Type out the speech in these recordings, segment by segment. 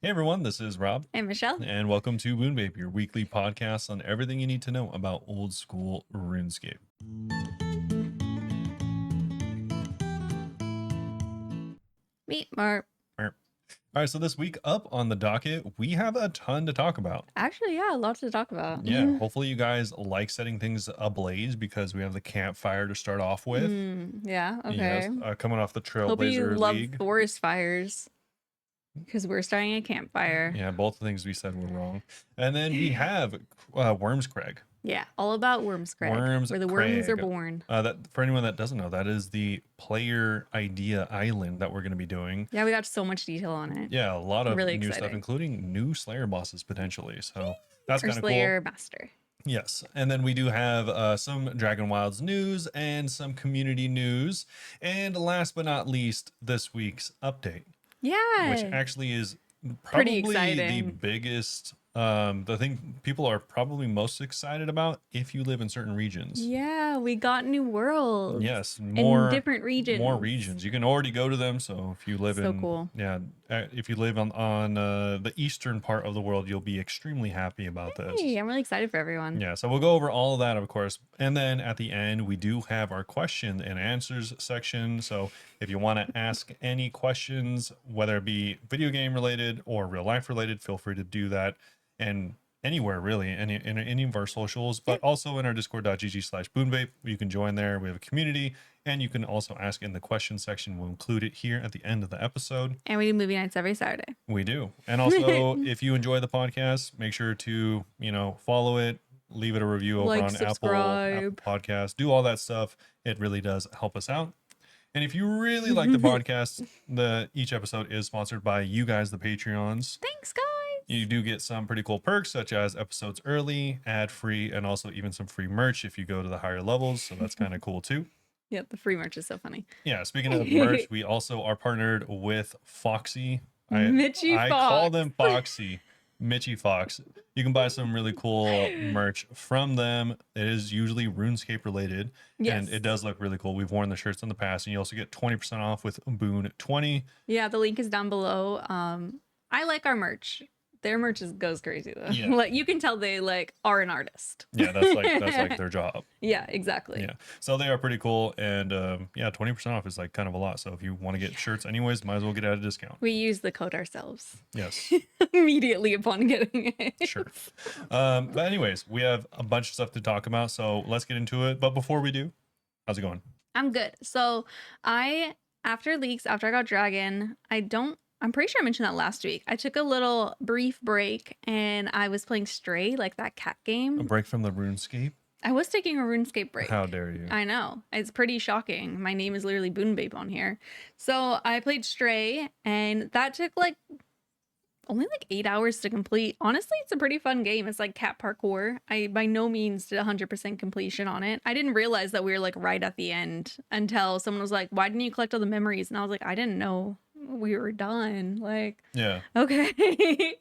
Hey everyone, this is Rob, Hey, Michelle. and welcome to Bunebape, your weekly podcast on everything you need to know about old school RuneScape. Meet Mark. All right, so this week up on the docket, we have a ton to talk about. Actually, yeah, lots to talk about. Yeah, hopefully you guys like setting things ablaze because we have the campfire to start off with. Yeah, Yes, okay. coming off the Hope you Trailblazer love League. forest fires because we're starting a campfire. Yeah, both the things we said were wrong. And then we have Wyrmscraig. Yeah, all about Wyrmscraig, where the worms are Wyrmscraig. born. That for anyone that doesn't know, that is the player idea island that we're going to be doing. Yeah, we got so much detail on it. Yeah, a lot of Really new stuff, exciting. including new Slayer bosses potentially. So that's Or kind of cool. Slayer Master. Yes, and then we do have some Dragonwilds news and some community news, and last but not least, this week's update, Yeah. which actually is Pretty probably the exciting. biggest the thing people are probably most excited about if you live in certain regions. Yeah, we got new worlds. Yes, in different regions. more regions. You can already go to them. So if you live So in cool. if you live on the eastern part of the world, you'll be extremely happy about this. Hey, I'm really excited for everyone. Yeah, so we'll go over all of that, of course. And then at the end, we do have our question and answers section. So if you want to ask any questions, whether it be video game related or real life related, feel free to do that. And anywhere really, in any of our socials, but also in our discord.gg/boonvape. You can join there. We have a community, and you can also ask in the question section. We'll include it here at the end of the episode. And we do movie nights every Saturday. We do. And also, if you enjoy the podcast, make sure to, follow it, leave it a review over on Apple Podcasts, do all that stuff. It really does help us out. And if you really like the podcast, each episode is sponsored by you guys, the Patreons. Thanks, guys. You do get some pretty cool perks, such as episodes early, ad-free, and also even some free merch if you go to the higher levels. So that's kind of cool too. Yeah, the free merch is so funny. Yeah, speaking of merch, we also are partnered with Foxy. Mitchie I Fox. call them Foxy. Mitchie Fox. You can buy some really cool merch from them. It is usually RuneScape related, and it does look really cool. We've worn the shirts in the past, and you also get 20% off with Boon20. Yeah, the link is down below. I like our merch. Their merch goes crazy though. Yeah. Like you can tell they are an artist. Yeah, that's like their job. Yeah, exactly. Yeah, so they are pretty cool, and 20% off is like kind of a lot. So if you want to get shirts anyways, might as well get at a discount. We use the code ourselves. Yes. Immediately upon getting it. Sure. But anyways, we have a bunch of stuff to talk about, so let's get into it. But before we do, how's it going? I'm good. So after I got Dragon, I'm pretty sure I mentioned that last week. I took a little brief break and I was playing Stray, like that cat game. A break from the RuneScape? I was taking a RuneScape break. How dare you? I know. It's pretty shocking. My name is literally Bunebape on here. So I played Stray and that took only 8 hours to complete. Honestly, it's a pretty fun game. It's like cat parkour. I by no means did 100% completion on it. I didn't realize that we were right at the end until someone was like, why didn't you collect all the memories? And I was like, I didn't know we were done. Yeah. Okay.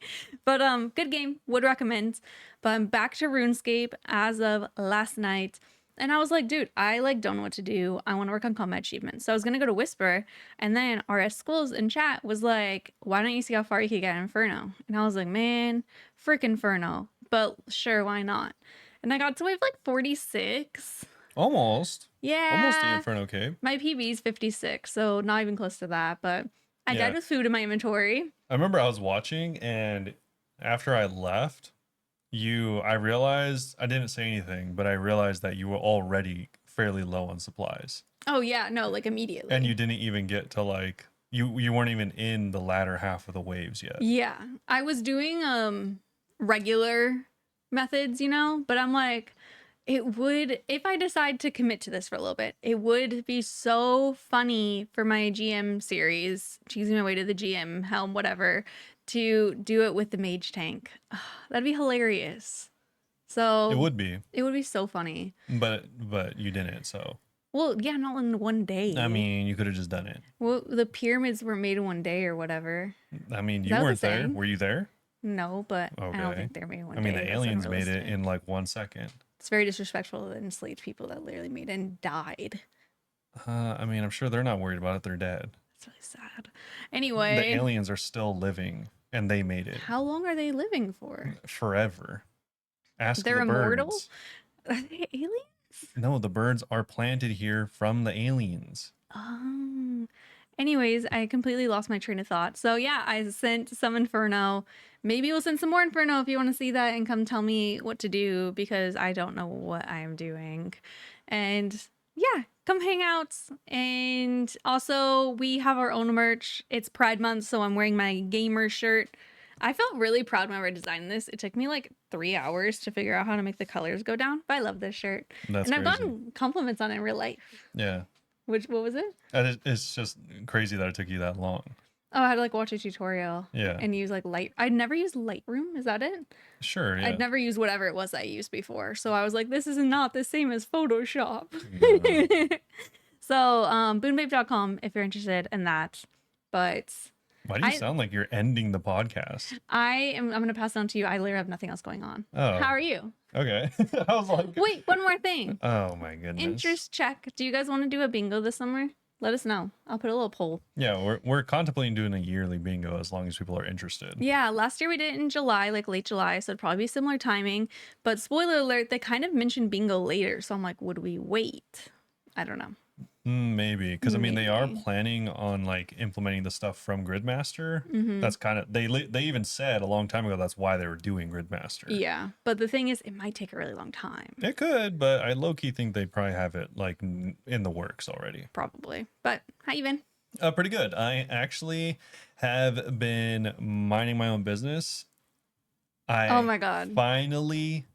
But good game, would recommend. But I'm back to RuneScape as of last night, and I was like, dude, I don't know what to do. I want to work on combat achievements. So I was gonna go to Whisper, and then RS Schools in chat was like, why don't you see how far you can get in Inferno? And I was like, man, frick Inferno, but sure, why not? And I got to wave 46. Almost. Yeah. Almost the Inferno Cave. My PB is 56, so not even close to that, but I died with food in my inventory. I remember I was watching, and after I left, I realized, I didn't say anything, but I realized that you were already fairly low on supplies. Oh yeah, no, immediately. And you didn't even get to you weren't even in the latter half of the waves yet. Yeah, I was doing regular methods, but I'm like, it would, if I decide to commit to this for a little bit, it would be so funny for my GM series, choosing my way to the GM helm, whatever, to do it with the mage tank. That'd be hilarious. So it would be so funny. But you didn't. So well, yeah, not in one day. I mean, you could have just done it. Well, the pyramids were made in one day or whatever. I mean, you weren't there. Were you there? No, but okay. I don't think they're made in one day. I mean, the aliens made it in 1 second. It's very disrespectful to enslaved people that literally made it and died. I mean, I'm sure they're not worried about it. They're dead. That's really sad. Anyway. The aliens are still living. and they made it How long are they living for? forever. Ask They're the immortal? birds. Are they aliens? No, the birds are planted here from the aliens. Oh. Anyways, I completely lost my train of thought. So yeah, I sent some Inferno. Maybe we'll send some more Inferno if you want to see that and come tell me what to do because I don't know what I am doing. And yeah, come hang out. And also, we have our own merch. It's Pride Month, so I'm wearing my gamer shirt. I felt really proud whenever I designed this. It took me like 3 hours to figure out how to make the colors go down, but I love this shirt. That's And I've crazy. gotten compliments on it in real life. Yeah. What was it? It's just crazy that it took you that long. Oh, I had to like watch a tutorial. Yeah. And use like I'd never used Lightroom. Is that it? Sure, yeah. I'd never used whatever it was I used before. So I was like, this is not the same as Photoshop. No. So bunebape.com if you're interested in that. But Why do you sound like you're ending the podcast? I'm gonna pass it on to you. I literally have nothing else going on. Oh. How are you? Okay. I was like, Wait, one more thing. oh my goodness. Interest check. Do you guys want to do a bingo this summer? Let us know. I'll put a little poll. Yeah, we're contemplating doing a yearly bingo as long as people are interested. Yeah, last year we did it in July, like late July, so it'd probably be similar timing. But spoiler alert, they kind of mentioned bingo later, so I'm like, would we wait? I don't know. Maybe because I mean they are Maybe. planning on like implementing the stuff from Gridmaster. Mhm. That's kind of they even said a long time ago that's why they were doing Gridmaster. Yeah, but the thing is, it might take a really long time. It could, but I low key think they probably have it like in the works already. Probably. But how you been? Pretty good. I actually have been minding my own business. Oh my God. Finally,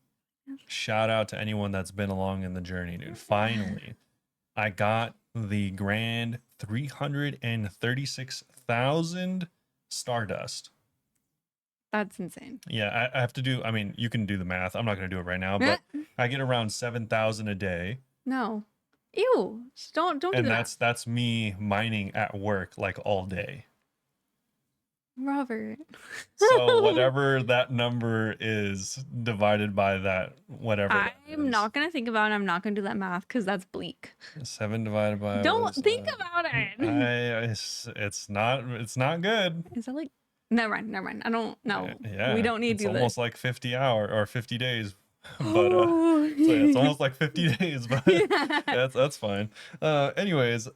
shout out to anyone that's been along in the journey, dude. Finally, I got the grand 336,000 Stardust. That's insane. Yeah, I have to do, I mean, you can do the math. I'm not going to do it right now, but I get around 7,000 a day. No. Ew. Just don't do And that. that's me mining at work like all day. Robert. So whatever that number is divided by that, whatever. that I'm is. not going to think about it. I'm not going to do that math because that's bleak. 7 divided by. Don't think about it. It's not good. Is that like... Never mind. I don't know. Yeah, We don't need to it's do almost this. like 50 hour or 50 days. But so yeah, it's almost like 50 days, but that's fine. Anyways,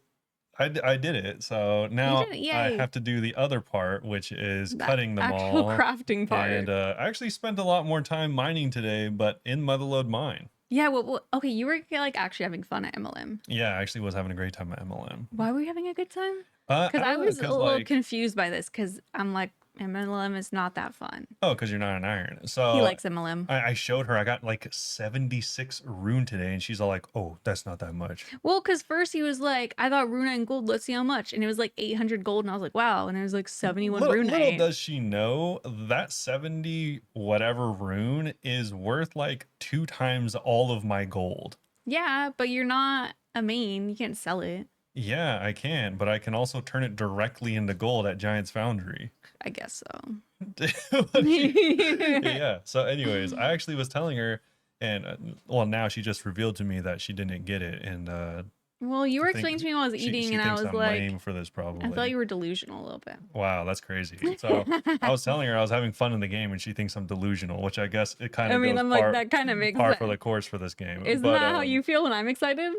I did it. So now did it, I yay. have to do the other part, which is That cutting them actual all. crafting part. And I actually spent a lot more time mining today, but in Motherlode Mine. Yeah, well, okay, you were like actually having fun at MLM. Yeah, I actually was having a great time at MLM. Why were you having a good time? Because I was a little confused by this because I'm like, MLM is not that fun. Oh, because you're not an iron. So He likes MLM. I showed her I got like 76 rune today, and she's all like, "Oh, that's not that much." Well, because first he was like, I got Runa and gold, let's see how much. And it was like 800 gold, and I was like, wow. And it was like 71 Runa. Little does she know that 70 whatever rune is worth like 2 times all of my gold. Yeah, but you're not a main. You can't sell it. Yeah, I can, but I can also turn it directly into gold at Giant's Foundry. I guess so. Yeah. So, anyways, I actually was telling her, and well, now she just revealed to me that she didn't get it, and well, you were I think explaining to me while I was eating, she and I thinks was I'm like, lame for this probably. I thought you were delusional a little bit. Wow, that's crazy. So I was telling her I was having fun in the game, and she thinks I'm delusional, which I guess it kind of. I mean, goes I'm like, that kind of makes par sense. for the course for this game. Isn't But, that how you feel when I'm excited?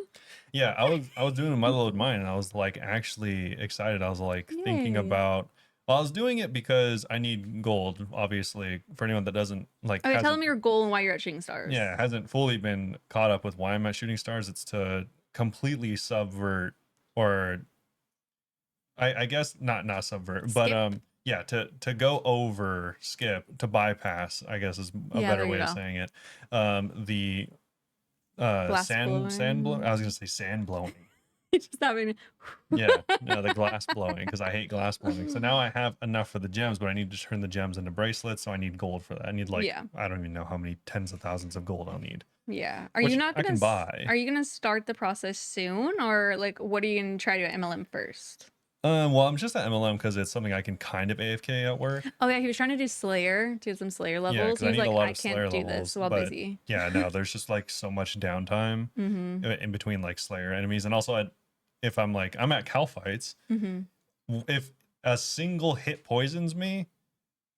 Yeah, I was doing a Motherlode Mine, and I was like actually excited. I was like thinking Yay. about. Well, I was doing it because I need gold, obviously. For anyone that doesn't like. Okay, tell hasn't- them your goal and why you're at Shooting Stars. Yeah, hasn't fully been caught up with why I'm at Shooting Stars. It's to completely subvert, or I guess not subvert, but Skip? yeah, to go over skip, to bypass, I guess is a Yeah, better there you way of go. saying it. The Glass sand blow. blowing. I was gonna say sand blowing. Just having. Yeah, no, the glass blowing, because I hate glass blowing. So now I have enough for the gems, but I need to turn the gems into bracelets, so I need gold for that. I need like Yeah. I don't even know how many tens of thousands of gold I'll need. Yeah. Are Which you not I gonna can buy. Are you gonna start the process soon, or like what are you gonna try to do at MLM first? Well, I'm just at MLM because it's something I can kind of AFK at work. Oh yeah, he was trying to do Slayer, do some Slayer levels. 'cause He I was need a like, lot I of Slayer can't do levels, this while but busy. Yeah, no, there's just like so much downtime Mm-hmm. in between like Slayer enemies, and also if I'm at Cal fights, Mm-hmm. if a single hit poisons me,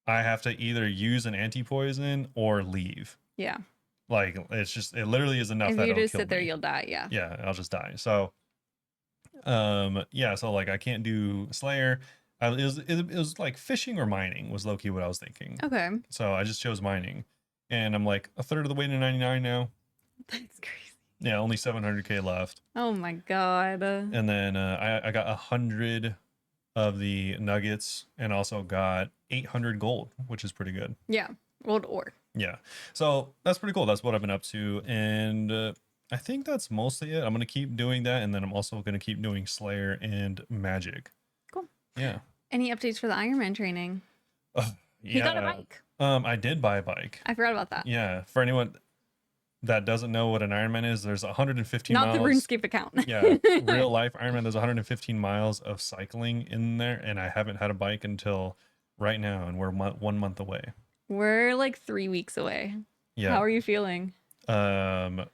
I have to either use an anti-poison or leave. Yeah. Like it literally is enough If that you it'll just kill sit there, me. you'll die. Yeah. Yeah, I'll just die. So yeah, so like I can't do Slayer. It was like fishing or mining was low-key what I was thinking. Okay. So I just chose mining. And I'm like a third of the way to 99 now. That's crazy. Yeah, only 700k left. Oh my God. And then I got 100 of the nuggets and also got 800 gold, which is pretty good. Yeah. World ore. Yeah. So that's pretty cool. That's what I've been up to. And I think that's mostly it. I'm going to keep doing that. And then I'm also going to keep doing Slayer and Magic. Cool. Yeah. Any updates for the Ironman training? Yeah. He got a bike. I did buy a bike. I forgot about that. Yeah. For anyone that doesn't know what an Ironman is, there's 115 Not miles. the RuneScape account. Yeah. Real life Ironman, there's 115 miles of cycling in there. And I haven't had a bike until right now. And we're 1 month away. We're like 3 weeks away. Yeah. How are you feeling? I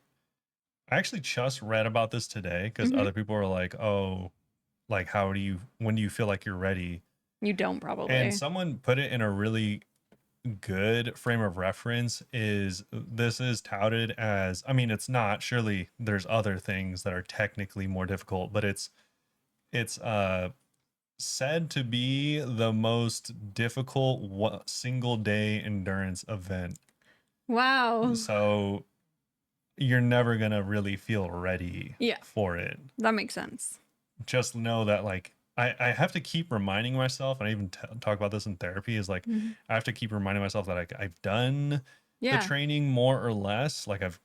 actually just read about this today because other people are like, oh, like, when do you feel like you're ready? You don't probably. And someone put it in a really good frame of reference this is touted as, I mean, it's not, surely there's other things that are technically more difficult, but it's said to be the most difficult single day endurance event. Wow. So you're never gonna really feel ready for it. That makes sense. Just know that like I have to keep reminding myself, and I even talk about this in therapy, is like I have to keep reminding myself that I've done the training more or less, like I've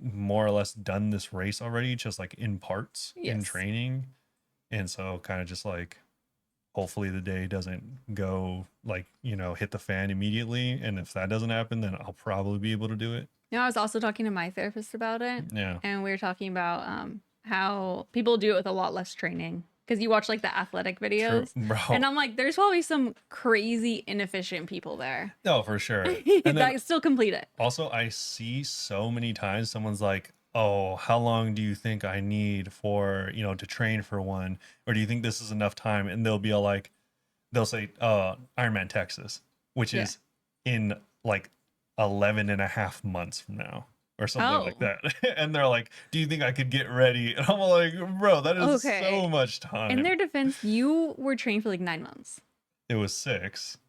more or less done this race already, just like in parts in training. And so kind of just like hopefully the day doesn't go like, hit the fan immediately. And if that doesn't happen, then I'll probably be able to do it. I was also talking to my therapist about it. Yeah. And we were talking about how people do it with a lot less training. Because you watch like the athletic videos. True, bro. And I'm like, there's probably some crazy inefficient people there. No, for sure. And that still complete it. Also, I see so many times someone's like, oh, how long do you think I need for, to train for one? Or do you think this is enough time? And they'll say, Ironman Texas, which is in like 11 and a half months from now or something like that. And they're like, do you think I could get ready? And I'm like, bro, that is so much time. In their defense, you were trained for like 9 months. It was 6.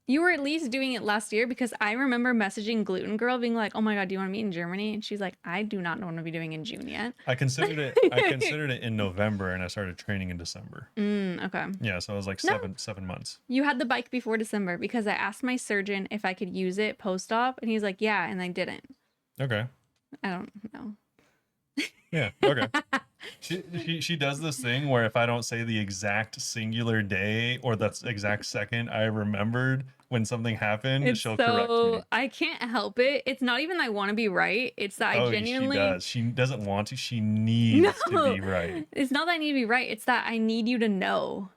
You were at least doing it last year, because I remember messaging Gluten Girl being like, oh my God, do you want to meet in Germany? And she's like, I do not know what to be doing in June yet. I considered it in November, and I started training in December. Okay. Yeah, so it was like seven months. You had the bike before December, because I asked my surgeon if I could use it post-op, and he's like, yeah, and I didn't. Okay. I don't know. Yeah, okay. She does this thing where if I don't say the exact singular day or the exact second I remembered when something happened, she'll correct me. I can't help it. It's not even that I want to be right. It's that I genuinely... She does. She doesn't want to. She needs to be right. It's not that I need to be right. It's that I need you to know.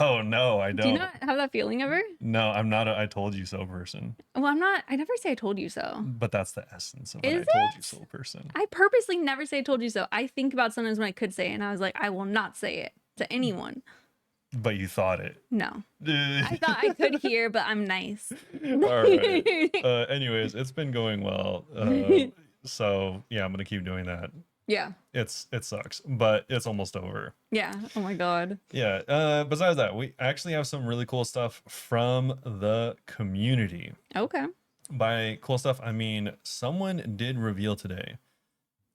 Oh, no, I don't. Do you not have that feeling ever? No, I'm not a I told you so person. Well, I'm not. I never say I told you so. But that's the essence of Is an I told you so person. I purposely never say I told you so. I think about sometimes when I could say it, and I was like, I will not say it to anyone. But you thought it. No. I thought I could hear, but I'm nice. All right. Anyways, it's been going well. So yeah, I'm gonna keep doing that. Yeah. It sucks, but it's almost over. Yeah. Oh my God. Yeah. Besides that, we actually have some really cool stuff from the community. Okay. By cool stuff, I mean someone did reveal today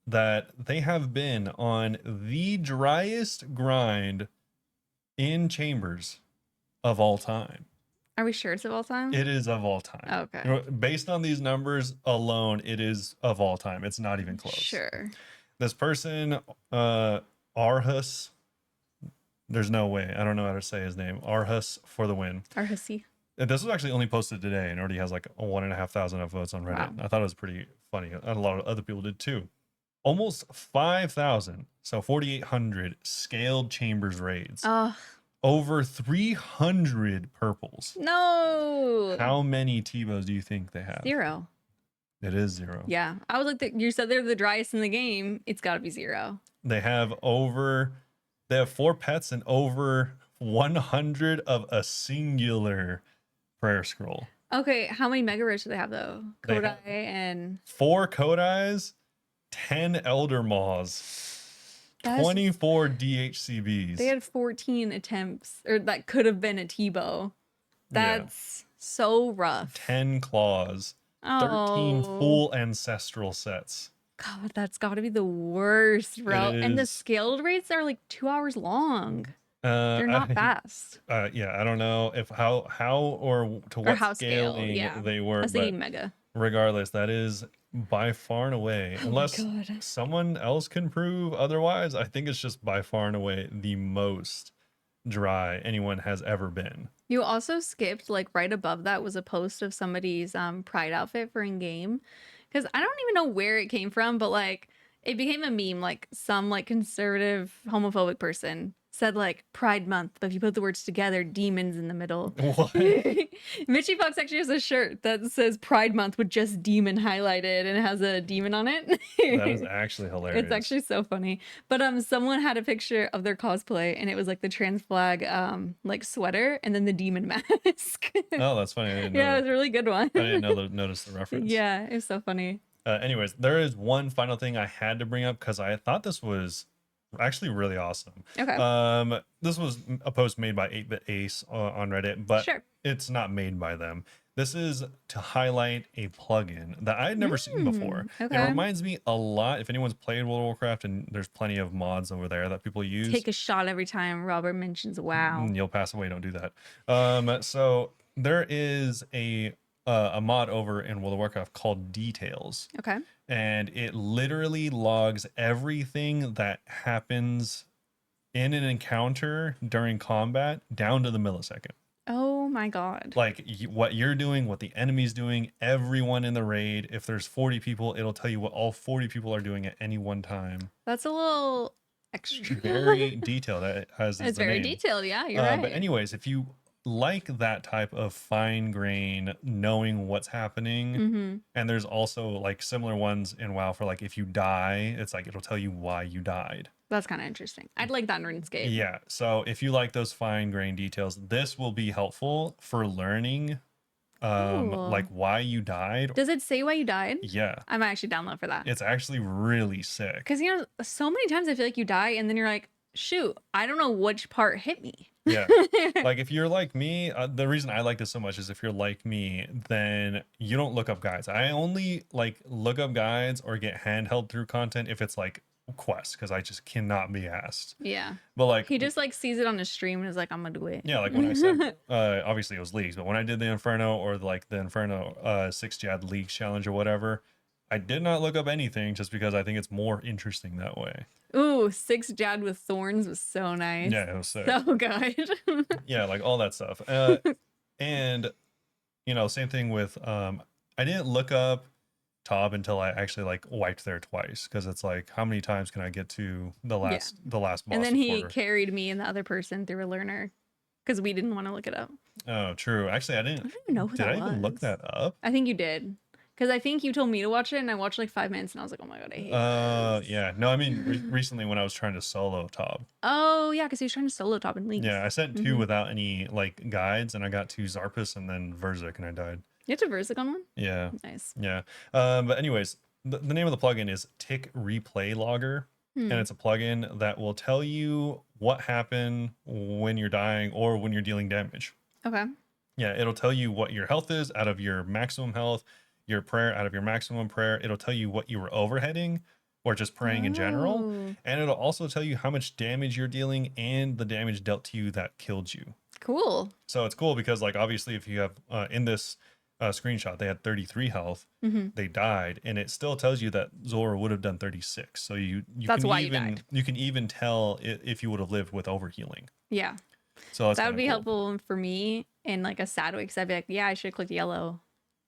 that they have been on the driest grind in chambers of all time. Are we sure it's of all time? It is of all time. Okay. Based on these numbers alone, it is of all time. It's not even close. Sure. This person, Arhus, there's no way. I don't know how to say his name. Arhus for the win. Arhusi. This was actually only posted today and already has like 1,500 votes on Reddit. Wow. I thought it was pretty funny. A lot of other people did too. Almost 5,000, so 4,800 scaled chambers raids. Over 300 purples. No. How many Tebows do you think they have? 0. It is 0. Yeah. I was like, you said they're the driest in the game. It's got to be 0. They have 4 pets and over 100 of a singular prayer scroll. Okay, how many mega rares do they have though? They Kodai have and 4 Kodais, 10 Elder Maws, that's 24 they DHCBs. had 14 attempts, or that could have been a Tebow. Yeah. That's so rough. 10 Claws, 13 Oh full Ancestral sets. God, that's got to be the worst, bro. It And the is. scaled rates are like 2 hours long. They're not I, fast. yeah, I don't know if how or to Or what how scaled, scaling yeah. they I were, was but thinking mega. regardless, that is by far and away, Oh my unless God. someone else can prove otherwise, I think it's just by far and away the most dry anyone has ever been. You also skipped, like right above that was a post of somebody's pride outfit for in game. Because I don't even know where it came from, but like it became a meme. Like some like conservative homophobic person said like Pride Month, but if you put the words together, demons in the middle. What? Mitchie Fox actually has a shirt that says Pride Month with just demon highlighted and it has a demon on it. That is actually hilarious. It's actually so funny. But someone had a picture of their cosplay and it was like the trans flag like sweater and then the demon mask. Oh, that's funny. I didn't know Yeah, it that. was a really good one. I didn't know notice the reference. Yeah, it was so funny. Anyways, there is one final thing I had to bring up because I thought this was actually really awesome. Okay. This was a post made by 8-Bit Ace on Reddit, but Sure. it's not made by them. This is to highlight a plugin that I had never seen before. It Okay. reminds me a lot, if anyone's played World of Warcraft, and there's plenty of mods over there that people use. Take a shot every time Robert mentions WoW. You'll pass away, don't do that. So there is a mod over in World of Warcraft called Details, Okay. and it literally logs everything that happens in an encounter during combat down to the millisecond. Oh my God. Like what you're doing, what the enemy's doing, everyone in the raid. If there's 40 people, it'll tell you what all 40 people are doing at any one time. That's a little extra. Very detailed, as is It's the very name. detailed. Yeah, you're right. But anyways, if you like that type of fine grain, knowing what's happening, Mm-hmm. and there's also like similar ones in WoW for like if you die, it's like it'll tell you why you died. That's kind of interesting. I'd like that in RuneScape. Yeah. So if you like those fine grain details, this will be helpful for learning Cool. like why you died. Does it say why you died? Yeah. I might actually download for that. It's actually really sick. Because, you know, so many times I feel like you die and then you're like, shoot, I don't know which part hit me. Yeah. Like if you're like me, the reason I like this so much is if you're like me, then you don't look up guides. I only like look up guides or get handheld through content if it's like quests, because I just cannot be asked. Yeah. But like He just like sees it on his stream and is like, I'm gonna do it. yeah, like when I said obviously it was leagues, but when I did the Inferno or like the Inferno 6 Jad Leagues challenge or whatever, I did not look up anything just because I think it's more interesting that way. Ooh, 6 Jad with thorns was so nice. Yeah, it was sick. So good. Yeah, like all that stuff. And you know, same thing with I didn't look up Tob until I actually like wiped there twice, because it's like how many times can I get to the last boss And then he before? carried me and the other person through a learner because we didn't want to look it up. Oh, true. Actually, I I didn't. don't even know who Did that I even look was. that up? I think you did. Because I think you told me to watch it and I watched like 5 minutes and I was like, oh my God, I hate this. Yeah. No, I mean recently when I was trying to solo Tob. Oh, yeah, because he was trying to solo top in leagues. Yeah, I sent 2 Mhm. without any like guides, and I got to Zarpus and then Verzik, and I died. You have to Verzik on one? Yeah, Nice. yeah. But anyways, the name of the plugin is Tick Replay Logger, Hmm. and it's a plugin that will tell you what happened when you're dying or when you're dealing damage. Okay. Yeah, it'll tell you what your health is out of your maximum health, your prayer out of your maximum prayer. It'll tell you what you were overheading or just praying in general. Oh, And it'll also tell you how much damage you're dealing and the damage dealt to you that killed you. cool. So it's cool because like obviously if you have in this screenshot, they had 33 health, Hmm. they died, and it still tells you that Zora would have done 36. So you That's can why you even died. you can even tell if you would have lived with overhealing. Yeah. So that's That would be cool. helpful for me in like a sad way because I'd be like, yeah, I should have clicked yellow,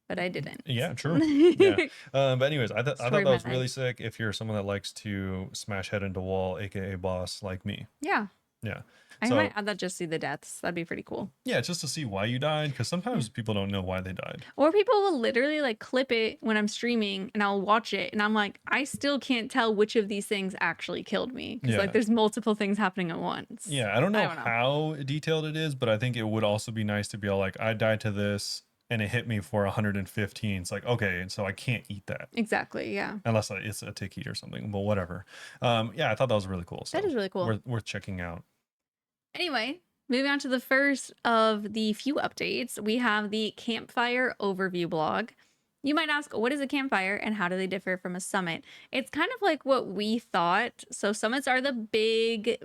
but I didn't. Yeah, true. Yeah. Yeah. But anyways, I thought Story that of my was really life. sick if you're someone that likes to smash head into wall, aka boss like me. Yeah. Yeah. I So might add that just to see the deaths. That'd be pretty cool. yeah, just to see why you died, because sometimes people don't know why they died. Or people will literally like clip it when I'm streaming and I'll watch it and I'm like, I still can't tell which of these things actually killed me. Because like Yeah. there's multiple things happening at once. Yeah, I don't know don't know. how detailed it is, but I think it would also be nice to be all like, I died to this and it hit me for 115. It's like, okay, so I can't eat that. Exactly. Yeah. Unless it's a tick eat or something, but whatever. Yeah, I thought that was really cool. So That is really cool. worth checking out. Anyway, moving on to the first of the few updates, we have the campfire overview blog. You might ask, what is a campfire and how do they differ from a summit? It's kind of like what we thought. So summits are the big,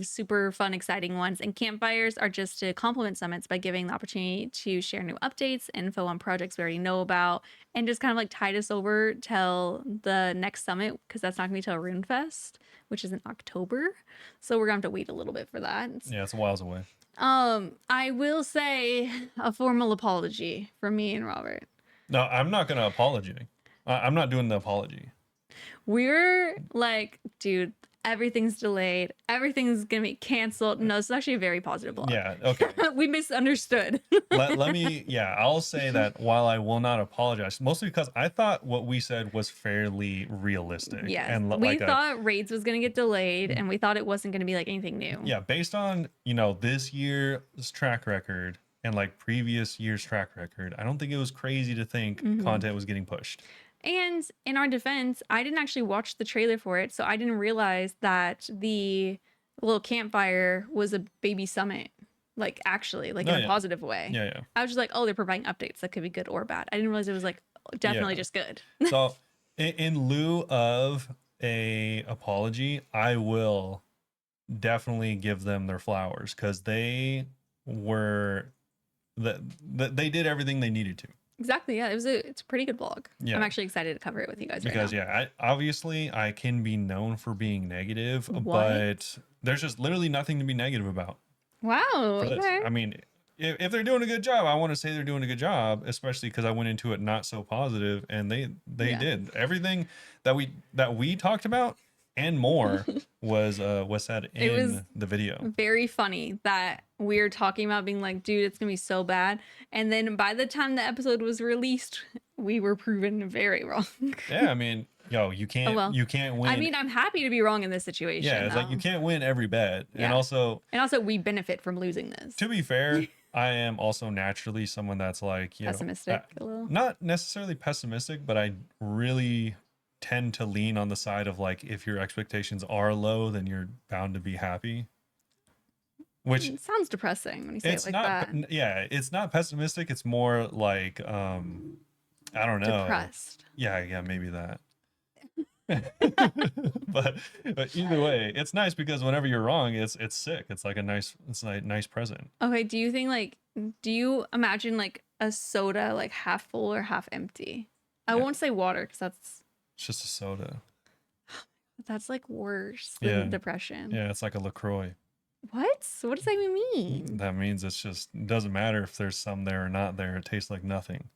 super fun, exciting ones. And campfires are just to complement summits by giving the opportunity to share new updates, info on projects we already know about, and just kind of like tide us over till the next summit, because that's not gonna be till RuneFest, which is in October. So we're gonna have to wait a little bit for that. Yeah, it's a whiles away. I will say a formal apology from me and Robert. No, I'm not going to apologize. I'm not doing the apology. We're like, dude, everything's delayed. Everything's going to be canceled. No, it's actually a very positive blog. Yeah, okay. We misunderstood. let me, yeah, I'll say that while I will not apologize, mostly because I thought what we said was fairly realistic. Yes. And We like thought raids was going to get delayed and we thought it wasn't going to be like anything new. yeah, based on, this year's track record and like previous year's track record, I don't think it was crazy to think content was getting pushed. And in our defense, I didn't actually watch the trailer for it, so I didn't realize that the little campfire was a baby summit. Like actually, like in a positive way. Yeah, yeah. I was just like, oh, they're providing updates that could be good or bad. I didn't realize it was like definitely just good. So in lieu of a apology, I will definitely give them their flowers, because they they did everything they needed to. Exactly. Yeah, it's a pretty good blog. Yeah. I'm actually excited to cover it with you guys Because right now. obviously I can be known for being negative, What? but there's just literally nothing to be negative about. Wow. For this. Okay. I mean, if they're doing a good job, I want to say they're doing a good job, especially because I went into it not so positive, and they did everything that we talked about and more was said in the video. Very funny that we're talking about being like, dude, it's gonna be so bad, and then by the time the episode was released, we were proven very wrong. Yeah, I mean, you can't you can't win. I mean, I'm happy to be wrong in this situation. Yeah, it's like you can't win every bet. Yeah. And also we benefit from losing this. To be fair, I am also naturally someone that's like, pessimistic a little. Not necessarily pessimistic, but I really tend to lean on the side of like, if your expectations are low, then you're bound to be happy. Which it sounds depressing when you say it like that. Yeah, it's not pessimistic. It's more like, I don't know. Depressed. Yeah, maybe that. but either way, it's nice because whenever you're wrong, it's sick. It's like a nice present. Okay, do you imagine like a soda like half full or half empty? I won't say water because It's just a soda. that's like worse than depression. Yeah, it's like a LaCroix. What does that even mean? That means it doesn't matter if there's some there or not there. It tastes like nothing.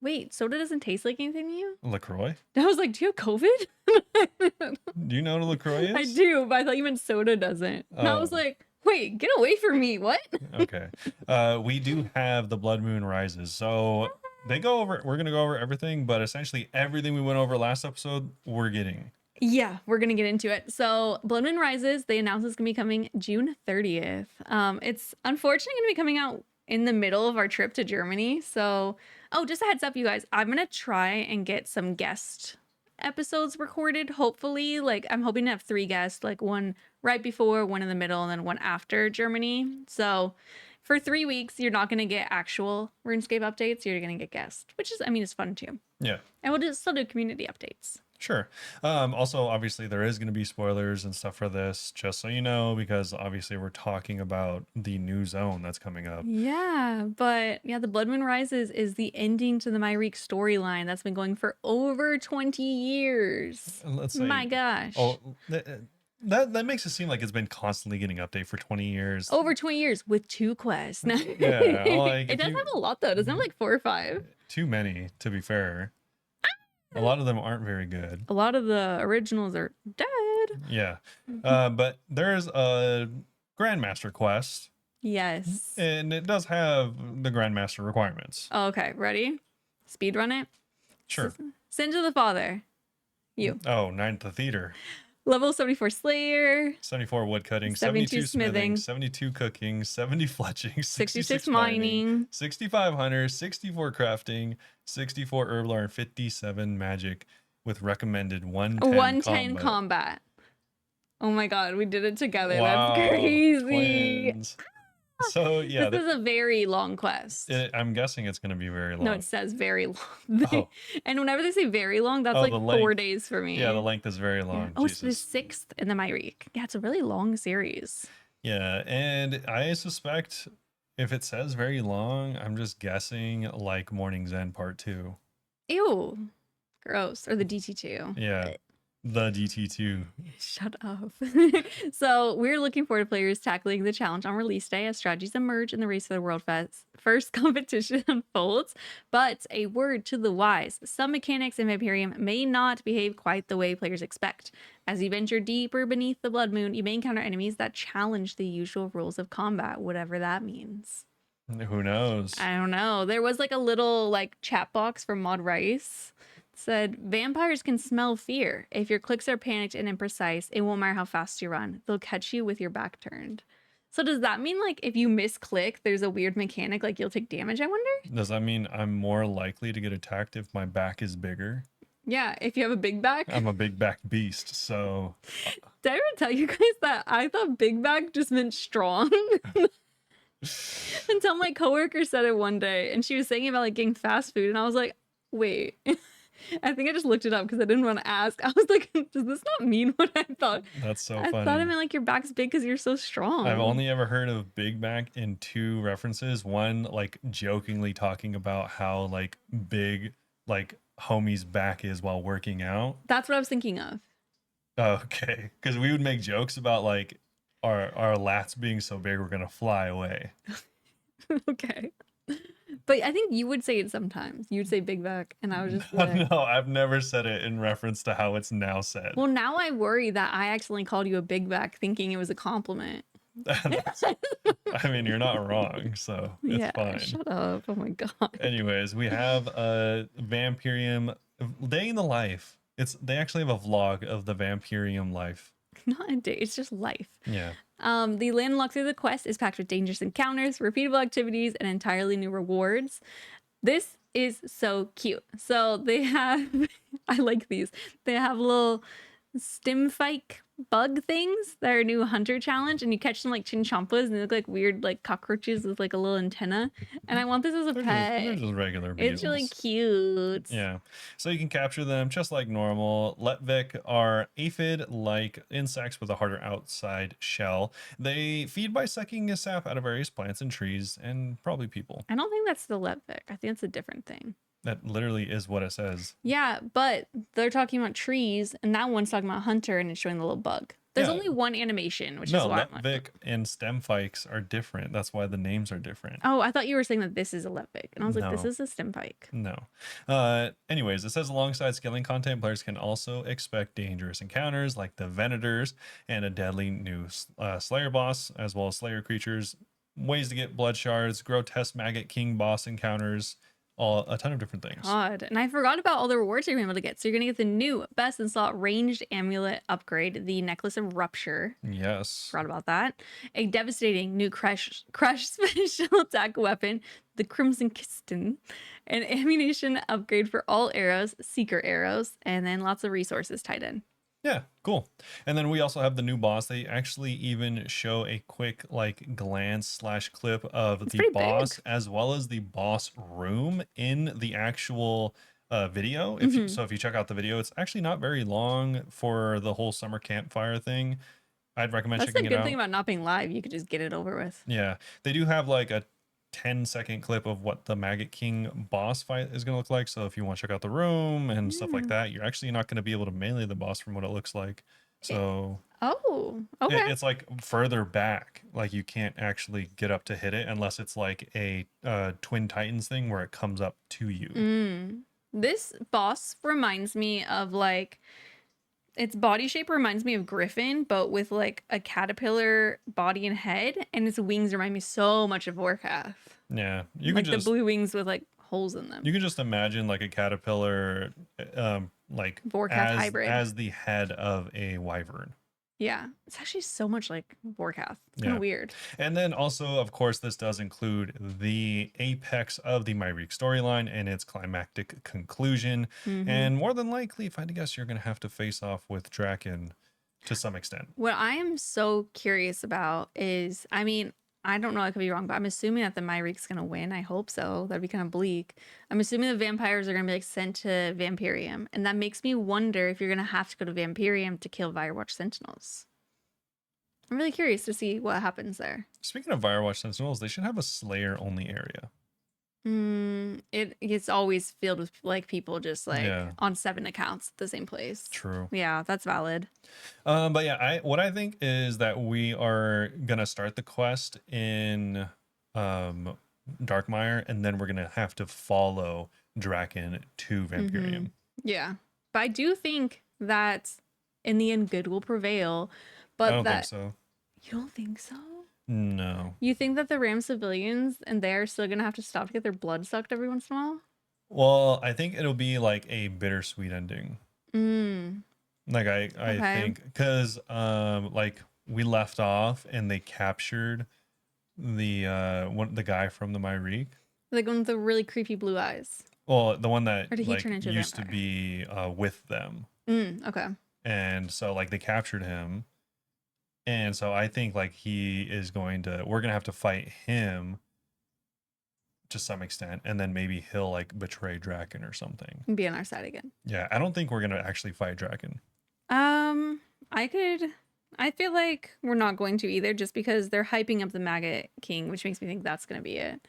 Wait, soda doesn't taste like anything to you? LaCroix? I was like, do you have COVID? Do you know what a LaCroix is? I do, but I thought you meant soda doesn't. And I was like, wait, get away from me. What? Okay. We do have the Blood Moon Rises. So we're going to go over everything, but essentially everything we went over last episode, we're getting. Yeah, we're going to get into it. So Blood Moon Rises, they announced it's going to be coming June 30th. It's unfortunately going to be coming out in the middle of our trip to Germany. So, just a heads up, you guys, I'm going to try and get some guest episodes recorded. Hopefully, like I'm hoping to have 3 guests, like one right before, one in the middle, and then one after Germany. So for 3 weeks, you're not going to get actual RuneScape updates. You're going to get guests, which is, it's fun too. Yeah. And we'll still do community updates. Sure. Also, obviously, there is going to be spoilers and stuff for this, just so you know, because obviously we're talking about the new zone that's coming up. Yeah, but the Blood Moon Rises is the ending to the Myrique storyline that's been going for over 20 years. Let's say, my gosh. Oh, that makes it seem like it's been constantly getting updated for 20 years. Over 20 years with 2 quests. Yeah, like it does have a lot though. Doesn't it have like 4 or 5? Too many, to be fair. A lot of them aren't very good. A lot of the originals are dead. Yeah. But there's a Grandmaster quest, Yes. and it does have the Grandmaster requirements. Oh, okay, ready? Speed run it. Sure. Sin to the Father. You. Oh, 9 to theater. Level 74 Slayer. 74 woodcutting, 72 72 smithing, smithing. 72 cooking, 70 fletching, 66 mining, mining. 65 hunter, 64 crafting, 64 herb lore, and 57 magic with recommended 110 110 combat. combat. Oh my god, we did it together. Wow, That's crazy. twins. So yeah, This is a very long quest. I'm guessing it's going to be very long. No, it says very long. Oh. And whenever they say very long, that's Oh, like the 4 length. days for me. Yeah, the length is very long. Oh, it's the Jesus. 6th in the My Week. Yeah, it's a really long series. Yeah, and I suspect if it says very long, I'm just guessing like Morning's End Part 2. Ew. Gross. Or the DT2. Yeah, the DT2. Shut up. So we're looking forward to players tackling the challenge on release day as strategies emerge in the race for the World Fest. First competition unfolds, but a word to the wise. Some mechanics in Vampirium may not behave quite the way players expect. As you venture deeper beneath the Blood Moon, you may encounter enemies that challenge the usual rules of combat, whatever that means. Who knows? I don't know. There was like a little like chat box from Mod Rice. Said vampires can smell fear. If your clicks are panicked and imprecise, it won't matter how fast you run. They'll catch you with your back turned. So does that mean like if you misclick, there's a weird mechanic like you'll take damage, I wonder? Does that mean I'm more likely to get attacked if my back is bigger? Yeah, if you have a big back. I'm a big back beast, so Did I ever tell you guys that I thought big back just meant strong? Until my coworker said it one day and she was saying about like getting fast food and I was like, wait. I think I just looked it up because I didn't want to ask. I was like, does this not mean what I thought? that's so I funny. thought it meant like your back's big because you're so strong. I've only ever heard of big back in 2 references. One, like jokingly talking about how like big like homie's back is while working out. That's what I was thinking of. Okay, because we would make jokes about like our lats being so big we're gonna fly away. Okay. But I think you would say it sometimes. You'd say big back, and I was just like, No, I've never said it in reference to how it's now said. well, now I worry that I accidentally called you a big back thinking it was a compliment. I mean, you're not wrong, so it's Yeah, fine. shut up. Oh my god. Anyways, we have a Vampirium day in the life. They actually have a vlog of the Vampirium life. Not a day, it's just life. Yeah. The land unlocked through the quest is packed with dangerous encounters, repeatable activities, and entirely new rewards. This is so cute. So they have, I like these. They have little stimfike bug things that are a new hunter challenge, and you catch them like chinchompas, and they look like weird like cockroaches with like a little antenna. And I want this as a They're pet. just regular It's really beetles. cute. Yeah. So you can capture them just like normal. Letvik are aphid-like insects with a harder outside shell. They feed by sucking a sap out of various plants and trees and probably people. I don't think that's the Letvik. I think it's a different thing. That literally is what it says. Yeah, but they're talking about trees, and that one's talking about hunter, and it's showing the little bug. There's Yeah. only one animation, which No, is why I'm like, Letvik and stemfikes are different. That's why the names are different. oh, I thought you were saying that this is a Letvik, and I was like, this No. is a stemfike. No. Anyways, it says alongside scaling content, players can also expect dangerous encounters like the Venators and a deadly new Slayer boss, as well as Slayer creatures, ways to get blood shards, grotesque maggot king boss encounters, a ton of different things. God, and I forgot about all the rewards you're gonna be able to get. So you're gonna get the new best in slot ranged amulet upgrade, the Necklace of Rupture. Yes. Forgot about that. A devastating new crush special attack weapon, the Crimson Kiston, an ammunition upgrade for all arrows, seeker arrows, and then lots of resources tied in. Yeah, cool. And then we also have the new boss. They actually even show a quick like glance / clip of the pretty boss as well as the boss room in the actual video. So if you check out the video, it's actually not very long for the whole summer campfire thing. I'd recommend That's the checking it good out. thing about not being live. You could just get it over with. Yeah, they do have like a 10-second clip of what the Maggot King boss fight is going to look like. So if you want to check out the room and stuff like that, you're actually not going to be able to melee the boss from what it looks like. So Oh, okay. it's like further back. Like you can't actually get up to hit it unless it's like a Twin Titans thing where it comes up to you. This boss reminds me of like its body shape reminds me of Griffin, but with like a caterpillar body and head, and its wings remind me so much of Warcath. Yeah, you can Like the just blue wings with like holes in you them. can just imagine like a caterpillar, like Warcath hybrid. as the head of a wyvern. Yeah, it's actually so much like Warcath. It's kind Yeah. of weird. And then also, of course, this does include the apex of the Myrick storyline and its climactic conclusion. Mm-hmm. And more than likely, if I had to guess, you're going to have to face off with Draken to some extent. What I am so curious about is, I mean, I don't know, I could be wrong, but I'm assuming that the Myrick's gonna win. I hope so. That'd be kind of bleak. I'm assuming the vampires are gonna be like sent to Vampirium, and that makes me wonder if you're gonna have to go to Vampirium to kill Firewatch Sentinels. I'm really curious to see what happens there. Speaking of Firewatch Sentinels, they should have a Slayer only area. It's always filled with like people just like Yeah. on 7 accounts at the same place. True. Yeah, that's valid. But yeah, what I think is that we are gonna start the quest in Darkmire, and then we're gonna have to follow Draken to Vampirium. Yeah, but I do think that in the end, good will prevail. But I don't that think so. you don't think so? No. You think that the Ram civilians and they're still gonna have to stop to get their blood sucked every once in a while? Well, I think it'll be like a bittersweet ending. Like I Okay. think because like we left off and they captured the the guy from the Myrick. Like one with the really creepy blue eyes. Well, the one that Or did he like turn into a used to vampire? be with them. Okay. And so like they captured him. And so I think like we're gonna have to fight him to some extent, and then maybe he'll like betray Draken or something. Be on our side again. Yeah, I don't think we're gonna actually fight Draken. I feel like we're not going to either, just because they're hyping up the Maggot King, which makes me think that's gonna be it.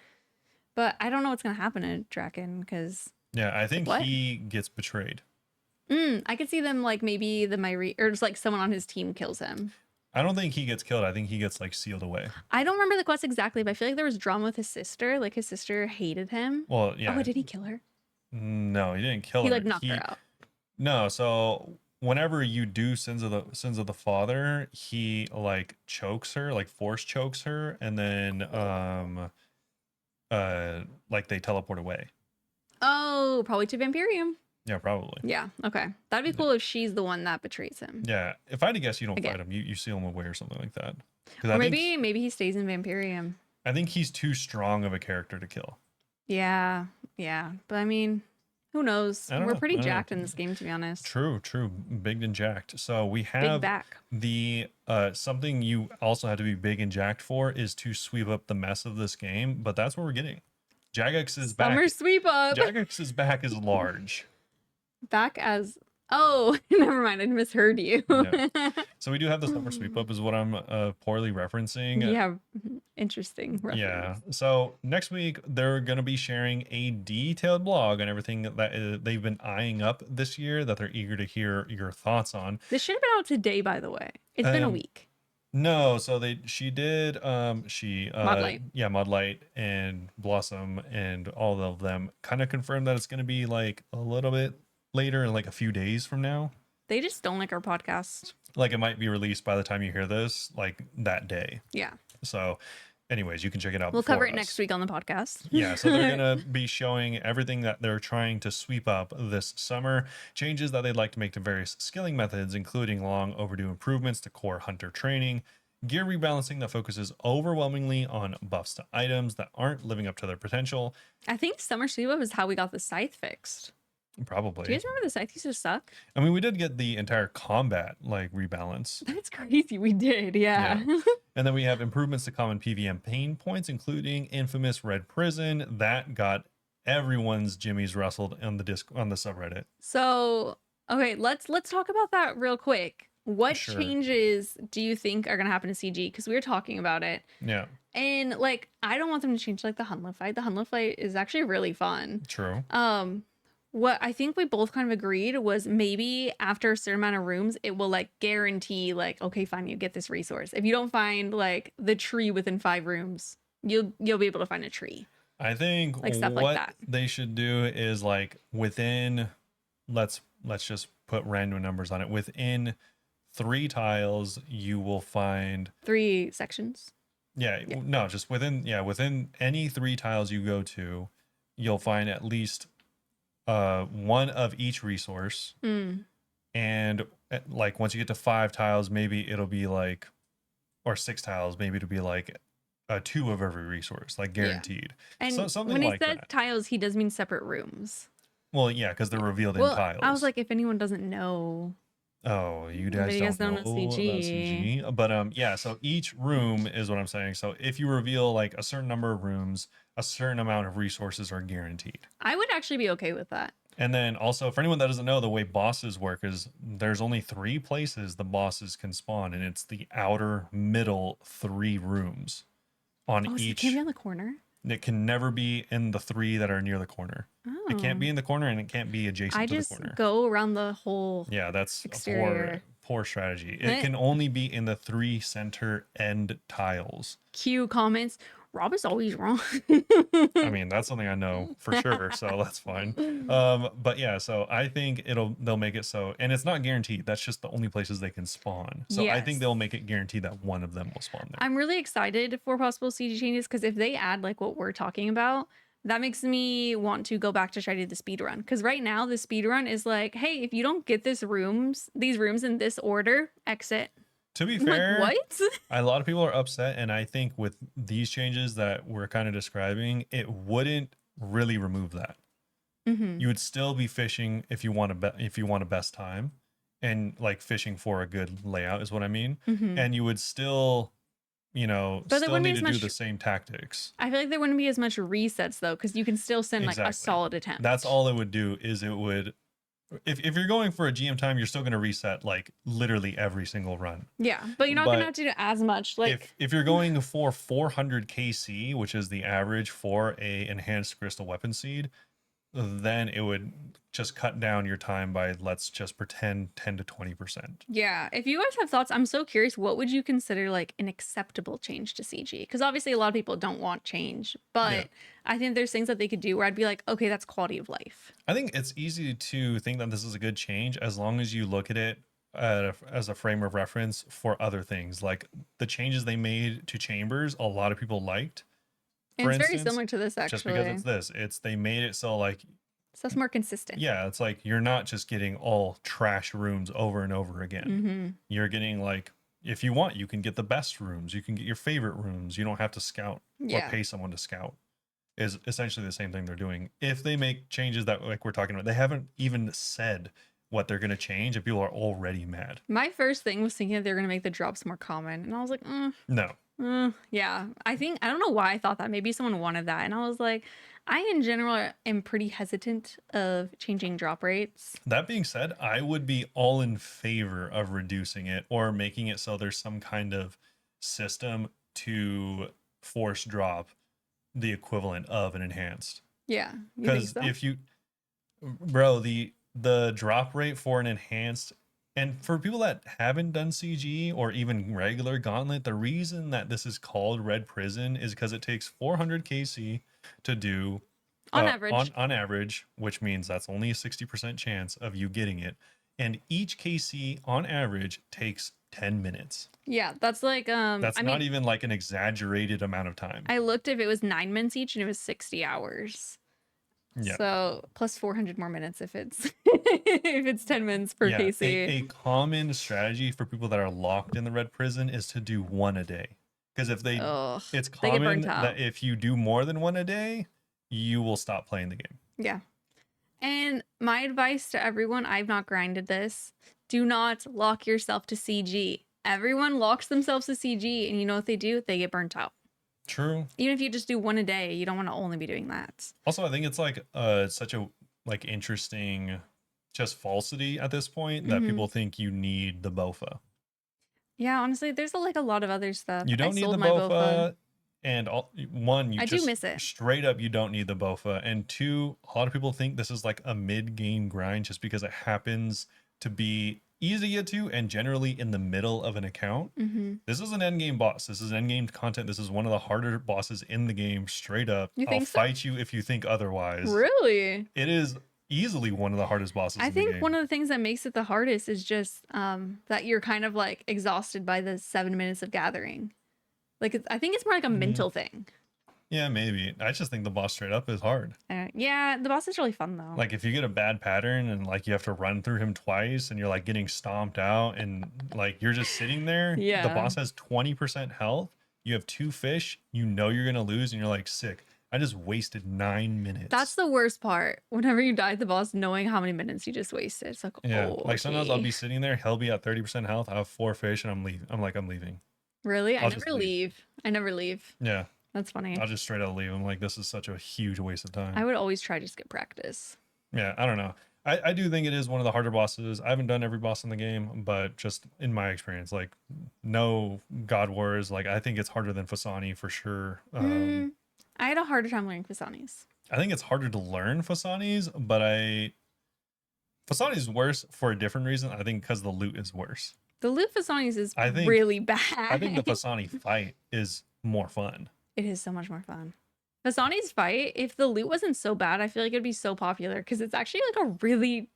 But I don't know what's gonna happen to Draken, because Yeah, I think What? he gets betrayed. I could see them like maybe the Myri or just like someone on his team kills him. I don't think he gets killed. I think he gets like sealed away. I don't remember the quest exactly, but I feel like there was drama with his sister. Like his sister hated him. Well, yeah. Oh, did he kill her? No, he didn't kill He her. like knocked her out. No, so whenever you do sins of the father, he like chokes her, like force chokes her, and then like they teleport away. Oh, probably to Vampirium. Yeah, probably. Yeah. Okay. That'd be cool if she's the one that betrays him. Yeah, if I had to guess, you don't Okay. fight him. You seal him away or something like that. 'Cause Or I maybe he stays in Vampirium. I think he's too strong of a character to kill. Yeah. Yeah. But I mean, who knows? I don't We're know. pretty I don't know. jacked in this game, to be honest. True, big and jacked. So we Big have back. the something you also have to be big and jacked for is to sweep up the mess of this game, but that's what we're getting. Jagex back. Summer sweep up. Jagex's back is large. Back as oh, never mind. I misheard you. Yeah. So we do have the summer sweep up is what I'm poorly referencing. Yeah, interesting. Reference. Yeah. So next week they're going to be sharing a detailed blog on everything that they've been eyeing up this year that they're eager to hear your thoughts on. This should have been out today, by the way. It's been a week. No, so she did Modlight. yeah, Modlight and Blossom and all of them kind of confirmed that it's going to be like a little bit later in like a few days from now. They just don't like our podcast. Like it might be released by the time you hear this, like that day. Yeah. So anyways, you can check it out. We'll cover it before us. next week on the podcast. Yeah, so they're going to be showing everything that they're trying to sweep up this summer, changes that they'd like to make to various skilling methods, including long overdue improvements to core hunter training, gear rebalancing that focuses overwhelmingly on buffs to items that aren't living up to their potential. I think Summer Sweep Up is how we got the scythe fixed. Probably. Do you guys remember the scythe used to suck? I mean, we did get the entire combat like rebalance. That's crazy. We did. Yeah. And then we have improvements to common PVM pain points, including infamous Red Prison. That got everyone's jimmies rustled on the subreddit. So, okay, let's talk about that real quick. What Sure. changes do you think are going to happen to CG? Because we were talking about it. Yeah, And like, I don't want them to change like the Hunlo fight. The Hunlo fight is actually really fun. true. What I think we both kind of agreed was maybe after a certain amount of rooms, it will like guarantee like, okay, fine, you get this resource. If you don't find like the tree within 5 rooms, you'll be able to find a tree. I think Like stuff what like that. they should do is like within, let's let's just put random numbers on it. Within 3 tiles, you will find 3 sections. yeah, no, just within any 3 tiles you go to, you'll find at least one of each resource. And like once you get to 5 tiles, maybe it'll be like, or 6 tiles, maybe it'll be like 2 of every resource, like guaranteed. And So something when he like says that. tiles, he does mean separate rooms. Well, yeah, because they're revealed in Well, tiles. I was like, if anyone doesn't know. Oh, you But guys you guys don't don't know know about CG. CG. But yeah, so each room is what I'm saying. So if you reveal like a certain number of rooms, a certain amount of resources are guaranteed. I would actually be okay with that. And then also, for anyone that doesn't know, the way bosses work is there's only 3 places the bosses can spawn, and it's the outer middle 3 rooms on Oh, so it each. can't be on the corner? It can never be in the 3 that are near the corner. It can't Oh. be in the corner, and it can't be adjacent I to the just corner. go around the whole Yeah, that's a exterior. poor strategy. It can only be in the 3 center end tiles. Cue comments. Rob is always wrong. I mean, that's something I know for sure, so that's fine. But yeah, so I think they'll make it so, and it's not guaranteed. That's just the only places they can spawn. So I think Yes. they'll make it guaranteed that one of them will spawn there. I'm really excited for possible CG changes because if they add like what we're talking about, that makes me want to go back to try to do the speed run. Because right now the speed run is like, hey, if you don't get these rooms in this order, exit. To be I'm fair, like, what? a lot of people are upset, and I think with these changes that we're kind of describing, it wouldn't really remove that. You would still be fishing if you want a best time, and like fishing for a good layout is what I mean. And you would still, But still need to do the same tactics. I feel like there wouldn't be as much resets though, because you can still send like a Exactly. solid attempt. That's all it would do. Is it would, if you're going for a GM time, you're still going to reset like literally every single run. Yeah, but you're not gonna have to do as much. Like if you're going for 400 KC, which is the average for a enhanced crystal weapon seed, then it would just cut down your time by, let's just pretend, 10 to 20%. yeah, if you guys have thoughts, I'm so curious. What would you consider like an acceptable change to CG? Because obviously a lot of people don't want change, but I think there's things that they could do where I'd be like, okay, that's quality of life. I think it's easy to think that this is a good change as long as you look at it as a frame of reference for other things. Like the changes they made to chambers, a lot of people liked. And it's very similar to this actually. Just because they made it so like, so it's more consistent. yeah, it's like you're not just getting all trash rooms over and over again. You're getting like, if you want, you can get the best rooms, you can get your favorite rooms, you don't have to scout or pay someone to scout. Is essentially the same thing they're doing. If they make changes that like we're talking about, they haven't even said what they're going to change, and people are already mad. My first thing was thinking that they're going to make the drops more common, and I was like, no. Yeah, I don't know why I thought that. Maybe someone wanted that. And I was like, I in general am pretty hesitant of changing drop rates. That being said, I would be all in favor of reducing it or making it so there's some kind of system to force drop the equivalent of an enhanced. Yeah. Because if you, bro, the drop rate for an enhanced, and for people that haven't done CG or even regular Gauntlet, the reason that this is called Red Prison is because it takes 400 KC to do on average. On average, which means that's only a 60% chance of you getting it. And each KC on average takes 10 minutes. Yeah, that's like that's not even like an exaggerated amount of time. I looked if it was 9 minutes each, and it was 60 hours. Yeah. So plus 400 more minutes if it's if it's 10 minutes per KC. A common strategy for people that are locked in the Red Prison is to do one a day. Because if it's common that if you do more than one a day, you will stop playing the game. Yeah. And my advice to everyone, I've not grinded this, do not lock yourself to CG. Everyone locks themselves to CG, and you know what they do? They get burnt out. True. Even if you just do one a day, you don't want to only be doing that. Also, I think it's like such a like interesting just falsity at this point that people think you need the BOFA. Yeah, honestly, there's like a lot of other stuff. You don't need the BOFA. And I do miss it. Straight up, you don't need the BOFA. And 2, a lot of people think this is like a mid-game grind just because it happens to be easy to get to and generally in the middle of an account. This is an endgame boss. This is endgame content. This is one of the harder bosses in the game, straight up. I'll fight you if you think otherwise. Really? It is easily one of the hardest bosses I in the think game. one of the things that makes it the hardest is just that you're kind of like exhausted by the 7 minutes of gathering. Like I think it's more like a mental thing. Yeah, maybe. I just think the boss straight up is hard. Yeah, the boss is really fun though. Like if you get a bad pattern and like you have to run through him twice and you're like getting stomped out and like you're just sitting there, the Yeah. boss has 20% health. You have 2 fish, you know you're gonna lose, and you're like, sick. I just wasted 9 minutes. That's the worst part. Whenever you die at the boss, knowing how many minutes you just wasted. It's like, yeah. oh, Like sometimes I'll okay. be sitting there, he'll be at 30% health. I have 4 fish and I'm leaving. I'm leaving. Really? I I'll just never leave. I never leave. Yeah. That's funny. I'll just straight out leave. I'm like, this is such a huge waste of time. I would always try to just get practice. Yeah, I don't know. I do think it is one of the harder bosses. I haven't done every boss in the game, but just in my experience, like no God Wars, like I think it's harder than Fasani for sure. I had a harder time learning Fasanis. I think it's harder to learn Fasanis, but Fasani is worse for a different reason. I think because the loot is worse. The loot Fasanis is I think- really bad. I think the Fasani fight is more fun. It is so much more fun. Fasani's fight, if the loot wasn't so bad, I feel like it'd be so popular because it's actually like a really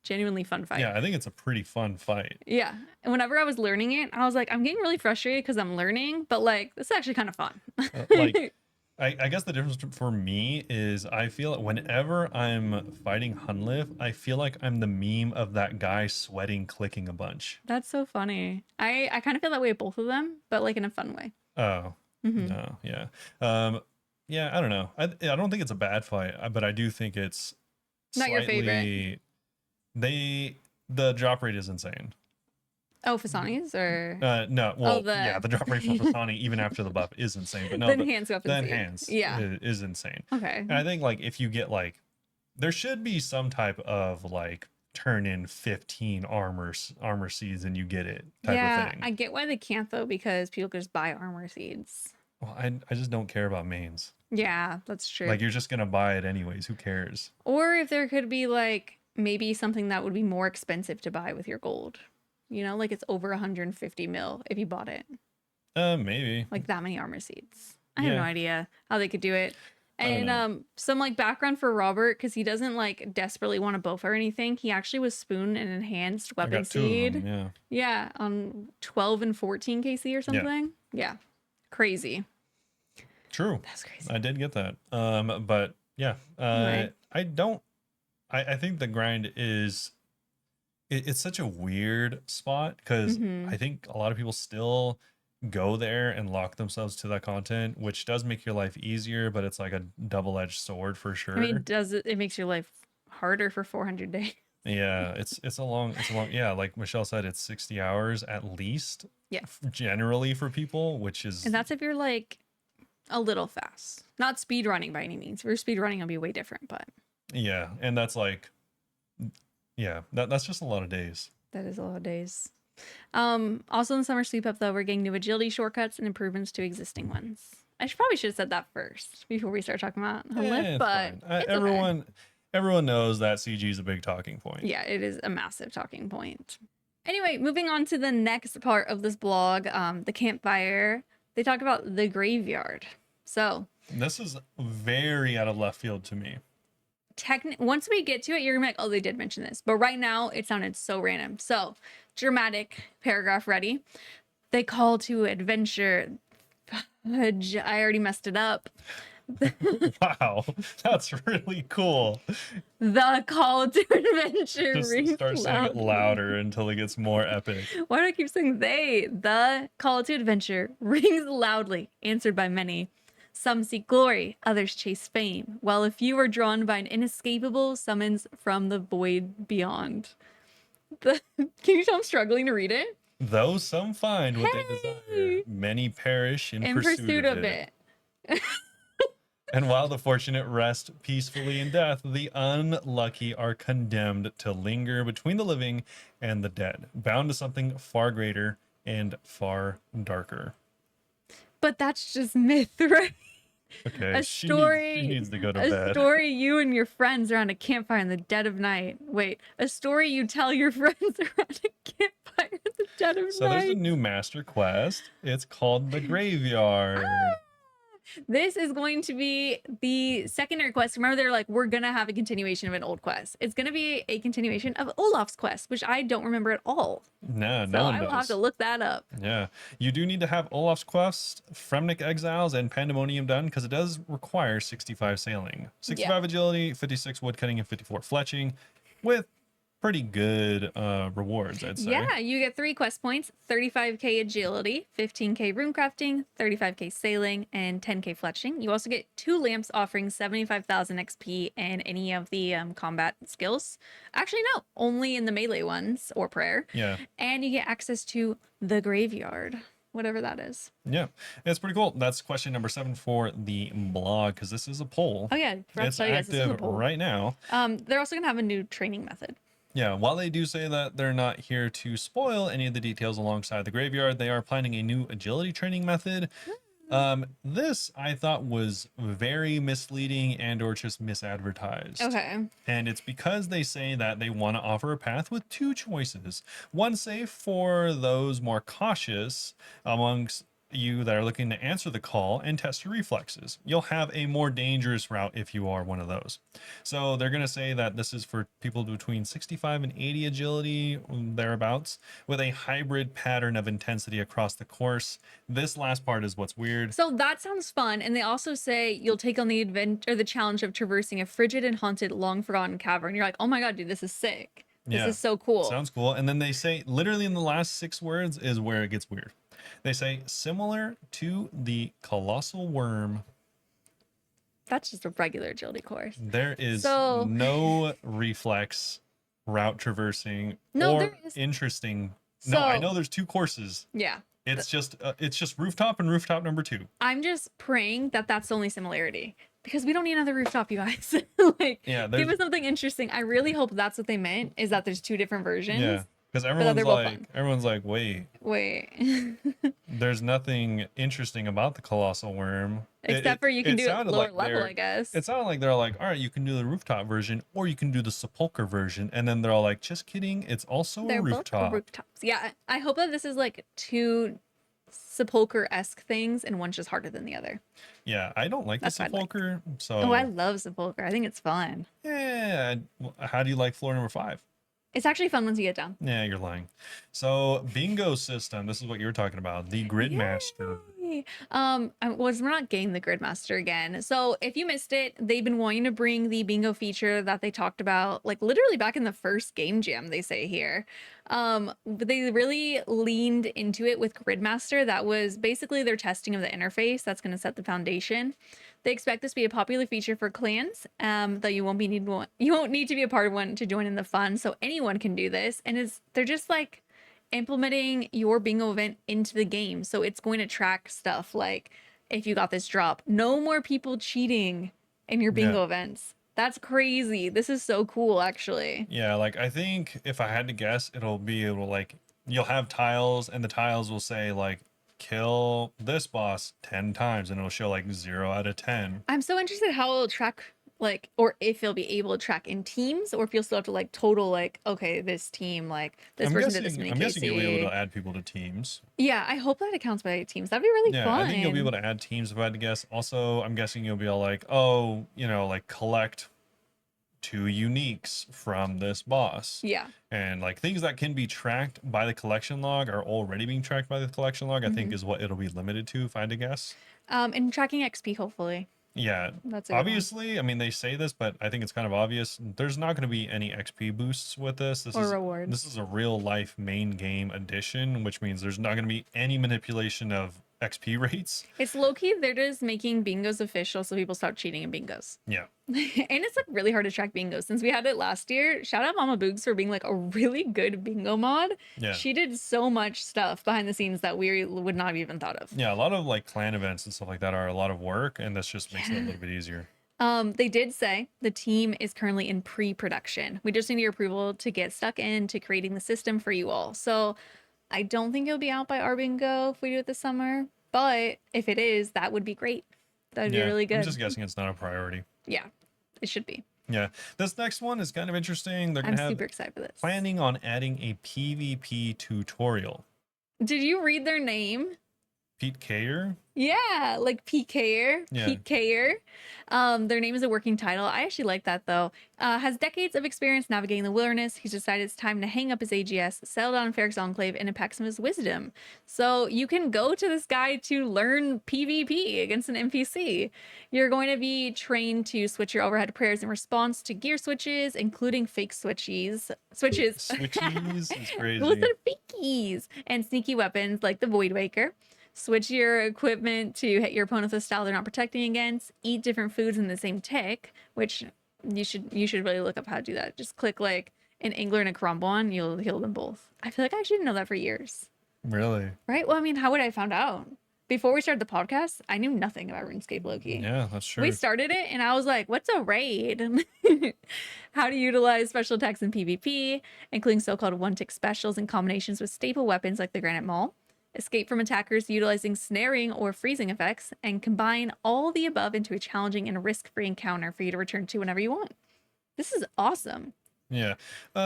genuinely fun fight. Yeah, I think it's a pretty fun fight. Yeah. And whenever I was learning it, I was like, I'm getting really frustrated because I'm learning, but like, this is actually kind of fun. Like, I guess the difference for me is I feel like whenever I'm fighting Hunlif, I feel like I'm the meme of that guy sweating, clicking a bunch. That's so funny. I kind of feel that way with both of them, but like in a fun way. Oh, no, yeah. Yeah, I don't know. I don't think it's a bad fight, but I do think it's Not your favorite. The drop rate is insane. Oh, Fasani's or No, well, the- yeah, the drop rate for Fasani even after the buff is insane, but no, the enhanced weapons. the enhance is insane. Okay. And I think like if you get like, there should be some type of like turn in 15 armor seeds and you get it type of thing. I get why they can't though, because people could just buy armor seeds. Well, I just don't care about mains. Yeah, that's true. Like you're just gonna buy it anyways. Who cares? Or if there could be like maybe something that would be more expensive to buy with your gold. You know, like it's over 150 mil if you bought it. Maybe. Like that many armor seeds. I have no Yeah. idea how they could do it. I don't And some like background for Robert, because he doesn't like desperately want a bow or anything. He actually was spoon and enhanced I weapon got 2 of seed. them, yeah. Yeah, on 12 and 14 KC or something. Yeah. Crazy. True. That's crazy. I did get that. But yeah, Right. I think the grind is, it's such a weird spot because Mhm. I think a lot of people still go there and lock themselves to that content, which does make your life easier, but it's like a double-edged sword for sure. I mean, it makes your life harder for 400 days. Yeah, it's a long, yeah, like Michelle said, it's 60 hours at least. Yeah. Generally for people, which is, And that's if you're like a little fast. Not speed running by any means. If you're speed running, it'll be way different, but yeah, and that's like, yeah, that's just a lot of days. that is a lot of days. Also in the summer sleep up though, we're getting new agility shortcuts and improvements to existing ones. I probably should have said that first before we start talking about Yeah, Lift, it's but fine. it's okay. Everyone knows that CG is a big talking point. Yeah, it is a massive talking point. Anyway, moving on to the next part of this blog, the campfire. They talk about the graveyard. So This is very out of left field to me. once we get to it, you're gonna be like, oh, they did mention this. But right now, it sounded so random. So dramatic paragraph ready. They call to adventure. Fudge, I already messed it up. Wow, that's really cool. The call to adventure Just rings start saying it loudly. louder until it gets more epic. Why do I keep saying they? The call to adventure rings loudly, answered by many. Some seek glory, others chase fame, while a few are drawn by an inescapable summons from the void beyond. Can you tell I'm struggling to read it? Though some find what they desire, Hey! many perish in In pursuit of it. And while the fortunate rest peacefully in death, the unlucky are condemned to linger between the living and the dead, bound to something far greater and far darker. But that's just myth, right? Okay, A she story. needs to go to A bed. story you and your friends around a campfire in the dead of night. Wait, a story you tell your friends around a campfire in the dead of So night. there's a new master quest. It's called the Graveyard. This is going to be the secondary quest. Remember, they're like, we're gonna have a continuation of an old quest. It's gonna be a continuation of Olaf's quest, which I don't remember at all. No, So no one I will have to does. look that up. Yeah, you do need to have Olaf's Quest, Fremnik Exiles, and Pandemonium done because it does require 65 sailing, Yeah. 65 agility, 56 woodcutting, and 54 fletching, with pretty good rewards, I'd say. Yeah, you get 3 quest points, 35k agility, 15k runecrafting, 35k sailing, and 10k fletching. You also get 2 lamps offering 75,000 XP and any of the combat skills. Actually, no, only in the melee ones or prayer. Yeah, And you get access to the graveyard, whatever that is. yeah, it's pretty cool. That's question number 7 for the blog because this is a poll. Oh yeah, forgot to It's tell you guys, this is a active poll. right now. They're also gonna have a new training method. Yeah, while they do say that they're not here to spoil any of the details alongside the graveyard, they are planning a new agility training method. This I thought was very misleading and or just misadvertised. Okay. And it's because they say that they want to offer a path with 2 choices. One safe for those more cautious amongst you that are looking to answer the call and test your reflexes. You'll have a more dangerous route if you are one of those. So they're going to say that this is for people between 65 and 80 agility, thereabouts, with a hybrid pattern of intensity across the course. This last part is what's weird. So that sounds fun. And they also say you'll take on the the challenge of traversing a frigid and haunted, long forgotten cavern. You're like, oh my god, dude, this is sick. This Yeah, is so cool. sounds cool. And then they say, literally in the last 6 words is where it gets weird. They say, similar to the colossal worm, That's just a regular agility course. there is So- no reflex route traversing No, or there is. interesting. No, I So- know there's 2 courses. Yeah. It's just rooftop and rooftop number 2. I'm just praying that that's the only similarity because we don't need another rooftop, you guys. Like, Yeah, give us something interesting. I really hope that's what they meant, is that there's 2 different versions. Yeah, because they're both fun. everyone's like, wait, Wait. there's nothing interesting about the colossal worm. Except for you can it do it sounded lower like level, they're- I guess. It sounded like they're like, all right, you can do the rooftop version or you can do the sepulcher version. And then they're all like, just kidding. It's also They're a both rooftop. rooftops. Yeah, I hope that this is like 2 sepulcher-esque things and one's just harder than the other. Yeah, I don't like That's the what I'd like. sepulcher. So, Oh, I love sepulcher. I think it's fun. yeah. How do you like floor number 5? It's actually fun once you get down. Yeah, you're lying. So, bingo system. This is what you were talking about. The grid master. Yay. We're not getting the Gridmaster again. So if you missed it, they've been wanting to bring the bingo feature that they talked about, like literally back in the first game jam, they say here. But they really leaned into it with Gridmaster. That was basically their testing of the interface. That's going to set the foundation. They expect this to be a popular feature for clans, though you won't need to be a part of one to join in the fun. So anyone can do this, and they're just like implementing your bingo event into the game. So it's going to track stuff like if you got this drop, no more people cheating in your bingo events. That's crazy. This is so cool, actually. Yeah, like I think if I had to guess, it'll be able to like you'll have tiles and the tiles will say like kill this boss 10 times and it'll show like 0 out of 10. I'm so interested how it'll track, like, or if you'll be able to track in teams, or if you'll still have to like total, like, okay, this team, like this person did this many I'm guessing you'll be able KC. to add people to teams. Yeah, I hope that it counts by teams. That'd be really Yeah, fun. I think you'll be able to add teams if I had to guess. Also, I'm guessing you'll be all like, oh, you know, like collect 2 uniques from this boss. Yeah. And like things that can be tracked by the collection log are already being tracked by the collection log, I think is what it'll be limited to if I had to guess. And tracking XP, hopefully. Yeah, That's a good one. obviously, I mean, they say this, but I think it's kind of obvious. There's not going to be any XP boosts with this. This Or is rewards. This is a real life main game edition, which means there's not going to be any manipulation of XP rates. It's low-key, they're just making bingos official so people stop cheating in bingos. Yeah. And it's like really hard to track bingos. Since we had it last year, shout out Mama Boogs for being like a really good bingo mod. Yeah. She did so much stuff behind the scenes that we would not have even thought of. Yeah, a lot of like clan events and stuff like that are a lot of work, and this just makes it a little bit easier. They did say the team is currently in pre-production. We just need your approval to get stuck into creating the system for you all. So I don't think it'll be out by our bingo if we do it this summer. But if it is, that would be great. That'd be really good. I'm just guessing it's not a priority. Yeah, it should be. Yeah. This next one is kind of interesting. They're I'm going to have super excited for this. planning on adding a PvP tutorial. Did you read their name? Pete Kayer. Yeah, like PKer, Yeah. PKer. Their name is a working title. I actually like that though. Has decades of experience navigating the wilderness. He's decided it's time to hang up his AGS, settle down in Ferrix Enclave, and impact some of his wisdom. So you can go to this guy to learn PvP against an NPC. You're going to be trained to switch your overhead prayers in response to gear switches, including fake switches. Switchies is Those crazy. are fakies and sneaky weapons like the Void Waker. Switch your equipment to hit your opponent with a style they're not protecting against. Eat different foods in the same tick, which you should really look up how to do that. Just click like an angler and a Crumbon, you'll heal them both. I feel like I should know that for years. Really? Right? Well, I mean, how would I have found out? Before we started the podcast, I knew nothing about RuneScape Loki. Yeah, that's We true. started it and I was like, what's a raid? How to utilize special attacks in PvP, including so-called one-tick specials in combinations with staple weapons like the Granite Maul. Escape from attackers utilizing snaring or freezing effects, and combine all the above into a challenging and risk-free encounter for you to return to whenever you want. This is awesome. Yeah.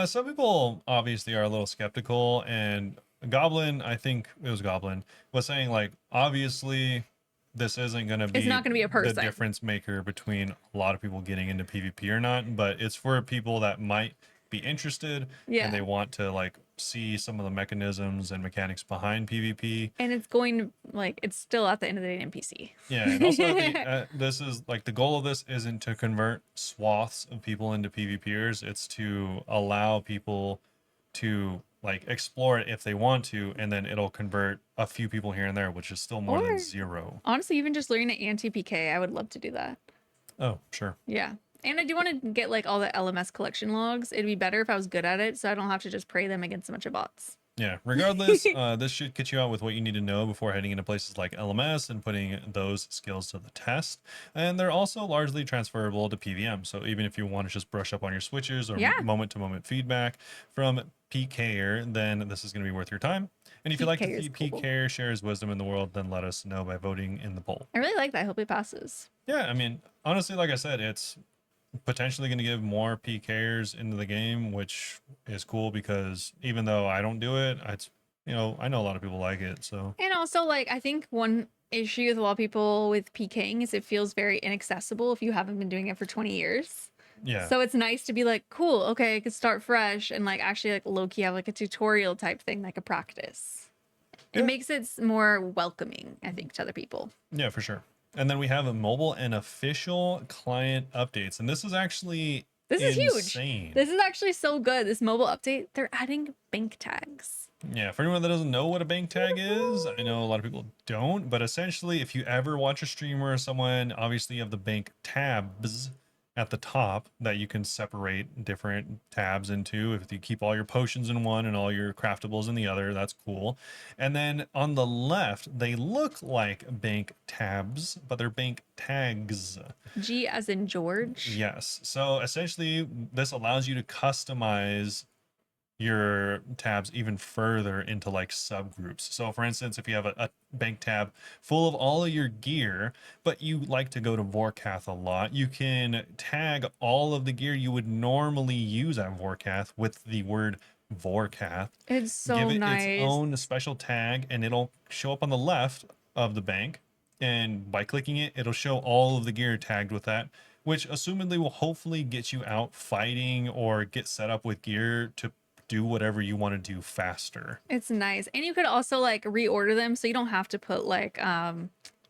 Some people obviously are a little skeptical, and Goblin, I think it was Goblin, was saying like, obviously this isn't going to It's be not going to be a the person. difference maker between a lot of people getting into PvP or not, but it's for people that might be interested Yeah. and they want to like see some of the mechanisms and mechanics behind PvP. And it's going to, like, it's still at the end of the day an NPC. Yeah, and also this is like the goal of this isn't to convert swaths of people into PvPers. It's to allow people to like explore it if they want to, and then it'll convert a few people here and there, which is still more Or- than zero. Honestly, even just learning an anti-PK, I would love to do that. Oh, sure. Yeah. And I do want to get like all the LMS collection logs. It'd be better if I was good at it, so I don't have to just pray them against a bunch of bots. Yeah, regardless, this should get you out with what you need to know before heading into places like LMS and putting those skills to the test. And they're also largely transferable to PVM. So even if you want to just brush up on your switches or Yeah. moment-to-moment feedback from PKer, then this is going to be worth your time. And if you'd like to PKer is see cool. PKer share his wisdom in the world, then let us know by voting in the poll. I really like that. I hope it passes. Yeah, I mean, honestly, like I said, it's potentially going to give more PKers into the game, which is cool because even though I don't do it, it's, you know, I know a lot of people like it. So And also, like, I think one issue with a lot of people with PKing is it feels very inaccessible if you haven't been doing it for 20 years. yeah, So it's nice to be like, cool, okay, I could start fresh and like actually like low-key have like a tutorial type thing, like a practice. It Yeah. makes it more welcoming, I think, to other people. yeah, for sure. And then we have a mobile and official client updates, and this is actually This is huge. insane. This is actually so good. This mobile update, they're adding bank tags. Yeah, for anyone that doesn't know what a bank tag is, I know a lot of people don't, but essentially, if you ever watch a streamer or someone, obviously you have the bank tabs at the top that you can separate different tabs into. If you keep all your potions in one and all your craftables in the other, that's cool. And then on the left, they look like bank tabs, but they're bank tags. G as in George. Yes. So essentially, this allows you to customize your tabs even further into like subgroups. So for instance, if you have a bank tab full of all of your gear, but you like to go to Vorkath a lot, you can tag all of the gear you would normally use at Vorkath with the word Vorkath. It's so Give it nice. its own special tag, and it'll show up on the left of the bank. And by clicking it, it'll show all of the gear tagged with that, which assumedly will hopefully get you out fighting or get set up with gear to do whatever you want to do faster. It's nice. And you could also like reorder them so you don't have to put like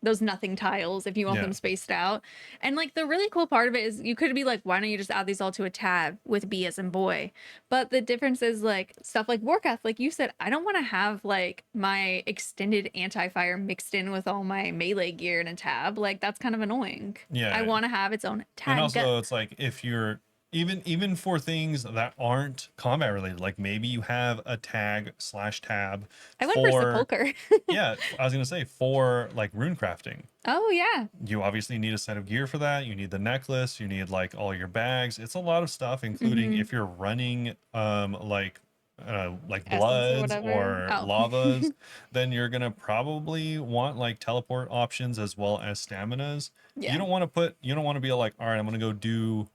those nothing tiles if you want Yeah. them spaced out. And like the really cool part of it is you could be like, why don't you just add these all to a tab with B as in boy? But the difference is like stuff like Warcath, like you said, I don't want to have like my extended anti-fire mixed in with all my melee gear in a tab. Like that's kind of annoying. Yeah. I want to have its own tag. And also it's like if you're even for things that aren't combat related, like maybe you have a tag / tab I went for Sepulcher. yeah, I was gonna say for like rune crafting. Oh yeah. You obviously need a set of gear for that. You need the necklace, you need like all your bags. It's a lot of stuff, including if you're running like Essence or bloods whatever. or Oh. lavas, then you're gonna probably want like teleport options as well as staminas. Yeah. You don't want to be like, all right, I'm gonna go do,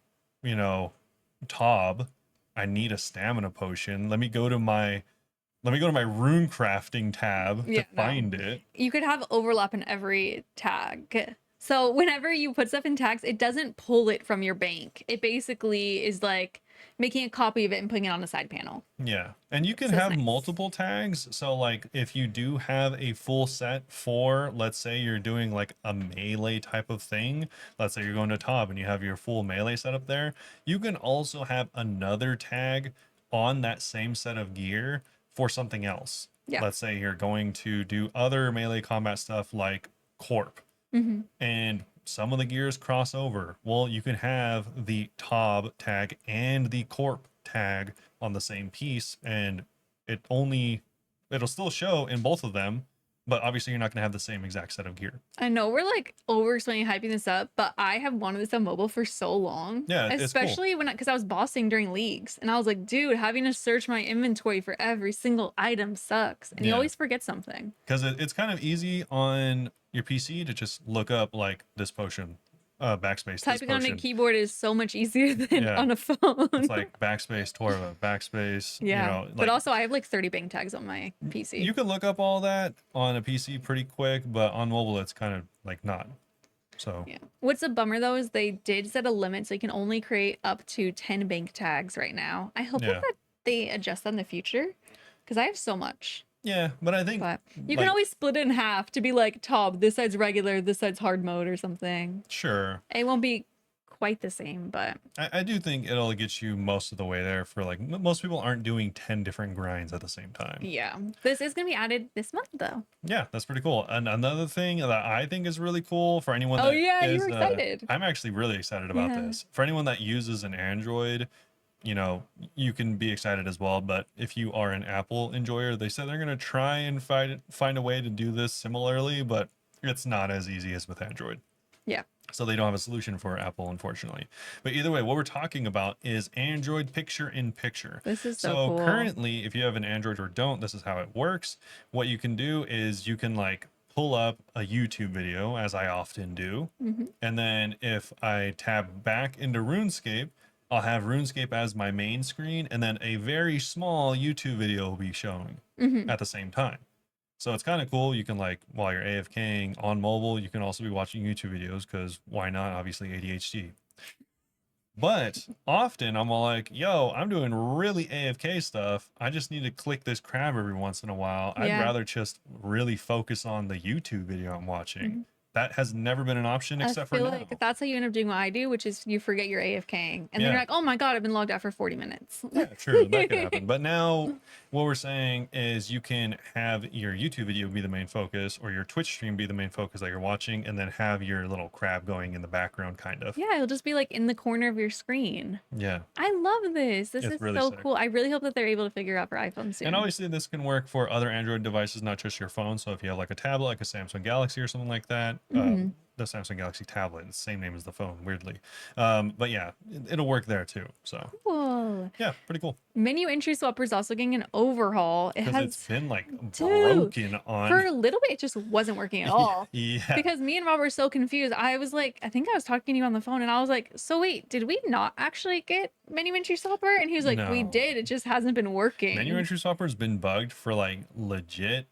you know, Tob. I need a stamina potion. Let me go to my let me go to my rune crafting tab to Yeah, no. find it. You could have overlap in every tag. So whenever you put stuff in tags, it doesn't pull it from your bank. It basically is like making a copy of it and putting it on a side panel. Yeah. And you can So it's have nice. multiple tags. So like if you do have a full set for, let's say you're doing like a melee type of thing, let's say you're going to top and you have your full melee setup there, you can also have another tag on that same set of gear for something else. Yeah. Let's say you're going to do other melee combat stuff like corp, Mm-hmm. and some of the gears cross over. Well, you can have the Tob tag and the Corp tag on the same piece, and it'll still show in both of them, but obviously you're not going to have the same exact set of gear. I know we're like over explaining, hyping this up, but I have wanted this on mobile for so long. Yeah, it's cool. Especially because I was bossing during leagues, and I was like, dude, having to search my inventory for every single item sucks, and you Yeah. always forget something. Because it's kind of easy on your PC to just look up like this potion, backspace. Typing this on a potion. keyboard is so much easier than Yeah. on a phone. It's like backspace, Torva, backspace. yeah, You know, but like, also I have like 30 bank tags on my PC. you can look up all that on a PC pretty quick, but on mobile it's kind of like not. So Yeah. What's a bummer though is they did set a limit, so you can only create up to 10 bank tags right now. I hope Yeah. that they adjust that in the future, because I have so much. yeah, but I think But you like, can always split it in half to be like, Tob, this side's regular, this side's hard mode or something. sure. It won't be quite the same, but I do think it'll get you most of the way there for like most people aren't doing 10 different grinds at the same time. yeah. This is going to be added this month though. Yeah, that's pretty cool. And another thing that I think is really cool for anyone Oh that yeah, is, you're excited. I'm actually really excited about Yeah. this. For anyone that uses an Android, you know, you can be excited as well. But if you are an Apple enjoyer, they said they're going to try and find a way to do this similarly, but it's not as easy as with Android. Yeah. So they don't have a solution for Apple, unfortunately. But either way, what we're talking about is Android picture in picture. This is so cool. Currently, if you have an Android or don't, this is how it works. What you can do is you can like pull up a YouTube video, as I often do. Mm-hmm. And then if I tab back into RuneScape, I'll have RuneScape as my main screen, and then a very small YouTube video will be showing Mm-hmm. at the same time. So it's kind of cool. You can like, while you're AFKing on mobile, you can also be watching YouTube videos because why not? Obviously ADHD. But often I'm all like, yo, I'm doing really AFK stuff. I just need to click this crab every once in a while. I'd Yeah. rather just really focus on the YouTube video I'm watching. Mhm. That has never been an option except I for feel now. like that's how you end up doing what I do, which is you forget you're AFKing. And then you're Yeah. like, oh my God, I've been logged out for 40 minutes. Yeah, true. That could happen. But now what we're saying is you can have your YouTube video be the main focus or your Twitch stream be the main focus that you're watching and then have your little crab going in the background kind of. Yeah, it'll just be like in the corner of your screen. Yeah. I love this. This It's is really so sick. cool. I really hope that they're able to figure out for iPhone soon. And obviously this can work for other Android devices, not just your phone. So if you have like a tablet, like a Samsung Galaxy or something like that, Mhm. the Samsung Galaxy tablet, it's the same name as the phone, weirdly. But yeah, it'll work there too. So Cool. yeah, pretty cool. Menu entry swapper is also getting an overhaul. It Because it's has been like Dude, broken on. for a little bit, it just wasn't working at all. Yeah. Because me and Rob were so confused. I was like, I think I was talking to you on the phone, and I was like, so wait, did we not actually get menu entry swapper? And he was like, we No. did. It just hasn't been working. Menu entry swapper has been bugged for like legit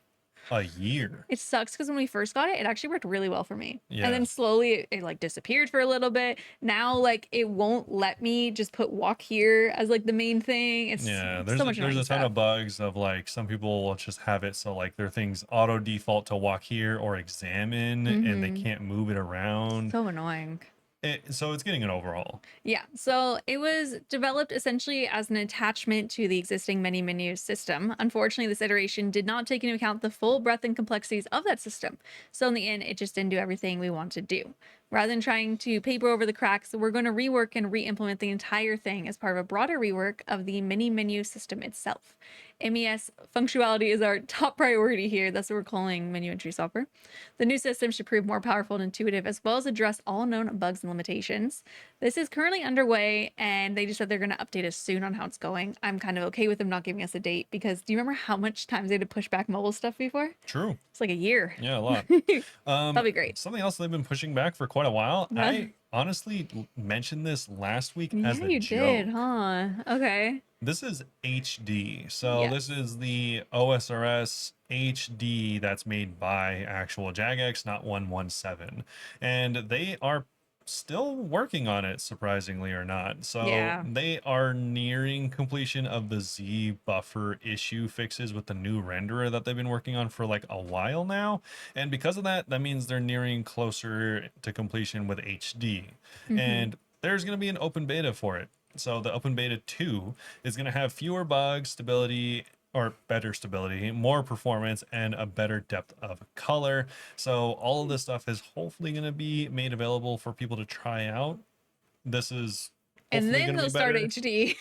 a year. It sucks because when we first got it, it actually worked really well for me. Yeah. And then slowly it like disappeared for a little bit. Now like it won't let me just put walk here as like the main thing. It's Yeah, so much there's annoying a ton stuff. of bugs of like some people will just have it so like their things auto default to walk here or examine and they Mhm. can't move it around. So annoying. So it's getting an overhaul. Yeah, so it was developed essentially as an attachment to the existing menu system. Unfortunately, this iteration did not take into account the full breadth and complexities of that system. So in the end, it just didn't do everything we want to do. Rather than trying to paper over the cracks, we're going to rework and re-implement the entire thing as part of a broader rework of the menu system itself. MES functionality is our top priority here. That's what we're calling menu entry swapper. The new system should prove more powerful and intuitive, as well as address all known bugs and limitations. This is currently underway, and they just said they're going to update us soon on how it's going. I'm kind of okay with them not giving us a date, because do you remember how much times they had to push back mobile stuff before? True. It's like a year. Yeah, a lot. That'd be great. Something else they've been pushing back for quite quite a while. Yeah. I honestly mentioned this last week as Yeah, a you joke. did, huh? Okay. This is HD. So Yes. this is the OSRS HD that's made by actual Jagex, not 117. And they are still working on it, surprisingly or not. So Yeah. they are nearing completion of the Z buffer issue fixes with the new renderer that they've been working on for like a while now. And because of that, that means they're nearing closer to completion with HD. And there's going to be an open beta for it. So the open beta 2 is going to have fewer bugs, stability, or better stability, more performance, and a better depth of color. So all of this stuff is hopefully going to be made available for people to try out. This is And hopefully then going to they'll be start better. HD.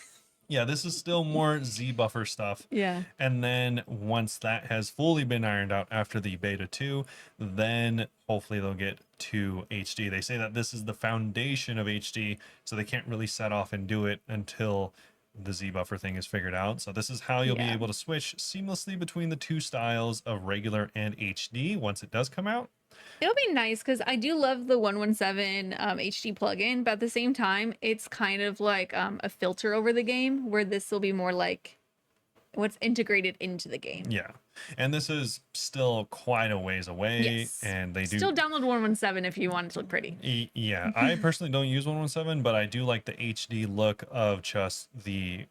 Yeah, this is still more Z buffer stuff. Yeah. And then once that has fully been ironed out after the beta 2, then hopefully they'll get to HD. They say that this is the foundation of HD, so they can't really set off and do it until the Z buffer thing is figured out. So this is how you'll be Yeah. able to switch seamlessly between the two styles of regular and HD once it does come out. It'll be nice because I do love the 117 HD plugin, but at the same time, it's kind of like a filter over the game where this will be more like what's integrated into the game. Yeah. And this is still quite a ways away. Yes. And they Still do download 117 if you want it to look pretty. Yeah, I personally don't use 117, but I do like the HD look of just the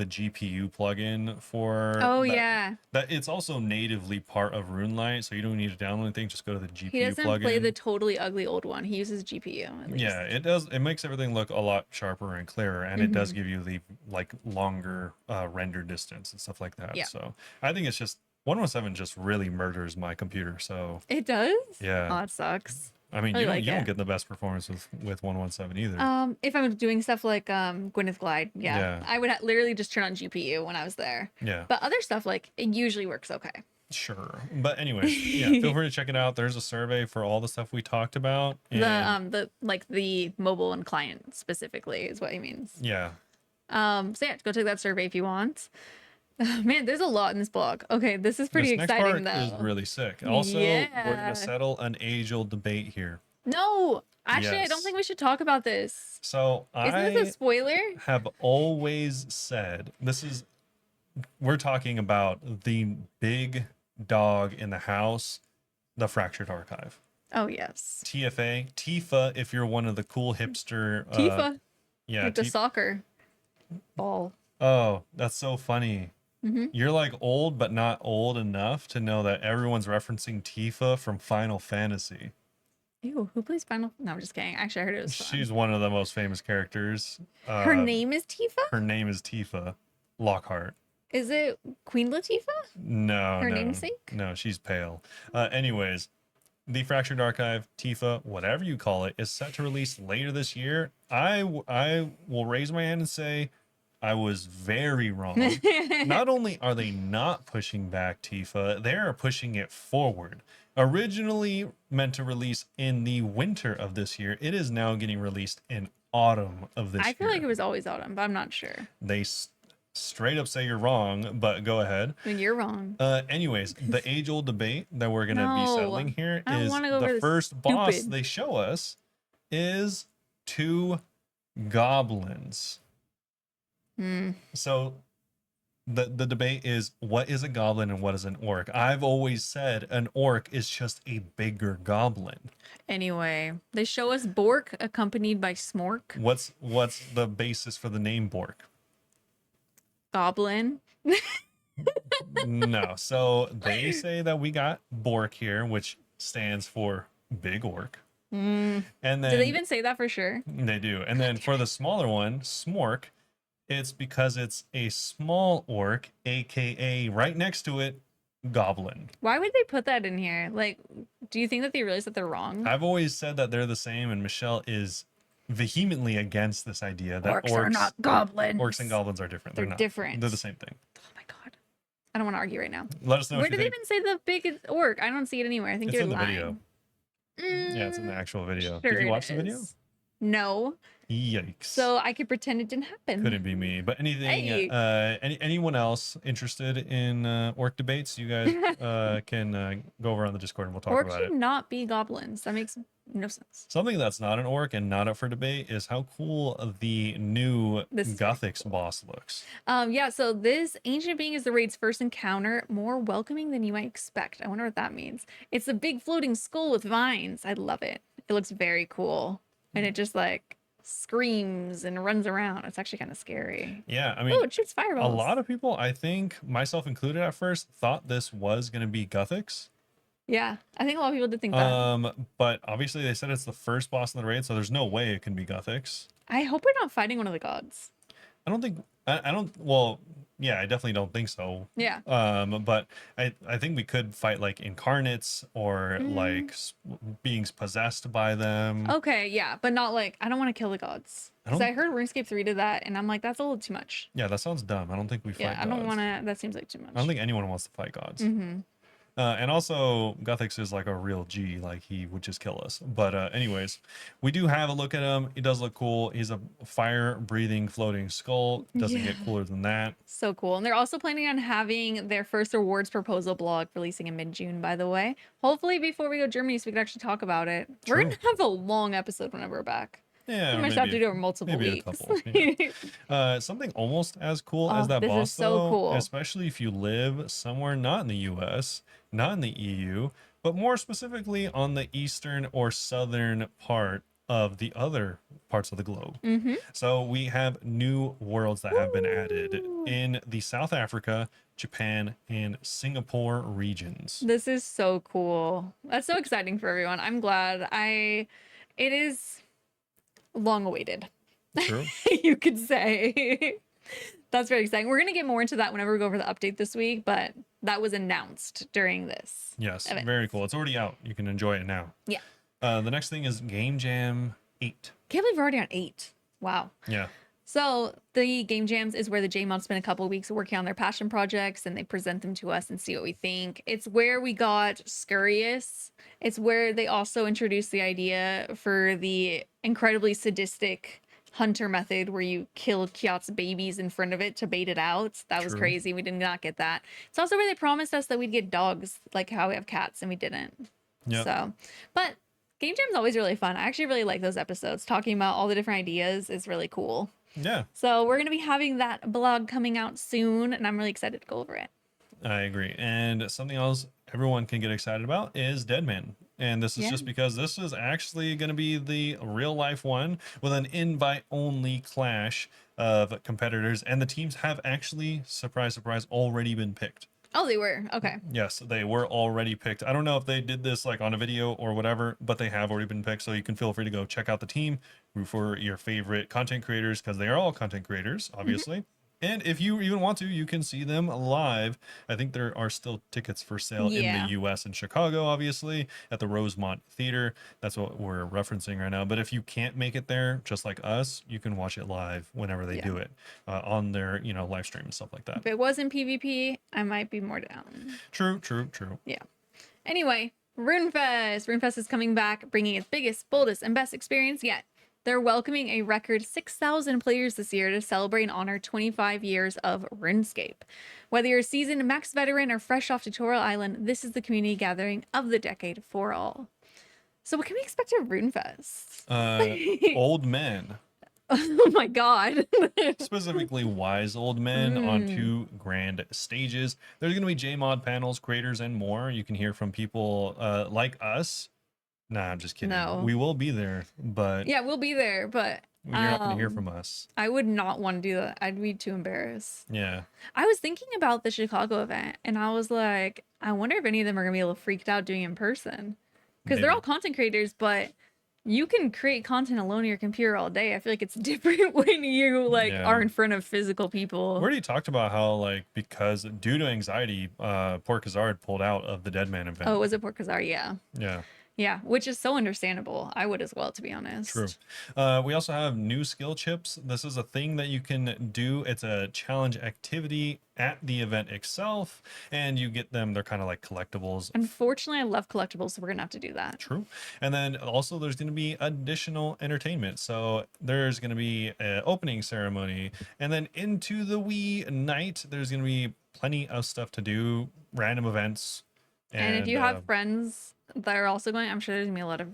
GPU plugin for Oh, that. yeah. That it's also natively part of RuneLite, so you don't need to download anything, just go to the GPU He doesn't plugin. play the totally ugly old one. He uses GPU at least. Yeah, it does. It makes everything look a lot sharper and clearer, and it does give you the like longer render distance and stuff like that. Yeah. So I think it's just 117 just really murders my computer. So It does? yeah. Oh, it sucks. I mean, I you don't, like you don't it. get the best performance with 117 either. If I'm doing stuff like Gwyneth Glide, yeah, Yeah. I would literally just turn on GPU when I was there. Yeah, But other stuff, like, it usually works okay. sure. But anyways, yeah, feel free to check it out. There's a survey for all the stuff we talked about. And The mobile and client specifically is what he means. yeah, So yeah, go take that survey if you want. Man, there's a lot in this blog. Okay, this is pretty this next exciting part though. is really sick. Also, we're Yeah. gonna settle an age-old debate here. No, actually, I don't Yes. think we should talk about this. So Isn't this a spoiler? have always said we're talking about the big dog in the house, the Fractured Archive. Oh yes, Tifa, if you're one of the cool hipster Tifa, yeah, like the soccer ball. Oh, that's so funny. Mm-hmm. You're like old, but not old enough to know that everyone's referencing Tifa from Final Fantasy. Ew, who plays Final? No, I'm just kidding. Actually, I heard it was fun. She's one of the most famous characters. Her name is Tifa? Her name is Tifa Lockhart. Is it Queen Latifah? No, Her no, namesake? no, she's pale. Anyways, the Fractured Archive, Tifa, whatever you call it, is set to release later this year. I will raise my hand and say I was very wrong. Not only are they not pushing back Tifa, they are pushing it forward. Originally meant to release in the winter of this year, it is now getting released in autumn of this year. I feel like it was always autumn, but I'm not sure. They straight up say you're wrong, but go ahead. I mean, you're wrong. Anyways, the age-old debate that we're gonna be No, settling here I don't is wanna go over the this first boss stupid- they show us is 2 goblins. So the debate is, what is a goblin and what is an orc? I've always said an orc is just a bigger goblin. Anyway, they show us Bork accompanied by Smork. What's the basis for the name Bork? Goblin. No. So they say that we got Bork here, which stands for big orc. And then Do they even say that for sure? they do. And then for the smaller one, Smork, it's because it's a small orc, aka right next to it, goblin. Why would they put that in here? Like, do you think that they realize that they're wrong? I've always said that they're the same, and Michelle is vehemently against this idea that Orcs are not goblins. Orcs and goblins are different. They're not. different. They're the same thing. Oh my god. I don't want to argue right now. Let us know Where if you do they think even say the big orc? I don't see it anywhere. I think it's you're in the lying. video. Yeah, it's in the actual video. Sure Did you it watch the video? is. No. Yikes. So I could pretend it didn't happen. Couldn't be me. But anything, Hey. anyone else interested in orc debates, you guys can go over on the Discord and we'll talk Orcs about should it. not be goblins. That makes no sense. Something that's not an orc and not up for debate is how cool the new This is very Guthix cool. boss looks. Yeah, so this ancient being is the raid's first encounter, more welcoming than you might expect. I wonder what that means. It's a big floating skull with vines. I love it. It looks very cool. And it just like screams and runs around. It's actually kind of scary. Yeah, I Oh, mean, it shoots a fireballs. lot of people, I think myself included at first, thought this was going to be Guthix. Yeah, I think a lot of people did think that. But obviously they said it's the first boss in the raid, so there's no way it can be Guthix. I hope we're not fighting one of the gods. I don't think I don't well, yeah, I definitely don't think so. Yeah. But I think we could fight like incarnates or like beings possessed by them. Okay, yeah, but not like I don't want to kill the gods. I Because don't I heard RuneScape 3 did that, and I'm like, that's a little too much. Yeah, that sounds dumb. I don't think we fight Yeah, I don't gods. want to. That seems like too much. I don't think anyone wants to fight gods. Mm-hmm. And also, Guthix is like a real G, like he would just kill us. But anyways, we do have a look at him. He does look cool. He's a fire-breathing floating skull. Doesn't get cooler than that. So cool. And they're also planning on having their first awards proposal blog releasing in mid-June, by the way. Hopefully before we go to Germany so we can actually talk about it. We're True. going to have a long episode whenever we're back. Yeah, We might have to do it over multiple maybe weeks. a couple. Yeah. Something almost as cool as that this boss, is so though, cool. especially if you live somewhere not in the US, not in the EU, but more specifically on the eastern or southern part of the other parts of the globe. Mm-hmm. So we have new worlds that have been added Ooh. in the South Africa, Japan, and Singapore regions. This is so cool. That's so exciting for everyone. I'm glad. It is long awaited. True. You could say. That's very exciting. We're going to get more into that whenever we go over the update this week, but that was announced during this. Yes, event. very cool. It's already out. You can enjoy it now. Yeah. The next thing is Game Jam 8. Can't believe we're already on 8. Wow. Yeah. So the game jams is where the J-Mods spend a couple of weeks working on their passion projects and they present them to us and see what we think. It's where we got Scurrius. It's where they also introduced the idea for the incredibly sadistic hunter method where you kill Kiat's babies in front of it to bait it out. That was True. crazy. We did not get that. It's also where they promised us that we'd get dogs like how we have cats and we didn't. Yep. So, but Game Jam's always really fun. I actually really like those episodes. Talking about all the different ideas is really cool. Yeah, So we're going to be having that blog coming out soon, and I'm really excited to go over it. I agree. And something else everyone can get excited about is Deadman. And this is Yeah. just because this is actually going to be the real life one with an invite only clash of competitors. And the teams have actually, surprise, surprise, already been picked. Oh, they were. Okay. Yes, they were already picked. I don't know if they did this like on a video or whatever, but they have already been picked. So you can feel free to go check out the team, root for your favorite content creators because they are all content creators, obviously. And if you even want to, you can see them live. I think there are still tickets for sale in Yeah. the US and Chicago, obviously, at the Rosemont Theater. That's what we're referencing right now. But if you can't make it there, just like us, you can watch it live whenever they Yeah. do it on their, live stream and stuff like that. If it wasn't PvP, I might be more down. True, true, true. Yeah. Anyway, RuneFest. RuneFest is coming back, bringing its biggest, boldest, and best experience yet. They're welcoming a record 6,000 players this year to celebrate and honor 25 years of RuneScape. Whether you're a seasoned max veteran or fresh off Tutorial Island, this is the community gathering of the decade for all. So what can we expect at RuneFest? Old men. Oh my god. Specifically wise old men on 2 grand stages. There's going to be JMod panels, creators, and more. You can hear from people like us. Nah, I'm just kidding. No. We will be there, but Yeah, we'll be there, but you're not going to hear from us. I would not want to do that. I'd be too embarrassed. Yeah. I was thinking about the Chicago event and I was like, I wonder if any of them are going to be a little freaked out doing it in person. Because they're Maybe. all content creators, but you can create content alone on your computer all day. I feel like it's different when you Yeah. are in front of physical people. We already talked about how, because due to anxiety, Port Kazard pulled out of the Deadman event. Oh, was it Port Kazar? Yeah. Yeah. Yeah, which is so understandable. I would as well, to be honest. True. We also have new skill chips. This is a thing that you can do. It's a challenge activity at the event itself, and you get them. They're kind of like collectibles. Unfortunately, I love collectibles, so we're going to have to do that. True. And then also there's going to be additional entertainment. So there's going to be an opening ceremony, and then into the wee night, there's going to be plenty of stuff to do, random events. And if you have friends that are also going, I'm sure there's going to be a lot of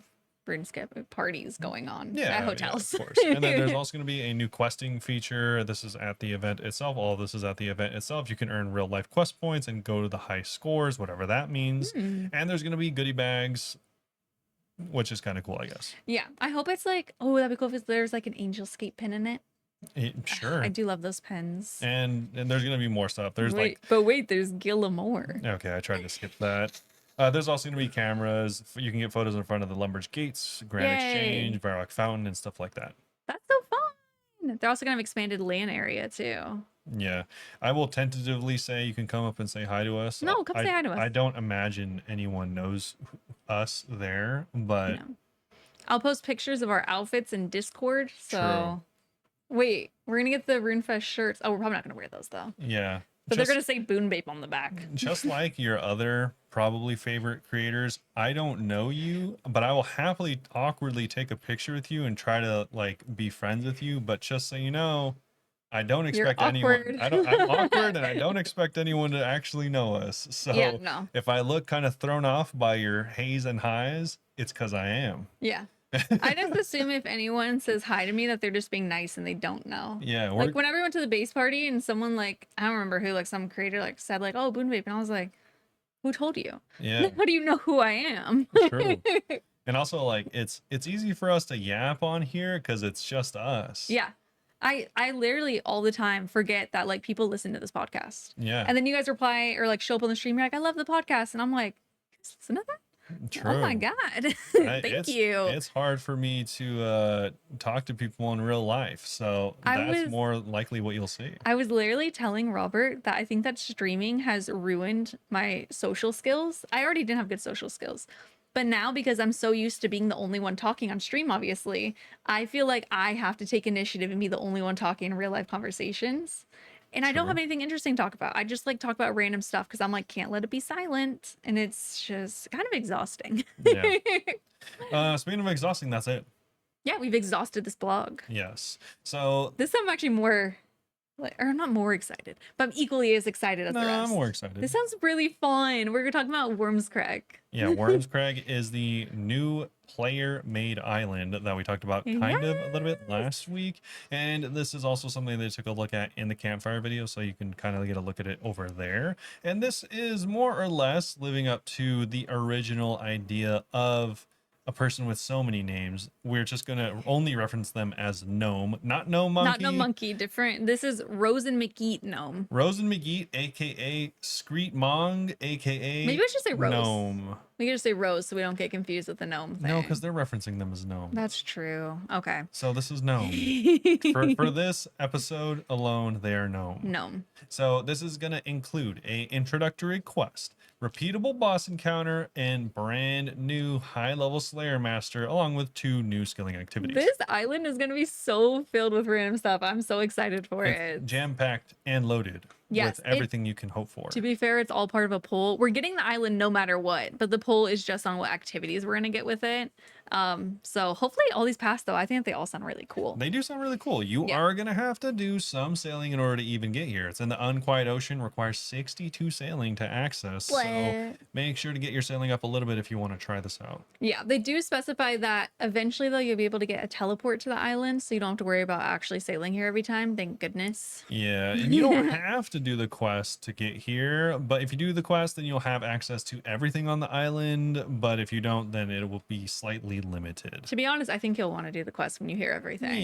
RuneScape parties going on Yeah, at yeah, hotels. of course. And then there's also going to be a new questing feature. This is at the event itself. All of this is at the event itself. You can earn real life quest points and go to the high scores, whatever that means. Hmm. And there's going to be goodie bags, which is kind of cool, I guess. Yeah, I hope it's like, oh, that'd be cool if there's like an angel skate pin in it. Sure. I do love those pens. And there's going to be more stuff. There's wait, there's Gillamore. okay, I tried to skip that. There's also going to be cameras. You can get photos in front of the Lumbridge Gates, Grand Yay. Exchange, Varrock Fountain, and stuff like that. That's so fun. They're also gonna have expanded LAN area too. Yeah, I will tentatively say you can come up and say hi to us. No, come say hi to us. I don't imagine anyone knows us there, but No. I'll post pictures of our outfits in Discord. So wait, we're gonna get the RuneFest shirts. Oh, we're probably not gonna wear those though. yeah. But they're gonna say Bunebape on the back. Just like your other probably favorite creators, I don't know you, but I will happily awkwardly take a picture with you and try to like be friends with you. But just so you know, I don't expect anyone. awkward. I'm awkward, and I don't expect anyone to actually know us. So Yeah, no. if I look kind of thrown off by your haze and highs, it's because I am. Yeah. I just assume if anyone says hi to me that they're just being nice and they don't know. Yeah, Like whenever I went to the base party and someone like, I don't remember who, like some creator like said like, oh, Bunebape. And I was like, who told you? yeah, How do you know who I am? true. And also like it's easy for us to yap on here because it's just us. Yeah. I literally all the time forget that like people listen to this podcast. Yeah. And then you guys reply or like show up on the stream, you're like, I love the podcast. And I'm like, listen to that? True. Oh my God. Thank you. It's hard for me to talk to people in real life. So that's more likely what you'll see. I was literally telling Robert that I think that streaming has ruined my social skills. I already didn't have good social skills. But now, because I'm so used to being the only one talking on stream, obviously, I feel like I have to take initiative and be the only one talking in real life conversations. And I don't have anything interesting to talk about. I just like talk about random stuff because I'm like, can't let it be silent. And it's just kind of exhausting. Yeah. Speaking of exhausting, that's it. Yeah, we've exhausted this blog. Yes. So This time I'm actually more, like, or not more excited, but I'm equally as excited as the rest. I'm more excited. This sounds really fun. We're talking about Wyrmscraig. Yeah, Wyrmscraig is the new player-made island that we talked about kind of a little bit last week. And this is also something they took a look at in the campfire video, so you can kind of get a look at it over there. And this is more or less living up to the original idea of a person with so many names. We're just going to only reference them as Gnome, not Gnome Monkey. Not Gnome Monkey, different. This is Rosen McGeet Gnome. Rosen McGeet, aka Screet Mong, aka Maybe we should say Rose. Gnome. We can just say Rose so we don't get confused with the gnome thing. No, because they're referencing them as Gnome. That's true. Okay. So this is Gnome. for this episode alone, they are Gnome. Gnome. So this is going to include a introductory quest, repeatable boss encounter, and brand new high-level Slayer Master, along with 2 new skilling activities. This island is going to be so filled with random stuff. I'm so excited for it. Jam-packed and loaded Yes, with everything you can hope for. To be fair, it's all part of a poll. We're getting the island no matter what, but the poll is just on what activities we're going to get with it. So hopefully all these pass, though. I think they all sound really cool. They do sound really cool. You are going to have to do some sailing in order to even get here. It's in the Unquiet Ocean, requires 62 sailing to access. So make sure to get your sailing up a little bit if you want to try this out. Yeah, they do specify that eventually, though, you'll be able to get a teleport to the island, so you don't have to worry about actually sailing here every time. Thank goodness. Yeah, and you don't have to do the quest to get here, but if you do the quest, then you'll have access to everything on the island, but if you don't, then it will be slightly limited. To be honest, I think you'll want to do the quest when you hear everything.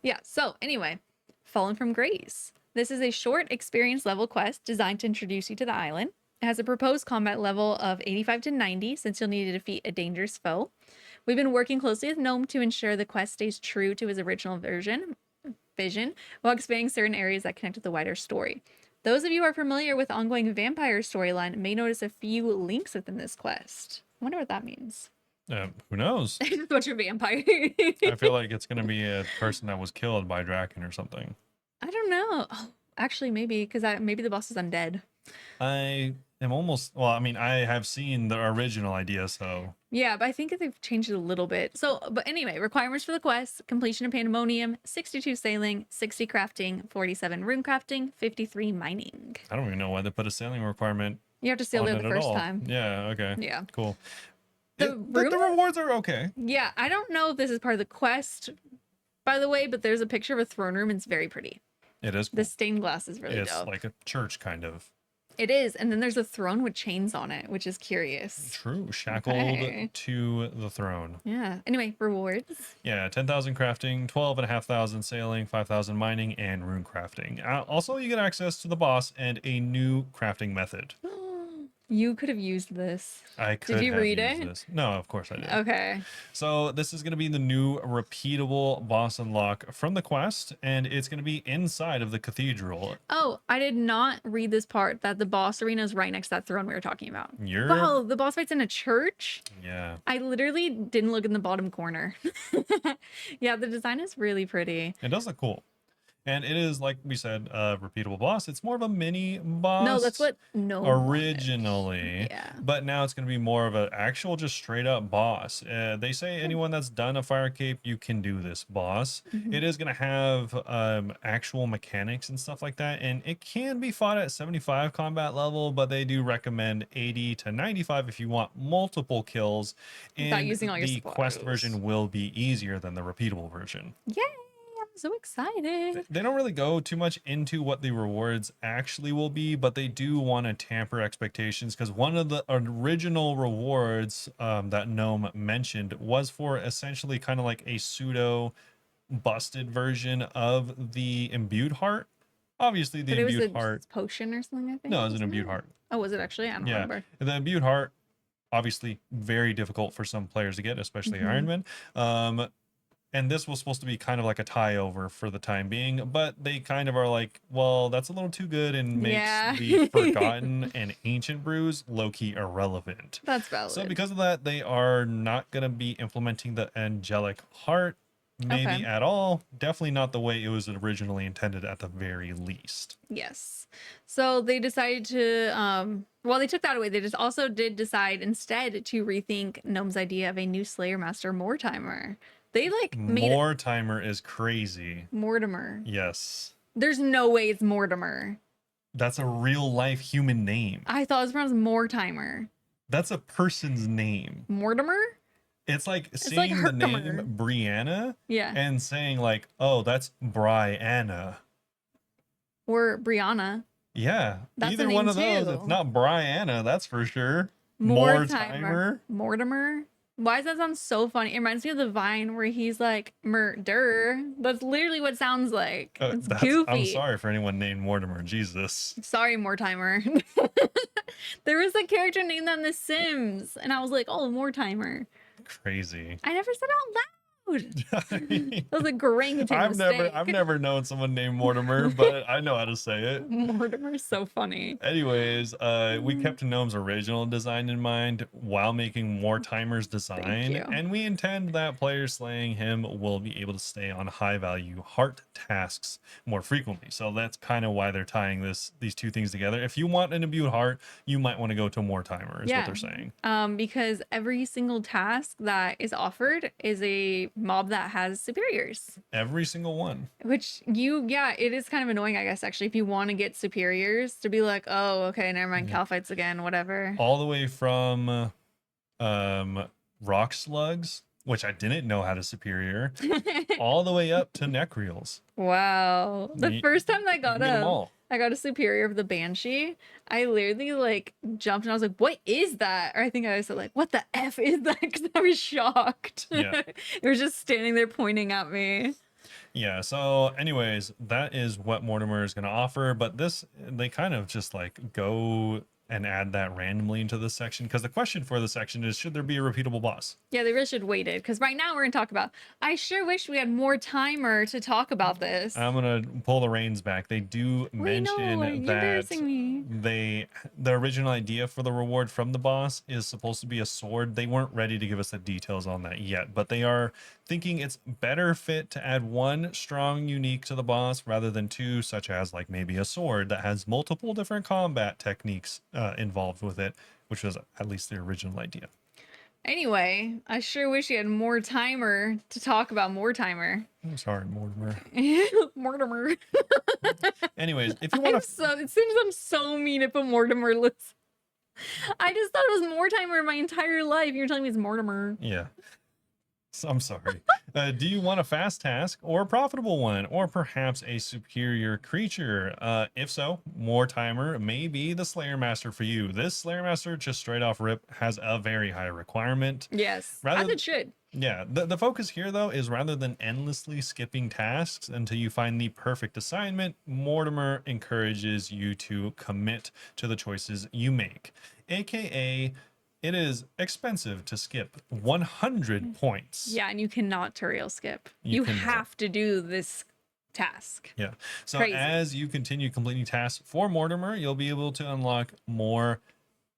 Yeah. So anyway, Fallen from Grace. This is a short experience level quest designed to introduce you to the island. It has a proposed combat level of 85 to 90 since you'll need to defeat a dangerous foe. We've been working closely with Gnome to ensure the quest stays true to his original vision while expanding certain areas that connect with the wider story. Those of you who are familiar with the ongoing vampire storyline may notice a few links within this quest. I wonder what that means. Who knows? Just a bunch of vampires. I feel like it's going to be a person that was killed by a dragon or something. I don't know. Oh, actually, maybe, because maybe the boss is undead. I am almost, well, I mean, I have seen the original idea, so. Yeah, but I think they've changed it a little bit. So, but anyway, requirements for the quest: completion of Pandemonium, 62 sailing, 60 crafting, 47 rune crafting, 53 mining. I don't even know why they put a sailing requirement. You have to sail there the first time. Yeah, okay. Yeah. Cool. The room, the rewards are okay. yeah, I don't know if this is part of the quest, by the way, but there's a picture of a throne room. It's very pretty. It is cool. The stained glass is really It's dope. like a church kind of. It is, and then there's a throne with chains on it, which is curious. True, shackled Okay. to the throne. Yeah. Anyway, rewards. Yeah, 10,000 crafting, 12,500 sailing, 5,000 mining, and rune crafting. Also, you get access to the boss and a new crafting method. You could have used this. I could Did you have read used it? this. No, of course I did. Okay. So this is going to be the new repeatable boss unlock from the quest, and it's going to be inside of the cathedral. Oh, I did not read this part that the boss arena is right next to that throne we were talking about. You're Wow, the boss fight's in a church? yeah. I literally didn't look in the bottom corner. Yeah, the design is really pretty. It does look cool. And it is, like we said, a repeatable boss. It's more of a mini boss. No, that's what originally. Yeah. But now it's going to be more of an actual, just straight up boss. They say anyone that's done a fire cape, you can do this boss. Mhm. It is going to have actual mechanics and stuff like that. And it can be fought at 75 combat level, but they do recommend 80 to 95 if you want multiple kills. Without And using all your the quest supplies. version will be easier than the repeatable version. Yay! I'm so excited. They don't really go too much into what the rewards actually will be, but they do want to tamper expectations because one of the original rewards that Gnome mentioned was for essentially kind of like a pseudo busted version of the imbued heart. Obviously, the But it was imbued a heart. potion or something, I think. No, it was an wasn't imbued it? heart. Oh, was it actually? I don't Yeah. remember. The imbued heart, obviously, very difficult for some players to get, especially Mhm. Ironman. And this was supposed to be kind of like a tie over for the time being, but they kind of are like, well, that's a little too good and makes Yeah. the forgotten and ancient brews low-key irrelevant. That's valid. So because of that, they are not going to be implementing the angelic heart, maybe Okay. at all. Definitely not the way it was originally intended at the very least. Yes. So they decided to well, they took that away. They just also did decide instead to rethink Gnome's idea of a new Slayer Master Mortimer. They like made More timer is crazy. Mortimer. Yes. There's no way it's Mortimer. That's a real life human name. I thought it was pronounced Mortimer. That's a person's name. Mortimer? It's like like seeing the name Herkimer. Brianna Yeah. and saying like, oh, that's Brianna. Or Brianna. Yeah. That's Either a one name of those. too. It's not Brianna, that's for sure. Mortimer. Mortimer. Why does that sound so funny? It reminds me of the Vine where he's like murder. That's literally what it sounds like. It's goofy. I'm sorry for anyone named Mortimer. Jesus. Sorry, Mortimer. There was a character named that in The Sims, and I was like, oh, Mortimer. Crazy. I never said it out loud. I mean, That was a great I've mistake. never known someone named Mortimer, but I know how to say it. Mortimer's so funny. Anyways, we kept Gnome's original design in mind while making Mortimer's design, you. and we intend that players slaying him will be able to stay on high value heart tasks more frequently. So that's kind of why they're tying these two things together. If you want an imbued heart, you might want to go to Mortimer, is what they're saying. Because every single task that is offered is a mob that has superiors. Every single one. Which it is kind of annoying, I guess, actually, if you want to get superiors to be like, oh, okay, never mind, Cal fights again, whatever. All the way from rock slugs, which I didn't know how to superior, all the way up to necrials. Wow. The first time I got a superior of the Banshee, I literally like jumped and I was like, what is that? Or I think I said like, what the F is that? Because I was shocked. Yeah. It was just standing there pointing at me. Yeah, so anyways, that is what Mortimer is going to offer, but they kind of just like go and add that randomly into this section because the question for the section is, should there be a repeatable boss? Yeah, they really should wait it because right now we're going to talk about, I sure wish we had more timer to talk about this. I'm going to pull the reins back. They do mention you're embarrassing me. The original idea for the reward from the boss is supposed to be a sword. They weren't ready to give us the details on that yet, but they are thinking it's better fit to add one strong unique to the boss rather than two, such as like maybe a sword that has multiple different combat techniques involved with it, which was at least the original idea. Anyway, I sure wish you had more timer to talk about Mortimer. I'm sorry, Mortimer. Mortimer. Anyways, if you want to, It seems I'm so mean if a Mortimer looks. I just thought it was Mortimer my entire life. You're telling me it's Mortimer. Yeah. So I'm sorry. Do you want a fast task or a profitable one, or perhaps a superior creature? If so, Mortimer may be the Slayer Master for you. This Slayer Master, just straight off rip, has a very high requirement. Yes, Rather as it should. Yeah, the focus here though is rather than endlessly skipping tasks until you find the perfect assignment, Mortimer encourages you to commit to the choices you make. AKA, it is expensive to skip 100 points. Yeah, and you cannot Turiel skip. You You cannot. have to do this task. Yeah. So Crazy. as you continue completing tasks for Mortimer, you'll be able to unlock more.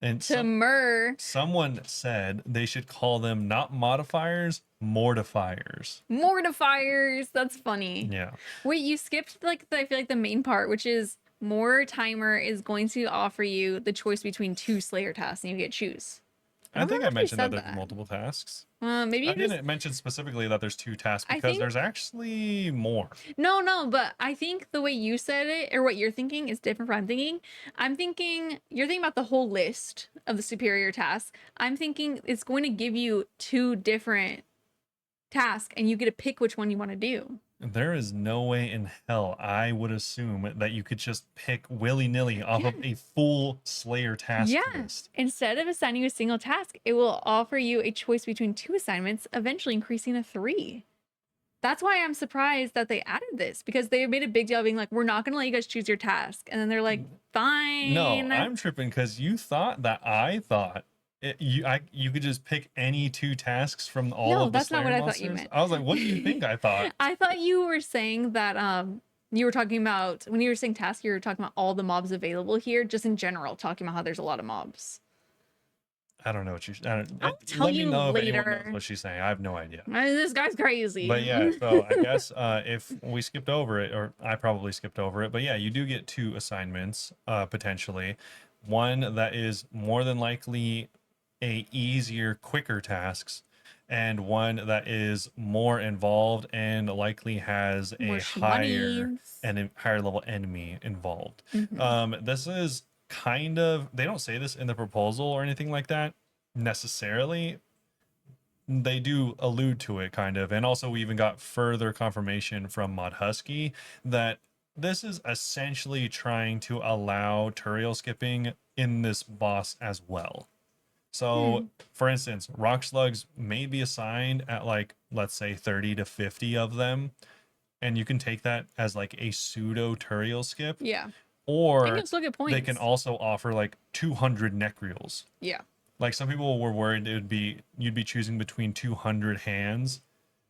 And someone said they should call them not modifiers, mortifiers. Mortifiers. That's funny. Yeah. Wait, you skipped like I feel like the main part, which is Mortimer is going to offer you the choice between 2 Slayer tasks, and you get to choose. I think I mentioned that said there's multiple tasks. Maybe you I didn't mention specifically that there's 2 tasks I because think- there's actually more. No, but I think the way you said it or what you're thinking is different from what I'm thinking. I'm thinking you're thinking about the whole list of the superior tasks. I'm thinking it's going to give you 2 different tasks and you get to pick which one you want to do. There is no way in hell I would assume that you could just pick willy-nilly off of a full Slayer task list. Instead of assigning you a single task, it will offer you a choice between 2 assignments, eventually increasing to 3. That's why I'm surprised that they added this, because they made a big deal of being like, we're not going to let you guys choose your task. And then they're like, fine. No, I'm tripping because you thought that I thought you could just pick any 2 tasks from all of the that's not Slayer what I monsters. thought you meant. I was like, what do you think I thought? I thought you were saying that you were talking about, when you were saying task, you were talking about all the mobs available here, just in general, talking about how there's a lot of mobs. I don't know what I'll tell let me you know if anyone later. knows what she's saying. I have no idea. This guy's crazy. But yeah, so I guess if we skipped over it, or I probably skipped over it, but yeah, you do get 2 assignments potentially. One that is more than likely a easier, quicker tasks, and one that is more involved and likely has More a higher level enemy involved. This is kind of, they don't say this in the proposal or anything like that necessarily. They do allude to it kind of, and also we even got further confirmation from Mod Husky that this is essentially trying to allow Turiel skipping in this boss as well. So for instance, rock slugs may be assigned at like, let's say 30 to 50 of them, and you can take that as like a pseudo Turiel skip. Yeah. Or you can still get points. they can also offer like 200 necreals. Yeah. Like some people were worried you'd be choosing between 200 hands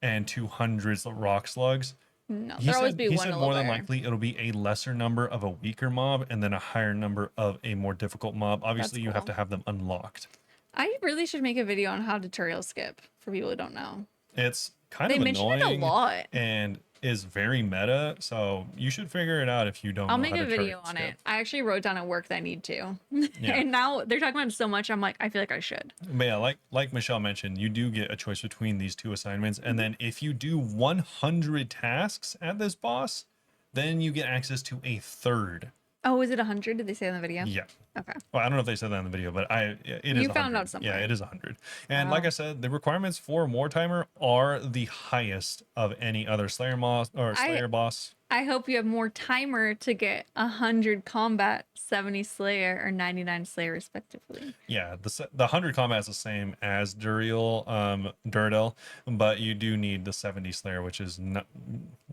and 200 rock slugs. No, there'll always be one. He said more than likely it'll be a lesser number of a weaker mob and then a higher number of a more difficult mob. Obviously, you have to have them unlocked. I really should make a video on how to Turiel skip for people who don't know. It's kind of mention annoying it a lot. and is very meta, so you should figure it out if you don't I'll know make how a to video Turiel on skip. it. I actually wrote down at work that I need to. Yeah. And now they're talking about it so much, I'm like, I feel like I should. But yeah, like Michelle mentioned, you do get a choice between these 2 assignments, and then if you do 100 tasks at this boss, then you get access to a 3rd. Oh, is it 100? Did they say in the video? Yeah. Okay. Well, I don't know if they said that in the video, but it is. You found 100. out somewhere. Yeah, it is 100. And like I said, the requirements for Mortimer are the highest of any other Slayer boss. I hope you have more timer to get 100 combat, 70 Slayer, or 99 Slayer, respectively. Yeah, the 100 combat is the same as Duradel, but you do need the 70 Slayer, which is not.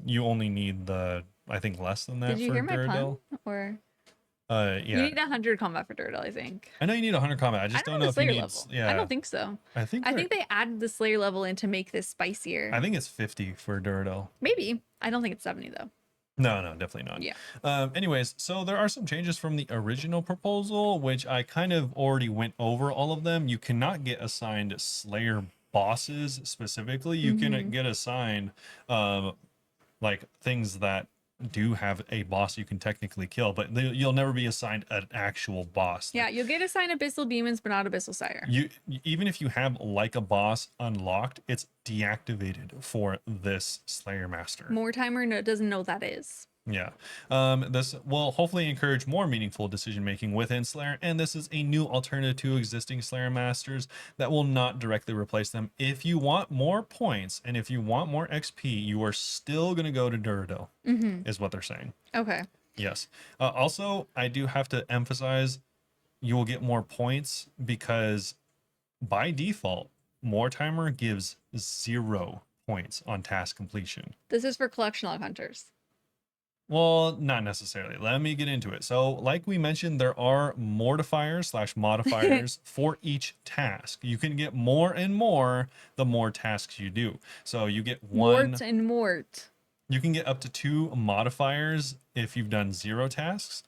You only need the, I think, less than that. Did you for hear my Duradel. pun? Or Yeah. you need 100 combat for Duradel, I think. I know you need 100 combat. I just don't know if you Slayer need. level. Yeah. I don't think so. I think they added the Slayer level in to make this spicier. I think it's 50 for Duradel. Maybe. I don't think it's 70 though. No, definitely not. Yeah. Anyways, so there are some changes from the original proposal, which I kind of already went over all of them. You cannot get assigned Slayer bosses specifically. You can get assigned like things that do have a boss you can technically kill, but you'll never be assigned an actual boss. Yeah, you'll get assigned Abyssal Demons, but not Abyssal Sire. Even if you have like a boss unlocked, it's deactivated for this Slayer Master. Mortimer doesn't know what that is. Yeah. This will hopefully encourage more meaningful decision making within Slayer, and this is a new alternative to existing Slayer masters that will not directly replace them. If you want more points and if you want more XP, you are still going to go to Duradel, Mm-hmm. is what they're saying. Okay. Yes. Also, I do have to emphasize you will get more points because by default, More Timer gives 0 points on task completion. This is for collection log hunters. Well, not necessarily. Let me get into it. So, like we mentioned, there are mortifiers slash modifiers for each task. You can get more and more the more tasks you do. So you get Mort one, and Mort. you can get up to 2 modifiers if you've done 0 tasks,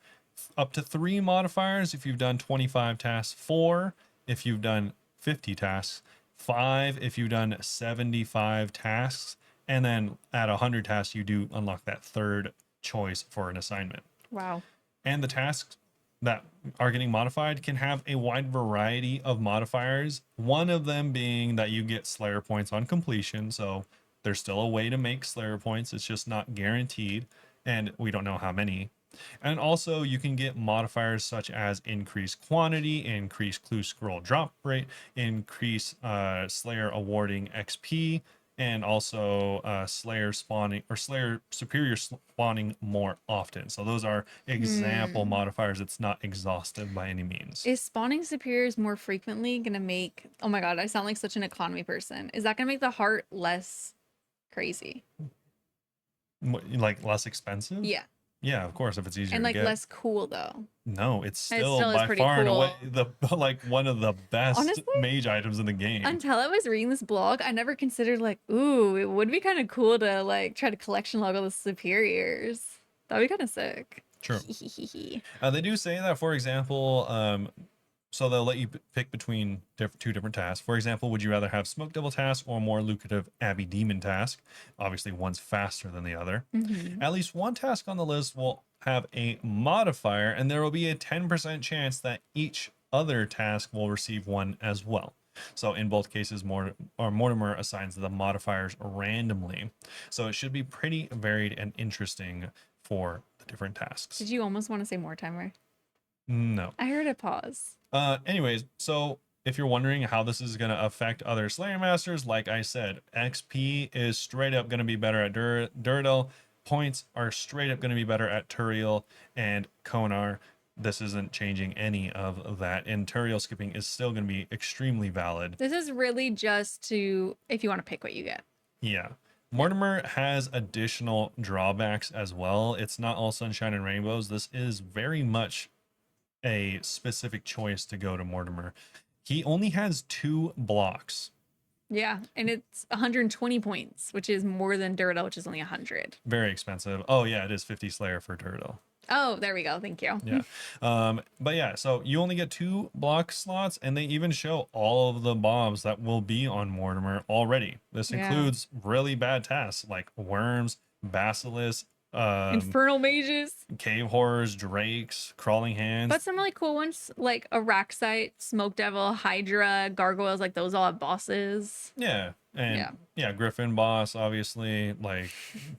up to 3 modifiers if you've done 25 tasks, 4 if you've done 50 tasks, 5 if you've done 75 tasks, and then at 100 tasks, you do unlock that third choice for an assignment. Wow. And the tasks that are getting modified can have a wide variety of modifiers. One of them being that you get Slayer points on completion. So there's still a way to make Slayer points. It's just not guaranteed. And we don't know how many. And also you can get modifiers such as increased quantity, increased clue scroll drop rate, increase Slayer awarding XP, and also Slayer spawning or Slayer superior spawning more often. So those are example modifiers. It's not exhaustive by any means. Is spawning superiors more frequently gonna make, oh my god, I sound like such an economy person. Is that gonna make the heart less crazy? Like less expensive? Yeah. Yeah, of course, if it's easier And to like get. less cool though. No, it's It still still is by pretty far and away cool. the like one of the best Honestly, mage items in the game. until I was reading this blog, I never considered like, ooh, it would be kind of cool to like try to collection log all the superiors. That'd be kind of sick. True. They do say that, for example, so they'll let you pick between 2 different tasks. For example, would you rather have Smoke Devil task or more lucrative Abbey Demon task? Obviously, one's faster than the other. Mm-hmm. At least one task on the list will have a modifier, and there will be a 10% chance that each other task will receive one as well. So in both cases, Mortimer assigns the modifiers randomly. So it should be pretty varied and interesting for the different tasks. Did you almost want to say more timer? No. I heard a pause. Anyways, so if you're wondering how this is going to affect other Slayer Masters, like I said, XP is straight up going to be better at Duradel. Points are straight up going to be better at Turiel and Konar. This isn't changing any of that. And Turiel skipping is still going to be extremely valid. This is really just to, if you want to pick what you get. Yeah. Mortimer has additional drawbacks as well. It's not all sunshine and rainbows. This is very much a specific choice to go to Mortimer. He only has 2 blocks. Yeah, and it's 120 points, which is more than Duradel, which is only 100. Very expensive. Oh yeah, it is 50 Slayer for Turtle. Oh, there we go. Thank you. Yeah. But yeah, so you only get 2 block slots, and they even show all of the mobs that will be on Mortimer already. This includes really bad tasks like worms, basilisks, Infernal mages, cave horrors, drakes, crawling hands. but some really cool ones like Araxite, Smoke Devil, Hydra, Gargoyles, like those all have bosses. Yeah. And yeah, Griffin boss, obviously, like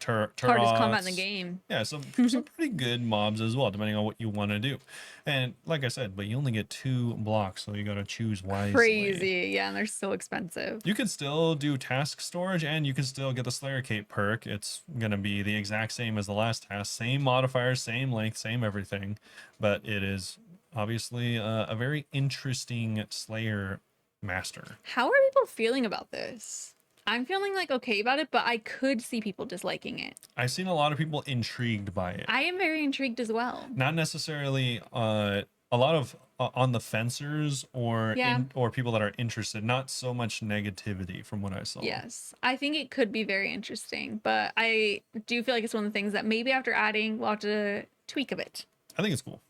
Hardest combat in the game. Yeah, some pretty good mobs as well, depending on what you want to do. And like I said, but you only get 2 blocks, so you got to choose wisely. Crazy. Yeah, and they're so expensive. You can still do task storage, and you can still get the Slayer Cape perk. It's going to be the exact same as the last task. Same modifiers, same length, same everything. But it is obviously a very interesting Slayer master. How are people feeling about this? I'm feeling like okay about it, but I could see people disliking it. I've seen a lot of people intrigued by it. I am very intrigued as well. Not necessarily a lot of on the fencers or or people that are interested. Not so much negativity from what I saw. Yes, I think it could be very interesting, but I do feel like it's one of the things that maybe after adding, we'll have to tweak a bit. I think it's cool.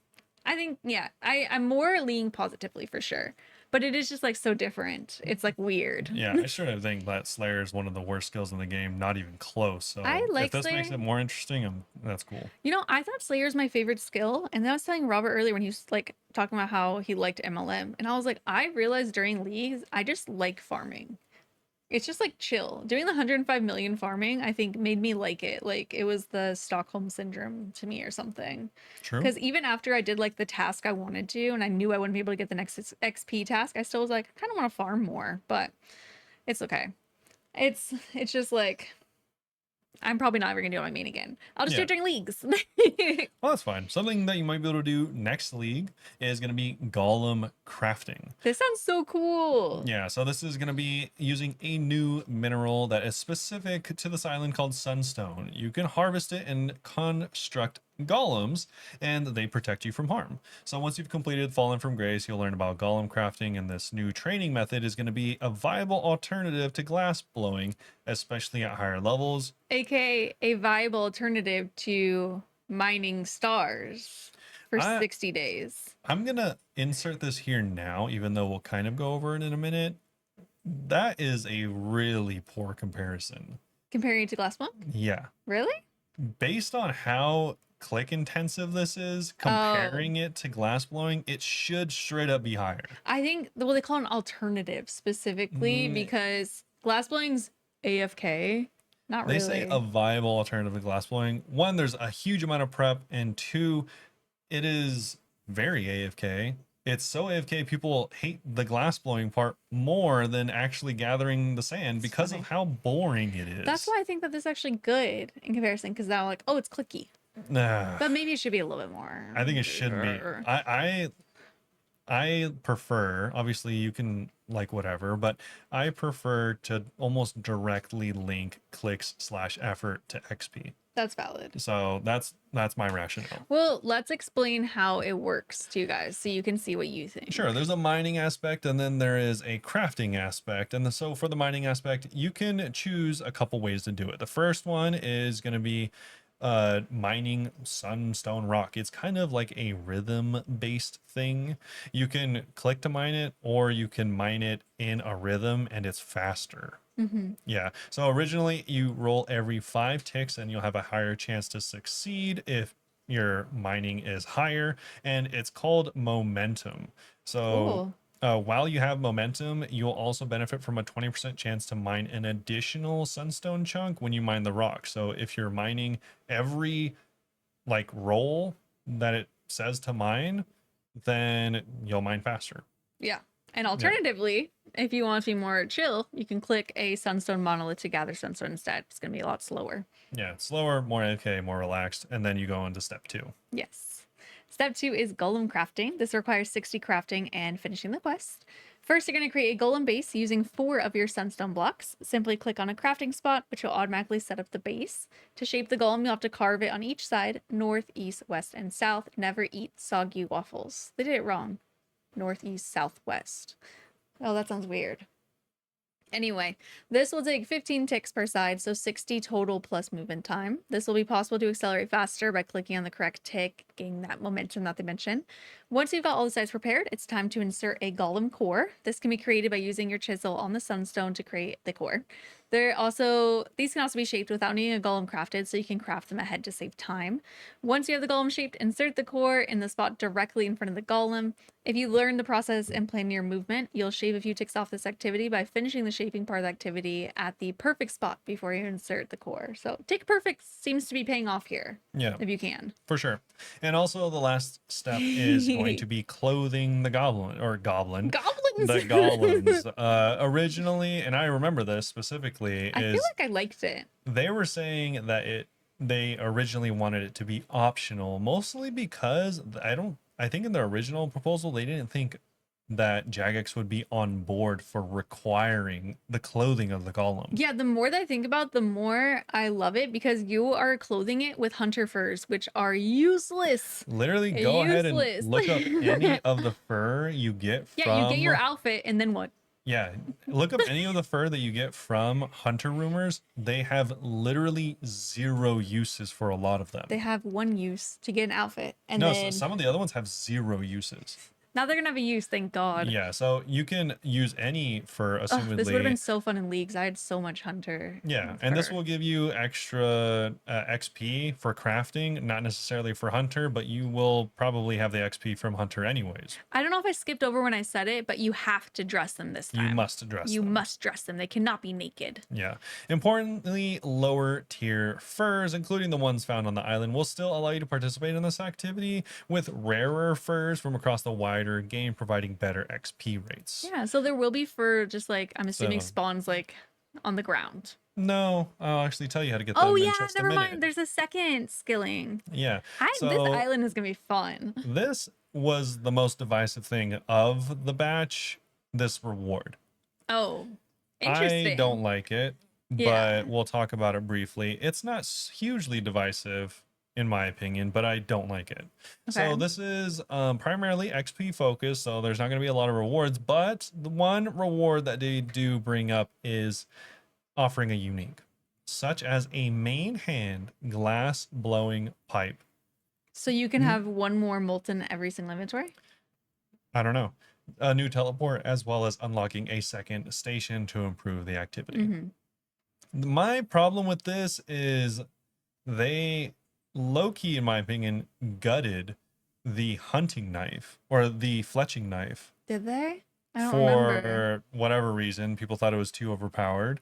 I think, yeah, I'm more leaning positively for sure. But it is just like so different. It's like weird. Yeah, I sort of think that Slayer is one of the worst skills in the game, not even close. So I like if this Slayer. makes it more interesting, that's cool. You know, I thought Slayer is my favorite skill. And then I was telling Robert earlier when he was like talking about how he liked MLM. And I was like, I realized during leagues, I just like farming. It's just like chill. Doing the 105 million farming, I think, made me like it. Like it was the Stockholm syndrome to me or something. True. Because even after I did like the task I wanted to, and I knew I wouldn't be able to get the next XP task, I still was like, I kind of want to farm more, but it's okay. It's just like I'm probably not ever gonna do it on my main again. I'll just do Yeah. it during leagues. Well, that's fine. Something that you might be able to do next league is going to be golem crafting. This sounds so cool. Yeah, so this is going to be using a new mineral that is specific to this island called sunstone. You can harvest it and construct golems, and they protect you from harm. So once you've completed Fallen from Grace, you'll learn about golem crafting, and this new training method is going to be a viable alternative to glass blowing, especially at higher levels. AKA a viable alternative to mining stars for I- 60 days. I'm going to insert this here now, even though we'll kind of go over it in a minute. That is a really poor comparison. Comparing it to glass block? Yeah. Really? Based on how click intensive this is, comparing it to glass blowing, it should straight up be higher. I think well they call it an alternative specifically because glass blowing's AFK. Not They really. say a viable alternative to glass blowing. One, there's a huge amount of prep, and two, it is very AFK. It's so AFK, people hate the glass blowing part more than actually gathering the sand because of how boring it is. That's why I think that this is actually good in comparison because now like, oh, it's clicky. Nah, But maybe it should be a little bit more. I think it should be. I prefer, obviously you can like whatever, but I prefer to almost directly link clicks/effort to XP. That's valid. So that's my rationale. Well, let's explain how it works to you guys so you can see what you think. Sure, there's a mining aspect and then there is a crafting aspect. And so for the mining aspect, you can choose a couple ways to do it. The first one is going to be mining sunstone rock. It's kind of like a rhythm based thing. You can click to mine it, or you can mine it in a rhythm and it's faster. Yeah. So originally you roll every 5 ticks and you'll have a higher chance to succeed if your mining is higher, and it's called momentum. So while you have momentum, you'll also benefit from a 20% chance to mine an additional sunstone chunk when you mine the rock. So if you're mining every like roll that it says to mine, then you'll mine faster. Yeah. And alternatively, if you want to be more chill, you can click a sunstone monolith to gather sunstone instead. It's going to be a lot slower. Yeah, it's slower, more AFK, more relaxed, and then you go into step 2. Yes. Step 2 is golem crafting. This requires 60 crafting and finishing the quest. First, you're going to create a golem base using 4 of your sunstone blocks. Simply click on a crafting spot, which will automatically set up the base. To shape the golem, you'll have to carve it on each side, north, east, west, and south. Never eat soggy waffles. They did it wrong. North, east, south, west. Oh, that sounds weird. Anyway, this will take 15 ticks per side, so 60 total plus movement time. This will be possible to accelerate faster by clicking on the correct tick, getting that momentum that they mentioned. Once you've got all the sides prepared, it's time to insert a golem core. This can be created by using your chisel on the sunstone to create the core. These can also be shaped without needing a golem crafted, so you can craft them ahead to save time. Once you have the golem shaped, insert the core in the spot directly in front of the golem. If you learn the process and plan your movement, you'll shave a few ticks off this activity by finishing the shaping part of the activity at the perfect spot before you insert the core. So tick perfect seems to be paying off here. Yeah, If you can. for sure. And also the last step is going to be clothing the goblin. Goblins! The goblins. Originally, and I remember this specifically, I feel like I liked it. they were saying that they originally wanted it to be optional, mostly because I think in their original proposal they didn't think that Jagex would be on board for requiring the clothing of the golem. Yeah, the more that I think about, the more I love it because you are clothing it with hunter furs, which are useless. Literally go ahead and Useless. look up any of the fur you get from... Yeah, you get your outfit and then what? Yeah, look up any of the fur that you get from hunter rumors. They have literally 0 uses for a lot of them. They have one use to get an outfit. And No, then some of the other ones have 0 uses. Now they're gonna have a use, thank God. Yeah, so you can use any for Ugh, this would have been assumedly. so fun in leagues. I had so much hunter. Yeah, with and this her. will give you extra XP for crafting, not necessarily for hunter, but you will probably have the XP from hunter anyways. I don't know if I skipped over when I said it, but you have to dress them this time. You must dress You them. must dress them. They cannot be naked. Yeah. Importantly, lower tier furs, including the ones found on the island, will still allow you to participate in this activity, with rarer furs from across the wider game providing better XP rates. Yeah, so there will be fur just like I'm assuming So- spawns like on the ground. No, I'll actually tell you how to get them Oh in yeah, just never a minute. mind. There's a second skilling. Yeah. This So island is gonna be fun. this was the most divisive thing of the batch, this reward. Oh, interesting. I don't like it, Yeah. but we'll talk about it briefly. It's not hugely divisive in my opinion, but I don't like it. So Okay. this is primarily XP focused, so there's not going to be a lot of rewards, but the one reward that they do bring up is offering a unique, such as a main hand glass blowing pipe. So you can have one more molten every single inventory? I don't know. A new teleport, as well as unlocking a second station to improve the activity. Mm-hmm. My problem with this is they low-key, in my opinion, gutted the hunting knife or the fletching knife Did they? I don't for remember. whatever reason. People thought it was too overpowered.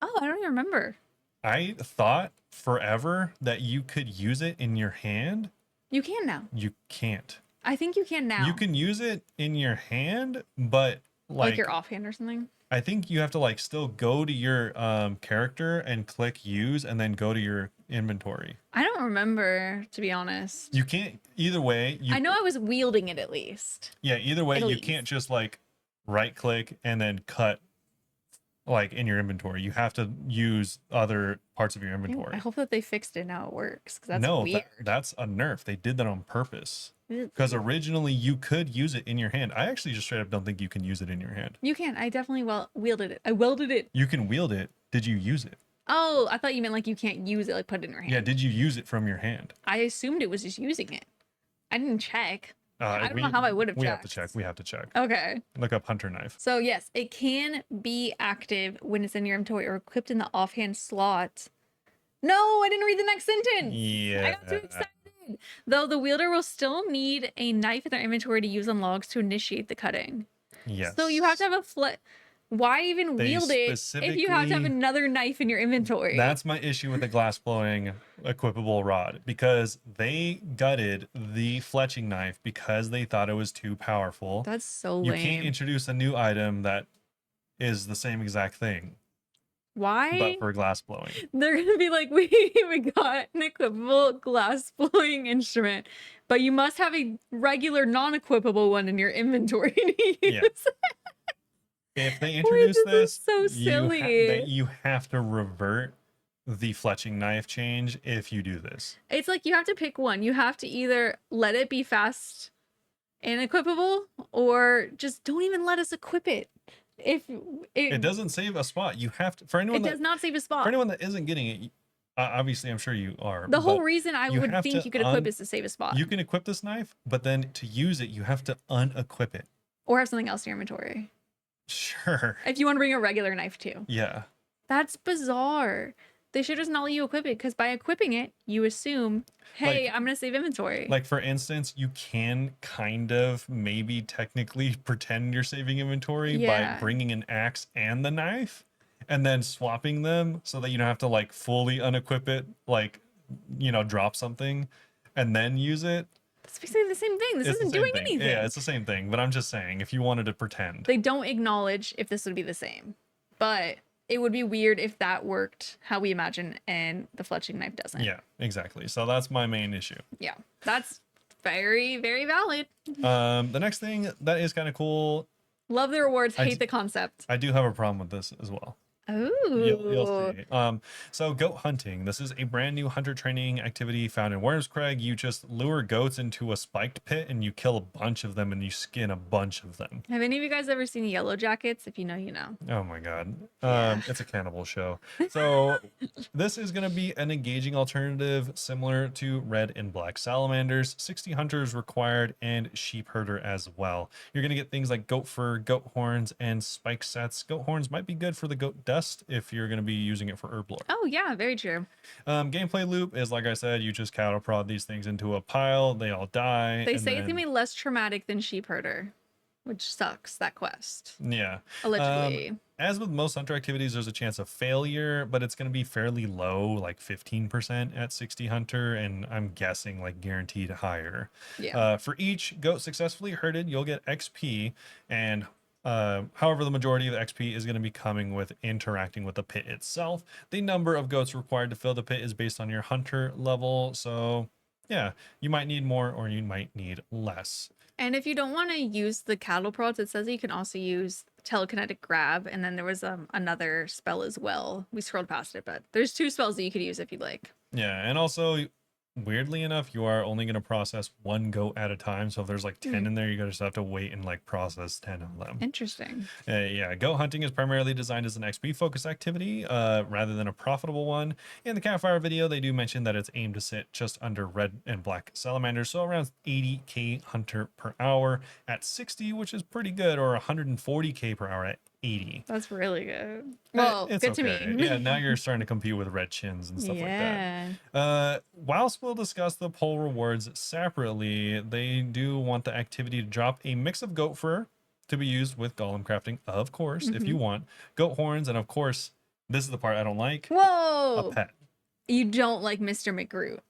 Oh, I don't even remember. I thought forever that you could use it in your hand. You can now. You can't. I think you can now. You can use it in your hand, but like your offhand or something. I think you have to like still go to your character and click use and then go to your inventory. I don't remember, to be honest. You can't either way. I know I was wielding it at least. Yeah, either way, At you least. can't just like right click and then cut like in your inventory. You have to use other parts of your Ew, inventory. I hope that they fixed it now it works, because that's No, weird. that's a nerf. They did that on purpose. Ugh. Because originally you could use it in your hand. I actually just straight up don't think you can use it in your hand. You can. I definitely wielded it. I welded it. You can wield it. Did you use it? Oh, I thought you meant like you can't use it, like put it in your hand. Yeah, did you use it from your hand? I assumed it was just using it. I didn't check. I don't know how I would have We checked. have to check. We have to check. Okay. Look up hunter knife. So yes, it can be active when it's in your inventory or equipped in the offhand slot. No, I didn't read the next sentence. Yeah. I got too excited. Though the wielder will still need a knife in their inventory to use on logs to initiate the cutting. Yes. So you have to have a Why even They wield it if you have to have specifically- another knife in your inventory? That's my issue with the glass blowing equipable rod, because they gutted the fletching knife because they thought it was too powerful. That's so You lame. can't introduce a new item that is the same exact thing, Why? but for glass blowing. They're gonna be like, we got an equipable glass blowing instrument, but you must have a regular non-equipable one in your inventory to use. Yeah. If they Wait, introduce this is this, so silly. you have to revert the fletching knife change if you do this. It's like you have to pick one. You have to either let it be fast and equipable, or just don't even let us equip it. If It doesn't save a spot. You have to, for anyone it that does not save a spot. for anyone that isn't getting it, obviously I'm sure you are. The whole but reason I you would have think to you could equip is to save a spot, you can equip this knife, but then to use it, you have to unequip it. or have something else in your inventory. Sure. If you want to bring a regular knife too. Yeah. That's bizarre. They should just not let you equip it, because by equipping it, you assume, hey, I'm gonna save inventory. Like for instance, you can kind of maybe technically pretend you're saving inventory Yeah. by bringing an axe and the knife and then swapping them so that you don't have to like fully unequip it, like, drop something and then use it. It's basically the same thing. This It's the isn't same doing thing. anything. Yeah, it's the same thing, but I'm just saying if you wanted to pretend. They don't acknowledge if this would be the same, but it would be weird if that worked how we imagine and the fletching knife doesn't. Yeah, exactly. So that's my main issue. Yeah, that's very, very valid. The next thing that is kind of cool, Love the rewards, I hate d- the concept. I do have a problem with this as well. You'll Oh, see. So goat hunting. This is a brand new hunter training activity found in Wyrmscraig. You just lure goats into a spiked pit and you kill a bunch of them and you skin a bunch of them. have any of you guys ever seen Yellow Jackets? If you know, you know. Oh my god. Yeah. It's a cannibal show. So this is going to be an engaging alternative similar to red and black salamanders. 60 hunters required and sheep herder as well. You're going to get things like goat fur, goat horns, and spike sets. Goat horns might be good for the goat dust if you're going to be using it for herb lore. Oh yeah, very true. Gameplay loop is, like I said, you just cattle prod these things into a pile. They all die. They and say it's gonna then, be less traumatic than Sheep Herder, which sucks. That quest, yeah. allegedly. As with most hunter activities, there's a chance of failure, but it's going to be fairly low, like 15% at 60 hunter, and I'm guessing like guaranteed higher. Yeah. For each goat successfully herded, you'll get XP, and however, the majority of the XP is going to be coming with interacting with the pit itself. The number of goats required to fill the pit is based on your hunter level, so yeah, you might need more or you might need less. And if you don't want to use the cattle prods, it says you can also use telekinetic grab, and then there was another spell as well. We scrolled past it, but there's 2 spells that you could use if you'd like. Yeah, and also weirdly enough, you are only going to process 1 goat at a time. So if there's like 10 in there, you just have to wait and like process 10 of them. Interesting. Yeah, goat hunting is primarily designed as an XP focused activity rather than a profitable one. In the campfire video, they do mention that it's aimed to sit just under red and black salamanders, so around 80k hunter per hour at 60, which is pretty good, or 140k per hour at 80. That's really good. Well, It's good to okay. me. Yeah, now you're starting to compete with red chins and stuff like Yeah. that. Whilst we'll discuss the poll rewards separately, they do want the activity to drop a mix of goat fur to be used with golem crafting, of course, if you want, goat horns, and of course, this is the part I don't like, a Whoa. pet. You don't like Mr. McGroot.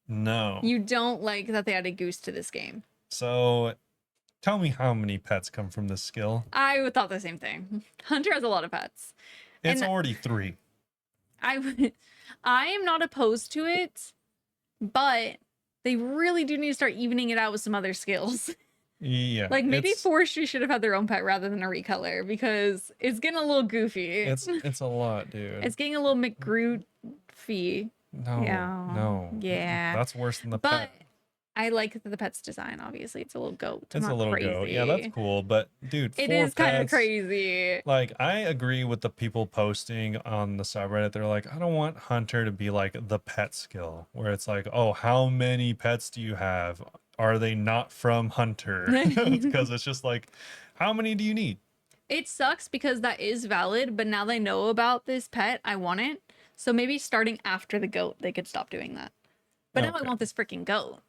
No. You don't like that they added goose to this game. So tell me how many pets come from this skill. I thought the same thing. Hunter has a lot of pets. It's And already 3. I am not opposed to it, but they really do need to start evening it out with some other skills. Yeah. Like maybe forestry should have had their own pet rather than a recolor, because it's getting a little goofy. It's a lot, dude. It's getting a little McGroot-fy. No. Yeah. No. Yeah. That's worse than the But pet. I like the pet's design, obviously. It's a little goat. It's a not little crazy. goat. Yeah, that's cool. But dude, It 4 is kind of pets, crazy. Like, I agree with the people posting on the subreddit. They're like, I don't want Hunter to be like the pet skill, where it's like, oh, how many pets do you have? Are they not from Hunter? Because it's just like, how many do you need? It sucks because that is valid, but now they know about this pet, I want it. So maybe starting after the goat, they could stop doing that. But now I Okay. want this freaking goat.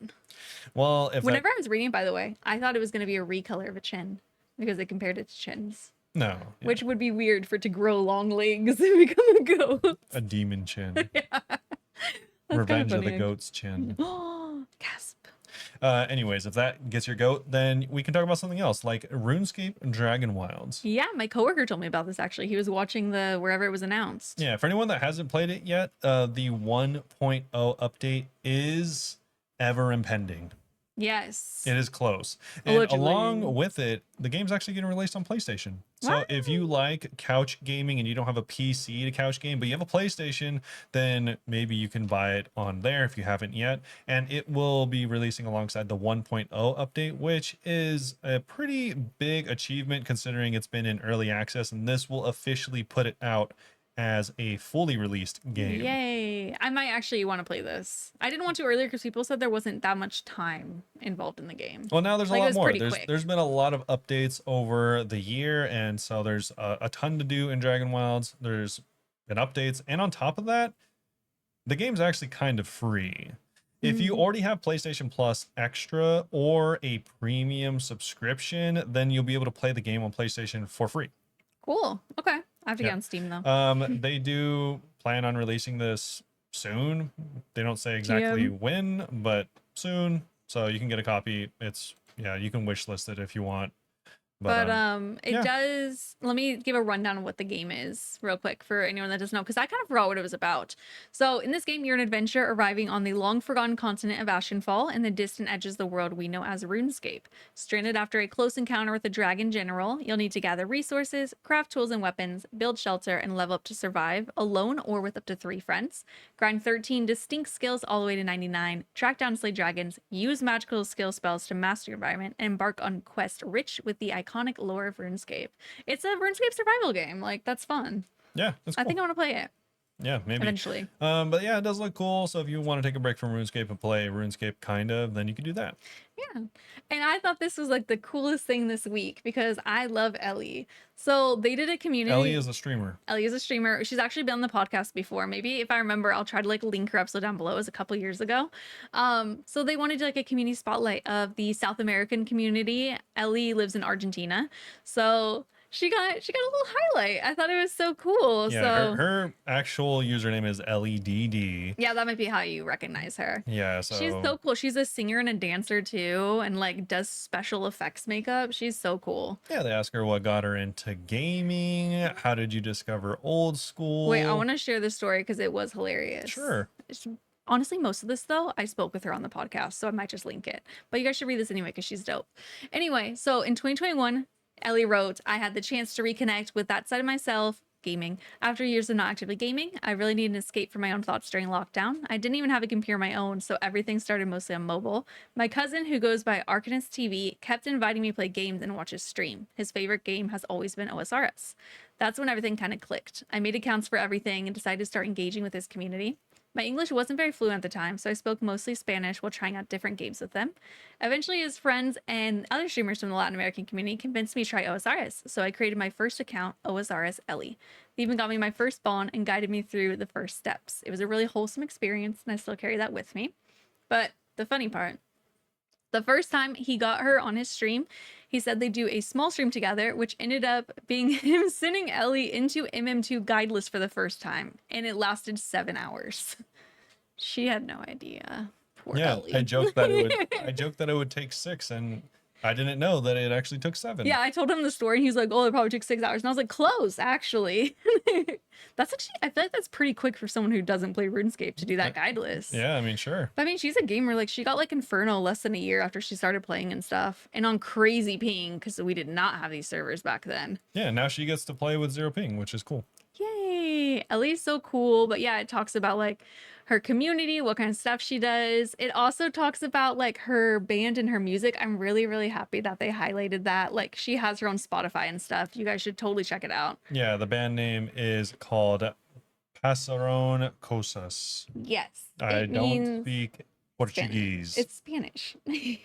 Well, if Whenever I was reading it, by the way, I thought it was going to be a recolor of a chin because they compared it to chins, no, yeah, which would be weird for it to grow long legs and become a goat. a demon chin, That's revenge kinda of the funny. goat's chin. Oh, gasp. Anyways, if that gets your goat, then we can talk about something else like RuneScape and Dragonwilds. Yeah, my coworker told me about this actually. He was watching the wherever it was announced. Yeah, for anyone that hasn't played it yet, the 1.0 update is ever impending. Yes. It is close. And Allegedly. along with it, the game's actually getting released on PlayStation. So if you like couch gaming and you don't have a PC to couch game, but you have a PlayStation, then maybe you can buy it on there if you haven't yet. And it will be releasing alongside the 1.0 update, which is a pretty big achievement considering it's been in early access. And this will officially put it out as a fully released game. Yay. I might actually want to play this. I didn't want to earlier because people said there wasn't that much time involved in the game. Well, now there's Like, a it lot was more. pretty quick. There's been a lot of updates over the year, and so there's a ton to do in Dragonwilds. There's been updates, and on top of that, the game's actually kind of free. If you already have PlayStation Plus Extra or a premium subscription, then you'll be able to play the game on PlayStation for free. Cool. Okay. I have to Yeah. get on Steam though. They do plan on releasing this soon. They don't say exactly when, but soon. So you can get a copy. It's, yeah, you can wish list it if you want. But But it yeah. does. Let me give a rundown of what the game is real quick for anyone that doesn't know, because I kind of forgot what it was about. So in this game, you're an adventurer arriving on the long forgotten continent of Ashenfall in the distant edges of the world we know as RuneScape. Stranded after a close encounter with a dragon general, you'll need to gather resources, craft tools and weapons, build shelter, and level up to survive alone or with up to 3 friends. Grind 13 distinct skills all the way to 99. Track down and slay dragons. Use magical skill spells to master your environment, and embark on quest rich with the iconic lore of RuneScape. It's a RuneScape survival game. Like, that's fun. Yeah, that's I cool. think I want to play it Yeah, maybe. eventually. But yeah, it does look cool. So if you want to take a break from RuneScape and play RuneScape kind of, then you can do that. Yeah. And I thought this was like the coolest thing this week because I love Ellie. So they did a community. Ellie is a streamer. Ellie is a streamer. She's actually been on the podcast before. Maybe if I remember, I'll try to like link her episode down below. It was a couple years ago. So they wanted like a community spotlight of the South American community. Ellie lives in Argentina. So she got a little highlight. I thought it was so cool. Yeah, So her actual username is Ledd. yeah, that might be how you recognize her. Yeah, so She's so cool. She's a singer and a dancer too, and like does special effects makeup. She's so cool. yeah, they ask her what got her into gaming. How did you discover old school? Wait, I want to share this story because it was hilarious. Sure. Honestly, most of this though, I spoke with her on the podcast, so I might just link it. But you guys should read this anyway because she's dope. Anyway, so in 2021, Ellie wrote, I had the chance to reconnect with that side of myself, gaming. After years of not actively gaming, I really needed an escape from my own thoughts during lockdown. I didn't even have a computer of my own, so everything started mostly on mobile. My cousin, who goes by Arcanist TV, kept inviting me to play games and watch his stream. His favorite game has always been OSRS. That's when everything kind of clicked. I made accounts for everything and decided to start engaging with his community. My English wasn't very fluent at the time, so I spoke mostly Spanish while trying out different games with them. Eventually, his friends and other streamers from the Latin American community convinced me to try OSRS, so I created my first account, OSRS Ellie. They even got me my first spawn and guided me through the first steps. It was a really wholesome experience, and I still carry that with me. But the funny part, the first time he got her on his stream, he said they do a small stream together, which ended up being him sending Ellie into MM2 guideless for the first time, and it lasted 7 hours. She had no idea. Poor Ellie. I joked that it would take 6, and I didn't know that it actually took 7. Yeah, I told him the story, and he's like, "Oh, it probably took 6 hours," and I was like, "Close, actually." That's actually, I feel like that's pretty quick for someone who doesn't play RuneScape to do that guideless. Yeah, I mean, sure. But I mean, she's a gamer. Like, she got like Inferno less than a year after she started playing and stuff, and on crazy ping because we did not have these servers back then. Yeah, now she gets to play with 0 ping, which is cool. Yay! Ellie's so cool. But yeah, it talks about like her community, what kind of stuff she does. It also talks about like her band and her music. I'm really, really happy that they highlighted that. Like, she has her own Spotify and stuff. You guys should totally check it out. Yeah, the band name is called Pasaron Cosas. Yes. I don't speak Portuguese. It's Spanish.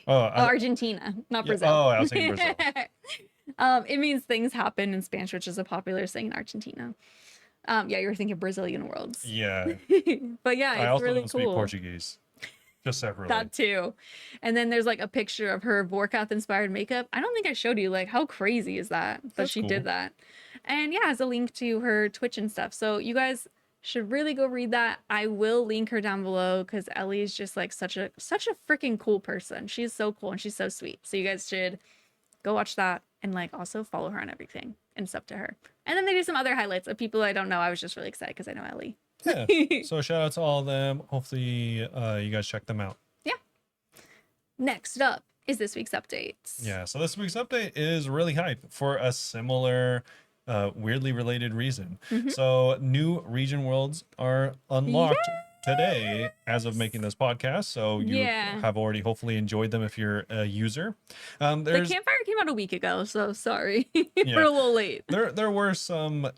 Oh, Argentina, not Brazil. Oh, I was thinking Brazil. It means things happen in Spanish, which is a popular saying in Argentina. Yeah, you were thinking Brazilian worlds. Yeah. But yeah, I it's also really don't cool. speak Portuguese. Just separately. That too. And then there's like a picture of her Vorkath inspired makeup. I don't think I showed you, like, how crazy is that That's she cool. did that. And yeah, has a link to her Twitch and stuff. So you guys should really go read that. I will link her down below because Ellie is just like such a freaking cool person. She's so cool and she's so sweet. So you guys should go watch that and like also follow her on everything and stuff to her. And then they do some other highlights of people I don't know. I was just really excited because I know Ellie. Yeah. So shout out to all of them. Hopefully you guys check them out. Yeah. Next up is this week's updates. Yeah. So this week's update is really hype for a similar weirdly related reason. So new region worlds are unlocked today as of making this podcast. So you have already hopefully enjoyed them if you're a user. The campfire came out a week ago, so sorry. We're a little late. There were some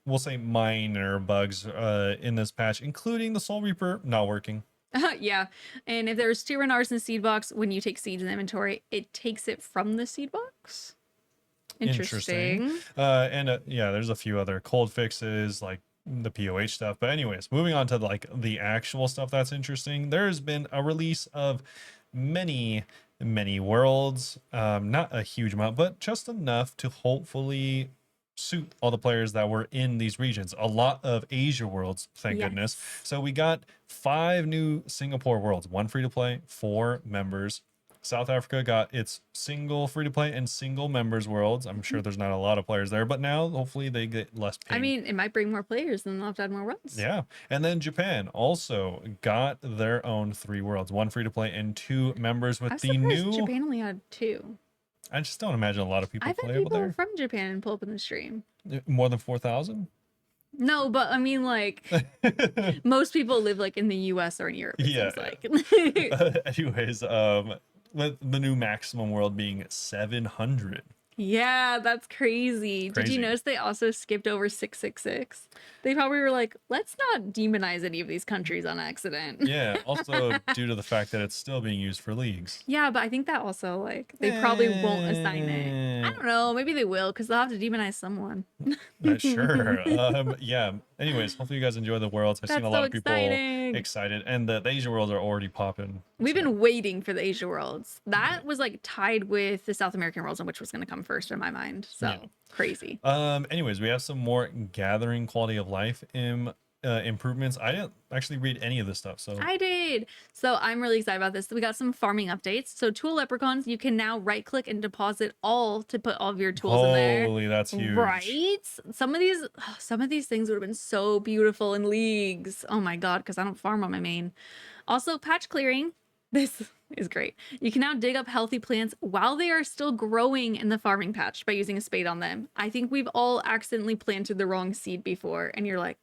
we'll say minor bugs in this patch, including the Soul Reaper not working. Yeah, and if there's 2 Renars in the seed box, when you take seeds in inventory, it takes it from the seed box. Interesting. Yeah, there's a few other cold fixes like the POH stuff. But anyways, moving on to like the actual stuff that's interesting. There's been a release of many worlds, not a huge amount, but just enough to hopefully suit all the players that were in these regions. A lot of Asia worlds, thank goodness. So we got 5 new Singapore worlds, 1 free to play, 4 members. South Africa got its single free-to-play and single members worlds. I'm sure there's not a lot of players there, but now hopefully they get less ping. I mean, it might bring more players and they'll have to add more worlds. Yeah. And then Japan also got their own 3 worlds, 1 free-to-play and 2 members with I'm the surprised new... Japan only had 2. I just don't imagine a lot of people I've play had over people there. from Japan pull up in the stream. More than 4,000? No, but I mean, like, most people live like in the US or in Europe. It Yeah. seems like. Anyways, with the new maximum world being 700. Yeah, that's crazy. Did Crazy. you notice they also skipped over 666? They probably were like, let's not demonize any of these countries on accident. Yeah, also due to the fact that it's still being used for leagues. Yeah, but I think that also, like, they probably won't assign it. I don't know. Maybe they will because they'll have to demonize someone. Sure. Yeah. Anyways, hopefully you guys enjoy the worlds. I've seen That's a lot so of people exciting. excited, and the Asia worlds are already popping. We've been waiting for the Asia Worlds. That was like tied with the South American Worlds, on which was going to come first in my mind. So Yeah. crazy. Anyways, we have some more gathering quality of life improvements. I didn't actually read any of this stuff, so I did. So I'm really excited about this. We got some farming updates. So tool leprechauns, you can now right click and deposit all to put all of your tools in there. holy, that's huge. Right? Some of these things would have been so beautiful in leagues. Oh my god, because I don't farm on my main. Also, patch clearing. This is great. You can now dig up healthy plants while they are still growing in the farming patch by using a spade on them. I think we've all accidentally planted the wrong seed before, and you're like,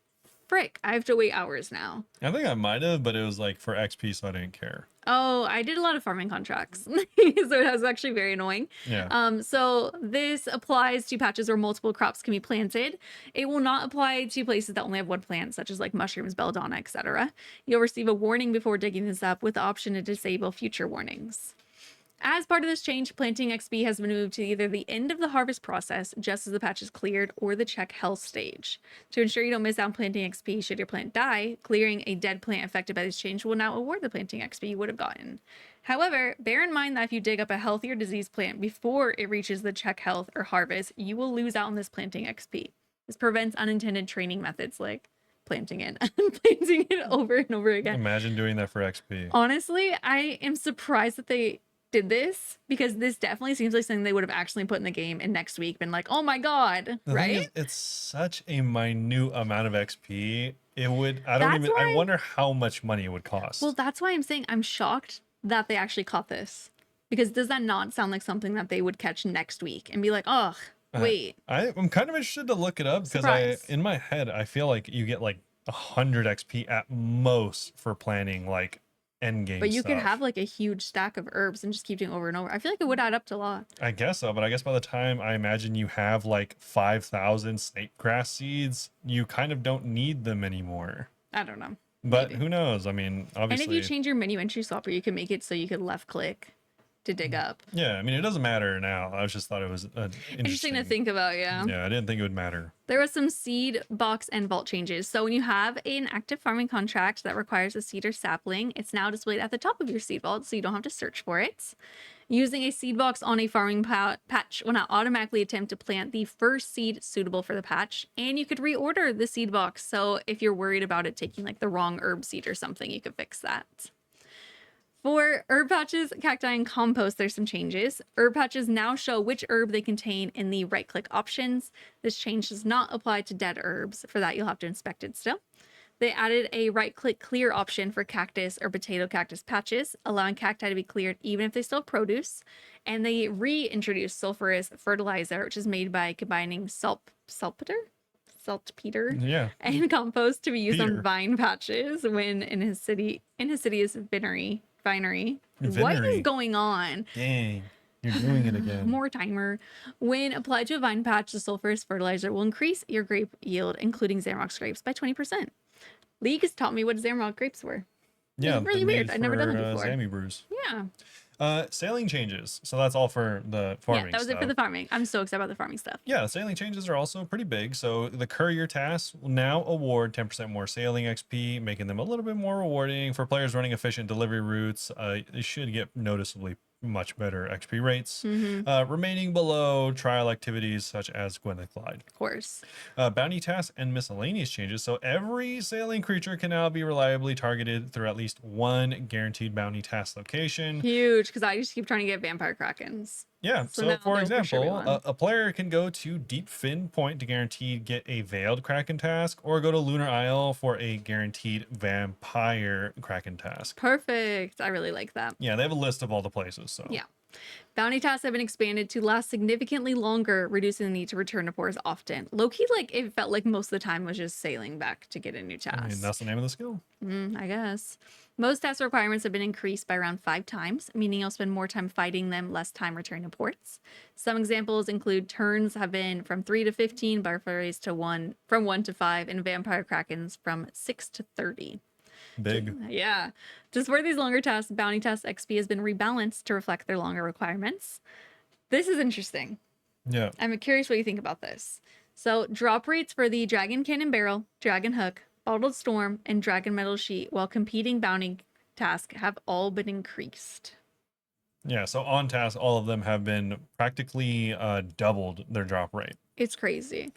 frick, I have to wait hours now. I think I might have, but it was like for XP, so I didn't care. Oh, I did a lot of farming contracts, so it was actually very annoying. Yeah. So this applies to patches where multiple crops can be planted. It will not apply to places that only have one plant, such as like mushrooms, belladonna, etc. You'll receive a warning before digging this up with the option to disable future warnings. As part of this change, planting XP has been moved to either the end of the harvest process, just as the patch is cleared, or the check health stage. To ensure you don't miss out on planting XP should your plant die, clearing a dead plant affected by this change will now award the planting XP you would have gotten. However, bear in mind that if you dig up a healthy or diseased plant before it reaches the check health or harvest, you will lose out on this planting XP. This prevents unintended training methods like planting it and planting it over and over again. Imagine doing that for XP. Honestly, I am surprised that they did this, because this definitely seems like something they would have actually put in the game and next week been like, oh my god, The thing right? is, it's such a minute amount of XP. It would, I That's wonder how much money it would cost. Well, that's why I'm saying I'm shocked that they actually caught this, because does that not sound like something that they would catch next week and be like, oh, wait. I'm kind of interested to look it up, because Surprise. in my head, I feel like you get like 100 XP at most for planning like end game But you could stuff. have like a huge stack of herbs and just keep doing it over and over. I feel like it would add up to a lot. I guess so, but I guess by the time I imagine you have like 5,000 snake grass seeds, you kind of don't need them anymore. I don't know. But Maybe. who knows? I mean, obviously. And if you change your menu entry swapper, you can make it so you could left click to dig up. Yeah, I mean, it doesn't matter now. I just thought it was Interesting to think about, yeah. Yeah, I didn't think it would matter. There was some seed, box, and vault changes. So when you have an active farming contract that requires a seed or sapling, it's now displayed at the top of your seed vault, so you don't have to search for it. Using a seed box on a farming patch will not automatically attempt to plant the first seed suitable for the patch, and you could reorder the seed box. So if you're worried about it taking like the wrong herb seed or something, you could fix that. For herb patches, cacti, and compost, there's some changes. Herb patches now show which herb they contain in the right-click options. This change does not apply to dead herbs. For that, you'll have to inspect it still. They added a right-click clear option for cactus or potato cactus patches, allowing cacti to be cleared even if they still have produce. And they reintroduced sulfurous fertilizer, which is made by combining saltpeter, Yeah. and compost to be used Peter. on vine patches when in his city is vinery. What is Vinery. going on? Dang. You're doing it again. More timer. When applied to a vine patch, the sulfurous fertilizer will increase your grape yield, including Zamrock grapes, by 20%. League has taught me what Zamrock grapes were. Yeah. really they're weird. made I'd never done it for, before. Zammy brews. Yeah. Sailing changes. So that's all for the farming Yeah, that was it for stuff. the farming. I'm so excited about the farming stuff. Yeah, the sailing changes are also pretty big. So the courier tasks will now award 10% more sailing XP, making them a little bit more rewarding for players running efficient delivery routes. They should get noticeably much better XP rates, Mm-hmm. remaining below trial activities such as Gwyn and Clyde. Of course. Bounty tasks and miscellaneous changes. So every sailing creature can now be reliably targeted through at least one guaranteed bounty task location. Huge, because I just keep trying to get vampire krakens. Yeah, So so now for they'll for sure be example, one. a player can go to Deep Fin Point to guarantee get a Veiled Kraken task, or go to Lunar Isle for a guaranteed Vampire Kraken task. Perfect. I really like that. Yeah, they have a list of all the places, so. Yeah. Bounty tasks have been expanded to last significantly longer, reducing the need to return to port as often. Low-key, like, it felt like most of the time was just sailing back to get a new task. I mean, that's the name of the skill. I guess. Most task requirements have been increased by around 5 times, meaning you'll spend more time fighting them, less time returning to ports. Some examples include turns have been from 3 to 15, Barflays to 1, from 1 to 5, and Vampire Krakens from 6 to 30. Big. Yeah. To support these longer tasks, bounty task XP has been rebalanced to reflect their longer requirements. This is interesting. Yeah. I'm curious what you think about this. So, drop rates for the Dragon Cannon Barrel, Dragon Hook, Bottled Storm, and Dragon Metal Sheet, while competing bounty tasks have all been increased. Yeah, so on task, all of them have been practically doubled their drop rate. It's crazy.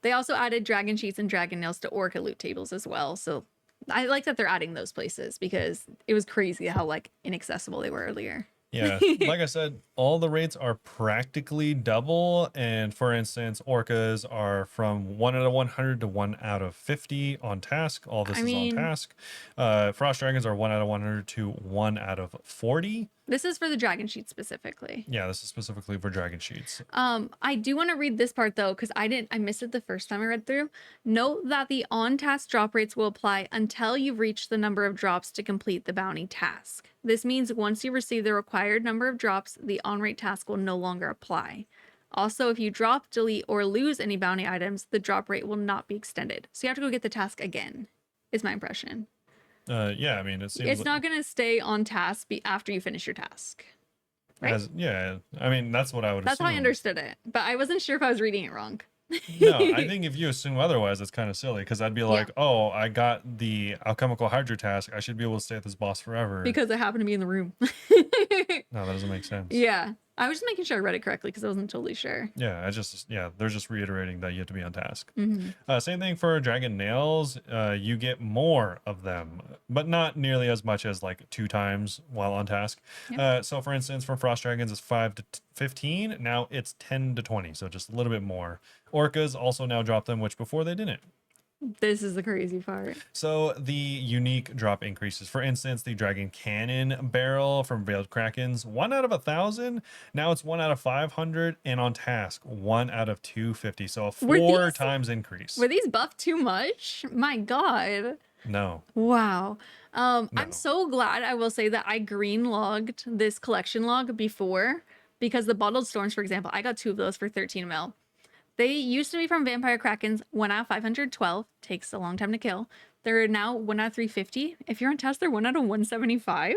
They also added Dragon Sheets and Dragon Nails to Orca loot tables as well. So, I like that they're adding those places because it was crazy how like inaccessible they were earlier. Yeah, like I said, all the rates are practically double. And for instance, orcas are from 1 out of 100 to 1 out of 50 on task. All this is on task. Frost dragons are 1 out of 100 to 1 out of 40. This is for the Dragon Sheet specifically. Yeah, this is specifically for dragon sheets. I do want to read this part though, because I missed it the first time I read through. Note that the on-task drop rates will apply until you've reached the number of drops to complete the bounty task. This means once you receive the required number of drops, the on-rate task will no longer apply. Also, if you drop, delete, or lose any bounty items, the drop rate will not be extended. So you have to go get the task again, is my impression. Yeah, I mean, it seems It's not going to stay on task after you finish your task. Right? Yeah, I mean, that's what I would That's assume. how I understood it, but I wasn't sure if I was reading it wrong. No, I think if you assume otherwise, it's kind of silly because I'd be like, oh, I got the alchemical hydra task. I should be able to stay at this boss forever. Because it happened to be in the room. No, that doesn't make sense. Yeah. I was just making sure I read it correctly because I wasn't totally sure. Yeah, they're just reiterating that you have to be on task. Mm-hmm. Same thing for dragon nails. You get more of them, but not nearly as much as like 2 times while on task. Yep. So for instance, for frost dragons, it's 5 to 15. Now it's 10 to 20, so just a little bit more. Orcas also now drop them, which before they didn't. This is the crazy part. So the unique drop increases. For instance, the Dragon Cannon Barrel from Veiled Krakens, 1 out of 1,000. Now it's 1 out of 500, and on task, 1 out of 250. So a 4 times increase. Were these buffed too much? My God. No. Wow. No. I'm so glad, I will say, that I green logged this collection log before, because the Bottled Storms, for example, I got 2 of those for 13 mil. They used to be from Vampire Krakens, 1 out of 512, takes a long time to kill. They're now 1 out of 350. If you're on test, they're 1 out of 175.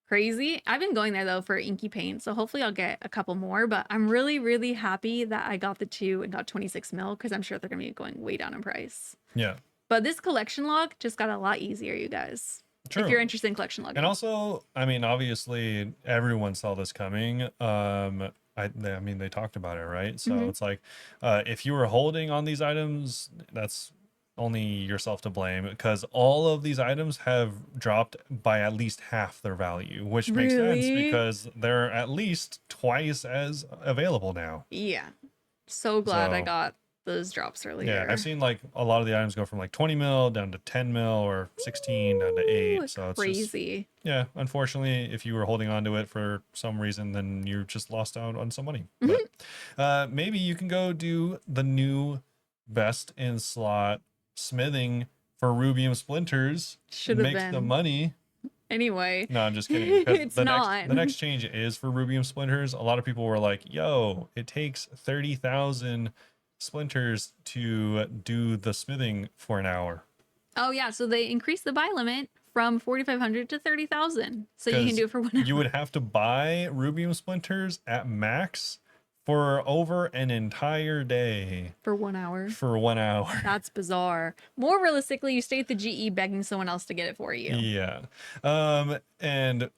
Crazy. I've been going there though for Inky Paint, so hopefully I'll get a couple more, but I'm really, really happy that I got the 2 and got 26 mil because I'm sure they're going to be going way down in price. Yeah. But this collection log just got a lot easier, you guys. True. If you're interested in collection log. And also, I mean, obviously everyone saw this coming. I mean, they talked about it, right? So it's like, if you were holding on these items, that's only yourself to blame because all of these items have dropped by at least half their value, which makes sense because they're at least twice as available now. Yeah. So glad I got those drops earlier. Yeah, I've seen like a lot of the items go from like 20 mil down to 10 mil or 16 down to 8. So it's crazy. Just, yeah, unfortunately, if you were holding on to it for some reason, then you just lost out on some money. But maybe you can go do the new best in slot smithing for rubium splinters. Should make the money. Anyway. No, I'm just kidding. It's not. The next change is for rubium splinters. A lot of people were like, yo, it takes 30,000 splinters to do the smithing for an hour. Oh yeah, so they increased the buy limit from 4,500 to 30,000, so you can do it for 1 hour. You would have to buy rubium splinters at max for over an entire day. For 1 hour. For 1 hour. That's bizarre. More realistically, you stay at the GE begging someone else to get it for you. Yeah. And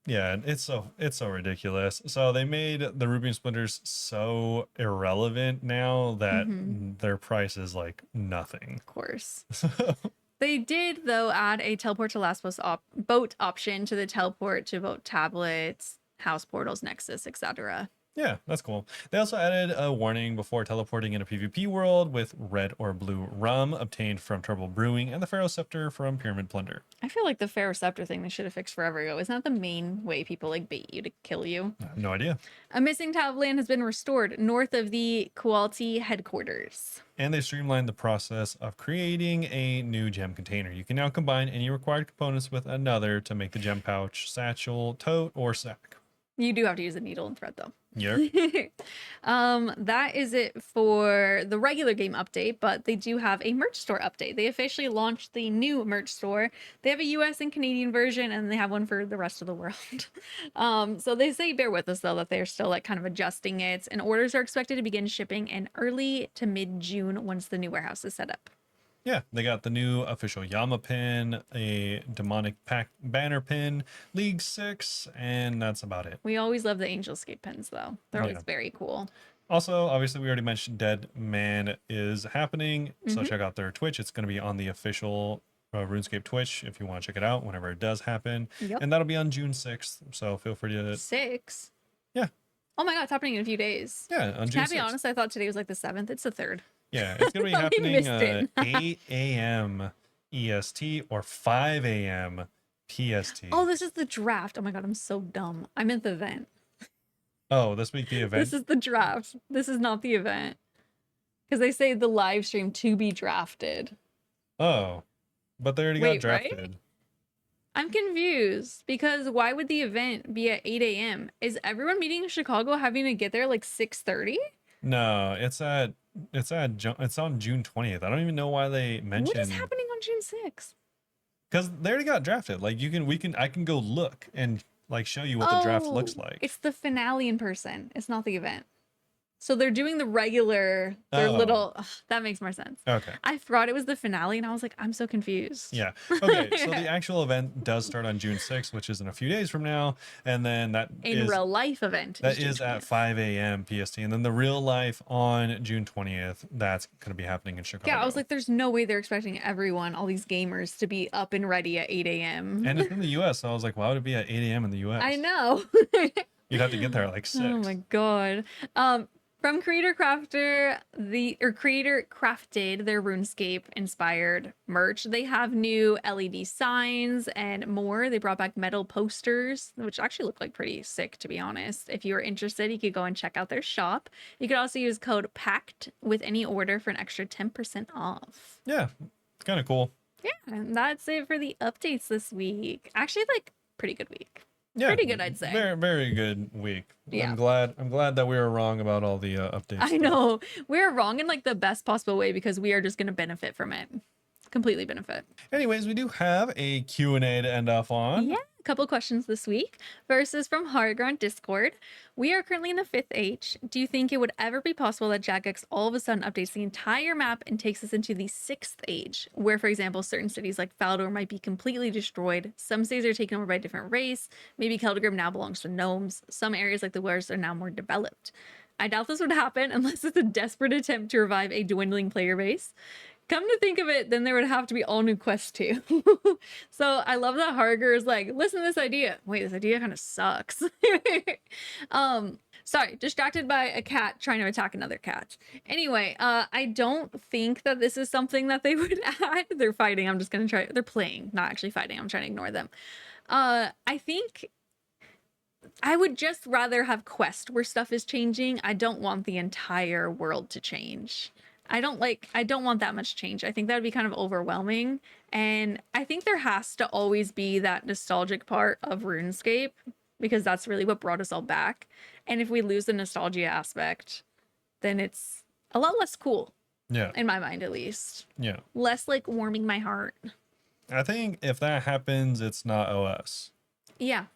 Yeah, it's so ridiculous. So they made the Ruby and Splinters so irrelevant now that Mm-hmm. their price is like nothing. Of course. They did, though, add a teleport to last boat option to the teleport to boat tablets, house portals, Nexus, etc. Yeah, that's cool. They also added a warning before teleporting in a PvP world with red or blue rum obtained from Turbo Brewing and the Pharaoh Scepter from Pyramid Plunder. I feel like the Pharaoh Scepter thing they should have fixed forever ago. Isn't that the main way people like bait you to kill you? I have no idea. A missing tablet has been restored north of the Quality headquarters. And they streamlined the process of creating a new gem container. You can now combine any required components with another to make the gem pouch, satchel, tote, or sack. You do have to use a needle and thread, though. Yeah. That is it for the regular game update, but they do have a merch store update. They officially launched the new merch store. They have a US and Canadian version, and they have one for the rest of the world. So they say bear with us though that they're still like kind of adjusting it, and orders are expected to begin shipping in early to mid-June once the new warehouse is set up. Yeah, they got the new official Yama pin, a demonic pack banner pin, League 6, and that's about it. We always love the Angelscape pins though. They're always Yeah. very cool. Also, obviously, we already mentioned Dead Man is happening, so Mhm. check out their Twitch. It's going to be on the official RuneScape Twitch if you want to check it out whenever it does happen. Yep. And that'll be on June 6th, so feel free to... 6. Yeah. Oh my god, it's happening in a few days. Yeah, on Can June I be 6th. honest? I thought today was like the 7th. It's the 3rd. Yeah, it's going to be Thought we happening missed it. 8 a.m. EST or 5 a.m. PST. Oh, this is the draft. Oh my god, I'm so dumb. I meant the event. Oh, this week the event? This is the draft. This is not the event. Because they say the live stream to be drafted. Oh, but they already Wait, got right? drafted. I'm confused because why would the event be at 8 a.m.? Is everyone meeting in Chicago having to get there like 6:30? No, it's on June 20th. I don't even know why they What is mentioned, happening on June 6th? because they already got drafted. Like I can go look and like show you what the draft looks like. It's the finale in person. It's not the event. So they're doing the regular, their Oh. little, ugh, that makes more sense. Okay. I thought it was the finale and I was like, I'm so confused. Yeah. Okay. So the actual event does start on June 6th, which is in a few days from now, and then In real life event. that June is at 20th. 5 a.m. PST, and then the real life on June 20th. That's going to be happening in Chicago. Yeah, I was like, there's no way they're expecting everyone, all these gamers, to be up and ready at 8 a.m. and it's in the U.S. So I was like, why would it be at 8 a.m. in the U.S.? I know. You'd have to get there at like 6. Oh my god. From Creator Crafted, their RuneScape inspired merch. They have new LED signs and more. They brought back metal posters, which actually look like pretty sick, to be honest. If you are interested, you could go and check out their shop. You could also use code PACT with any order for an extra 10% off. Yeah, it's kind of cool. Yeah, and that's it for the updates this week. Actually, like, pretty good week. Yeah, Pretty good, I'd say. Very, very good week. Yeah. I'm glad that we were wrong about all the updates. I know. We're wrong in like the best possible way because we are just going to benefit from it. Completely benefit. Anyways, we do have a Q&A to end off on. Yeah, a couple questions this week. First is from Harger on Discord. We are currently in the 5th age. Do you think it would ever be possible that Jagex all of a sudden updates the entire map and takes us into the 6th age, where, for example, certain cities like Faldor might be completely destroyed, some cities are taken over by a different race, maybe Keldgrim now belongs to gnomes, some areas like the West are now more developed? I doubt this would happen unless it's a desperate attempt to revive a dwindling player base. Come to think of it, then there would have to be all new quests too. So I love that Harger is like, listen to this idea. Wait, this idea kind of sucks. Sorry, distracted by a cat trying to attack another cat. Anyway, I don't think that this is something that they would add. They're fighting. I'm just gonna try. They're playing, not actually fighting. I'm trying to ignore them. I think I would just rather have quest where stuff is changing. I don't want the entire world to change. I don't want that much change. I think that would be kind of overwhelming. And I think there has to always be that nostalgic part of RuneScape because that's really what brought us all back. And if we lose the nostalgia aspect, then it's a lot less cool, Yeah. in my mind at least. Yeah. Less like warming my heart. I think if that happens, it's not OS. Yeah.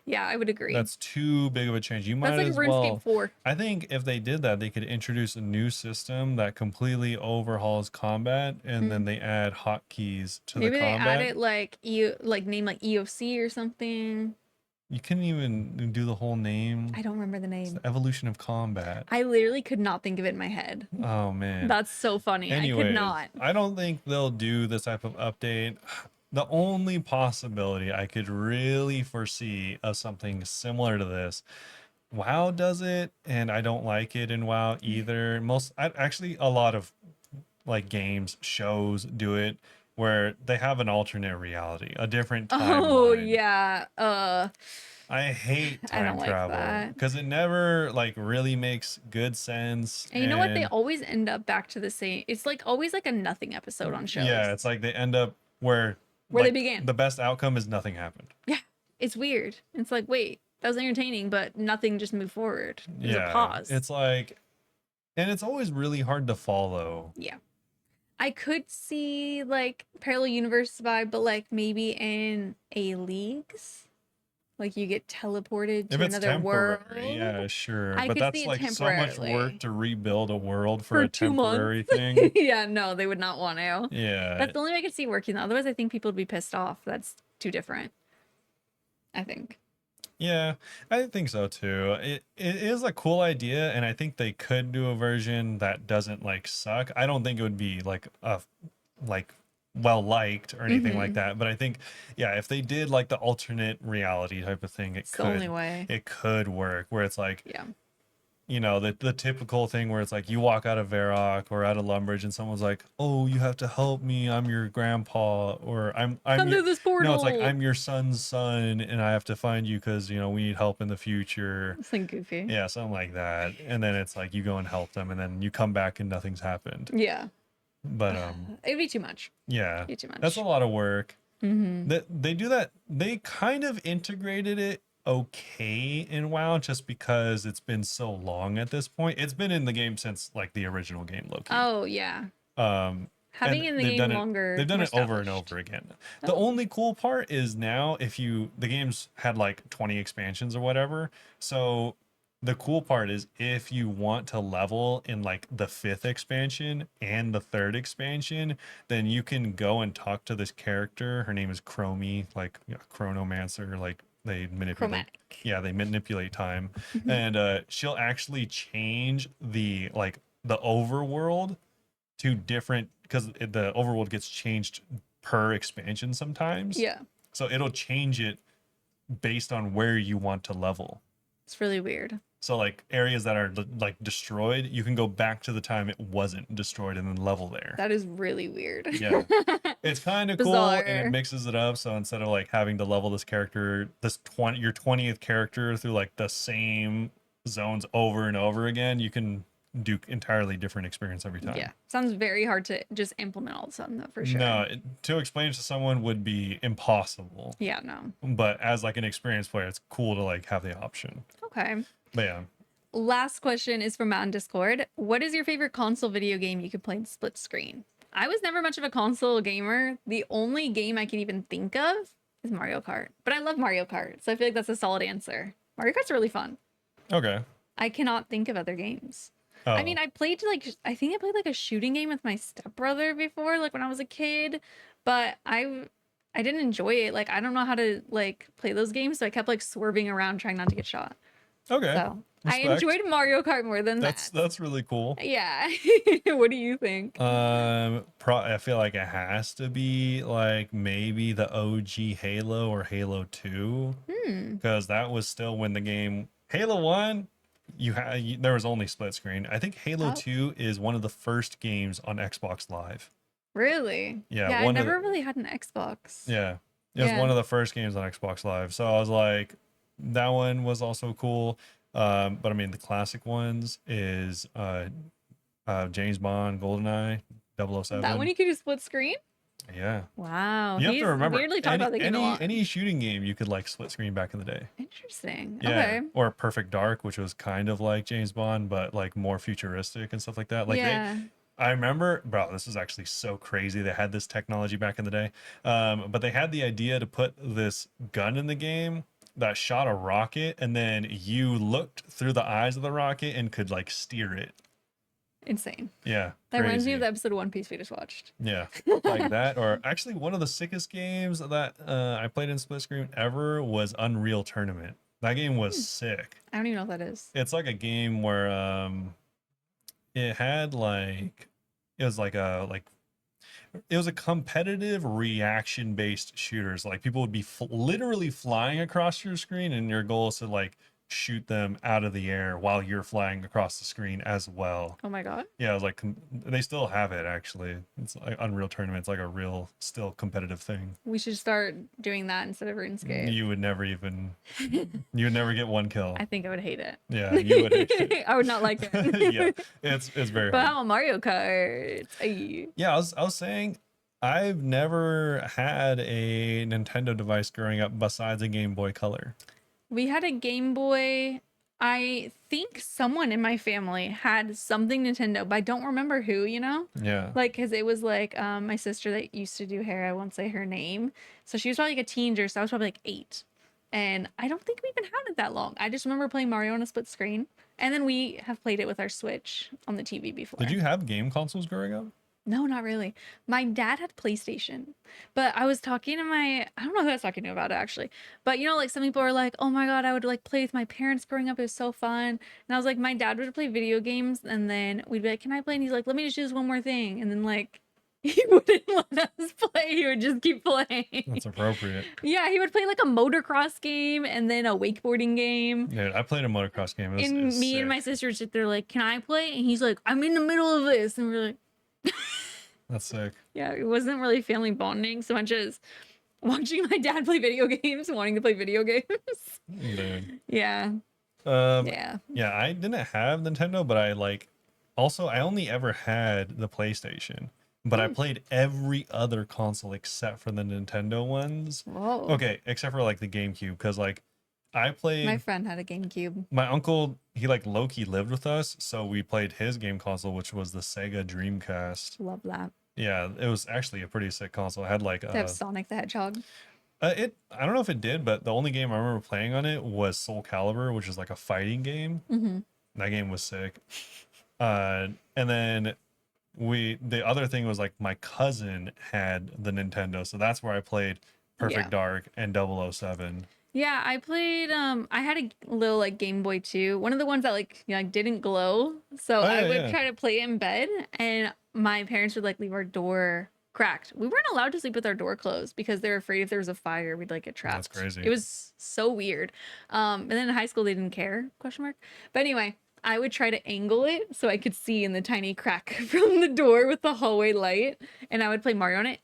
Yeah, I would agree. That's too big of a change. You might That's like as RuneScape well. 4. I think if they did that, they could introduce a new system that completely overhauls combat, and then they add hotkeys to Maybe the they combat. add it like name like EOC or something. You couldn't even do the whole name. I don't remember the It's name. the evolution of combat. I literally could not think of it in my head. Oh man. That's so funny. I could Anyways, not. I don't think they'll do this type of update. The only possibility I could really foresee of something similar to this, WoW does it, and I don't like it in WoW either. Actually, a lot of like games, shows do it where they have an alternate reality, a different timeline. Oh yeah. I hate I don't time like travel that. because it never like really makes good sense. And you know what? They always end up back to the same. It's like always like a nothing episode on shows. Yeah, it's like they end up where Where they like, began. the best outcome is nothing happened. Yeah. It's weird. It's like, wait, that was entertaining, but nothing just moved forward. There's a pause. It's like, and it's always really hard to follow. Yeah. I could see like parallel universe vibe, but like maybe in a leagues. Like you get teleported to If it's another world. temporary, yeah, sure. I But could that's see it like so much temporarily. work to rebuild a world for a 2 months. temporary thing. Yeah, no, they would not want to. Yeah. That's the only way I could see working. Otherwise, I think people would be pissed off. That's too different. I think. Yeah, I think so too. It is a cool idea, and I think they could do a version that doesn't like suck. I don't think it would be like like well liked or anything like that. But I think, yeah, if they did like the alternate reality type of thing, It's the only way. it could work. Where it's like, Yeah. you know, the typical thing where it's like you walk out of Varrock or out of Lumbridge and someone's like, "Oh, you have to help me. I'm your grandpa," or I'm Come your, through this portal. no, it's like I'm your son's son and I have to find you because, you know, we need help in the future. It's like goofy. Yeah, something like that. And then it's like you go and help them and then you come back and nothing's happened. Yeah. But It'd be too much. yeah, It'd be too much. that's a lot of work. Mm-hmm. They do that. They kind of integrated it okay in WoW just because it's been so long at this point. It's been in the game since like the original game, Loki. Oh yeah. Um, Having and in the they've game done longer. they've done more it over and established. over again. The only cool part is now if you the game's had like 20 expansions or whatever. So the cool part is if you want to level in like the 5th expansion and the 3rd expansion, then you can go and talk to this character. Her name is Chromie, like Chronomancer, like they manipulate. Chromatic. Yeah, they manipulate time. And she'll actually change the like the overworld to different because the overworld gets changed per expansion sometimes. Yeah. So it'll change it based on where you want to level. It's really weird. So like areas that are like destroyed, you can go back to the time it wasn't destroyed and then level there. That is really weird. Yeah. It's kind of cool Bizarre. and it mixes it up. So instead of like having to level this character, your 20th character through like the same zones over and over again, you can do entirely different experience every time. Yeah. Sounds very hard to just implement all of a sudden though, for sure. No, to explain it to someone would be impossible. Yeah, no. But as like an experienced player, it's cool to like have the option. Okay. But yeah. Last question is from Matt on Discord. What is your favorite console video game you could play in split screen? I was never much of a console gamer. The only game I can even think of is Mario Kart. But I love Mario Kart, so I feel like that's a solid answer. Mario Kart's really fun. Okay. I cannot think of other games. Oh. I mean, I think I played like a shooting game with my stepbrother before, like when I was a kid, but I didn't enjoy it. Like I don't know how to like play those games, so I kept like swerving around trying not to get shot. Okay. So Respect. I enjoyed Mario Kart more than that. That's really cool. Yeah. What do you think? I feel like it has to be like maybe the OG Halo or Halo 2, because that was still when the game Halo 1 there was only split screen. I think Halo 2 is one of the first games on Xbox Live. Really? Yeah, I never really had an Xbox. Yeah. It was Yeah. one of the first games on Xbox Live. So I was like, that one was also cool. But I mean, the classic ones is James Bond, GoldenEye, 007. That one you could do split screen? Yeah. Wow. You have He's to remember, weirdly talked about the game a lot. any shooting game you could like split screen back in the day. Interesting. Yeah. Okay. Or Perfect Dark, which was kind of like James Bond, but like more futuristic and stuff like that. Like yeah. I remember, bro, this is actually so crazy. They had this technology back in the day. But they had the idea to put this gun in the game that shot a rocket, and then you looked through the eyes of the rocket and could like steer it. Insane. Yeah, That reminds me crazy. of the episode of One Piece we just watched. Yeah, like that. Or actually, one of the sickest games that I played in split screen ever was Unreal Tournament. That game was sick. I don't even know what that is. It's like a game where it had like it was like a like it was a competitive reaction based shooters. Like people would be literally flying across your screen, and your goal is to like shoot them out of the air while you're flying across the screen as well. Oh my god. Yeah, it was like they still have it actually. It's like Unreal Tournament. It's like a real still competitive thing. We should start doing that instead of RuneScape. You would never even you would never get one kill. I think I would hate it. Yeah, you would hate it. I would not like it. Yeah, it's very But hard. how about Mario Kart? Ay. Yeah, I was saying I've never had a Nintendo device growing up besides a Game Boy Color. We had a Game Boy. I think someone in my family had something Nintendo, but I don't remember who, you know? Yeah. Like, because it was like my sister that used to do hair. I won't say her name. So she was probably like a teenager. So I was probably like 8. And I don't think we even had it that long. I just remember playing Mario on a split screen. And then we have played it with our Switch on the TV before. Did you have game consoles growing up? No, not really. My dad had PlayStation, but I was talking to I don't know who I was talking to about it actually, but you know, like some people are like, oh my God, I would like play with my parents growing up. It was so fun. And I was like, my dad would play video games and then we'd be like, can I play? And he's like, let me just do this one more thing. And then like, he wouldn't let us play. He would just keep playing. That's appropriate. Yeah, he would play like a motocross game and then a wakeboarding game. Dude, I played a motocross game. It And was me and my sister would sit there like, can I play? And he's like, I'm in the middle of this. And we're like, That's sick. yeah, it wasn't really family bonding so much as watching my dad play video games and wanting to play video games. Dude. Yeah. Yeah, Yeah. I didn't have Nintendo, but I like also I only ever had the PlayStation, but I played every other console except for the Nintendo ones. Whoa. Okay, except for like the GameCube, because like I played My friend had a GameCube. my uncle, he like low-key lived with us, so we played his game console, which was the Sega Dreamcast. Love that. Yeah, it was actually a pretty sick console. It had like They have Sonic the Hedgehog. I don't know if it did, but the only game I remember playing on it was Soul Calibur, which is like a fighting game. Mm-hmm. That game was sick. And then the other thing was like my cousin had the Nintendo, so that's where I played Perfect Yeah. Dark and 007. Yeah, I played I had a little like Game Boy too. One of the ones that like, you know, like didn't glow. So Oh, I yeah, would yeah. try to play it in bed and my parents would like leave our door cracked. We weren't allowed to sleep with our door closed because they were afraid if there was a fire we'd like get trapped. That's crazy. It was so weird. And then in high school they didn't care, question mark. But anyway, I would try to angle it so I could see in the tiny crack from the door with the hallway light and I would play Mario on it.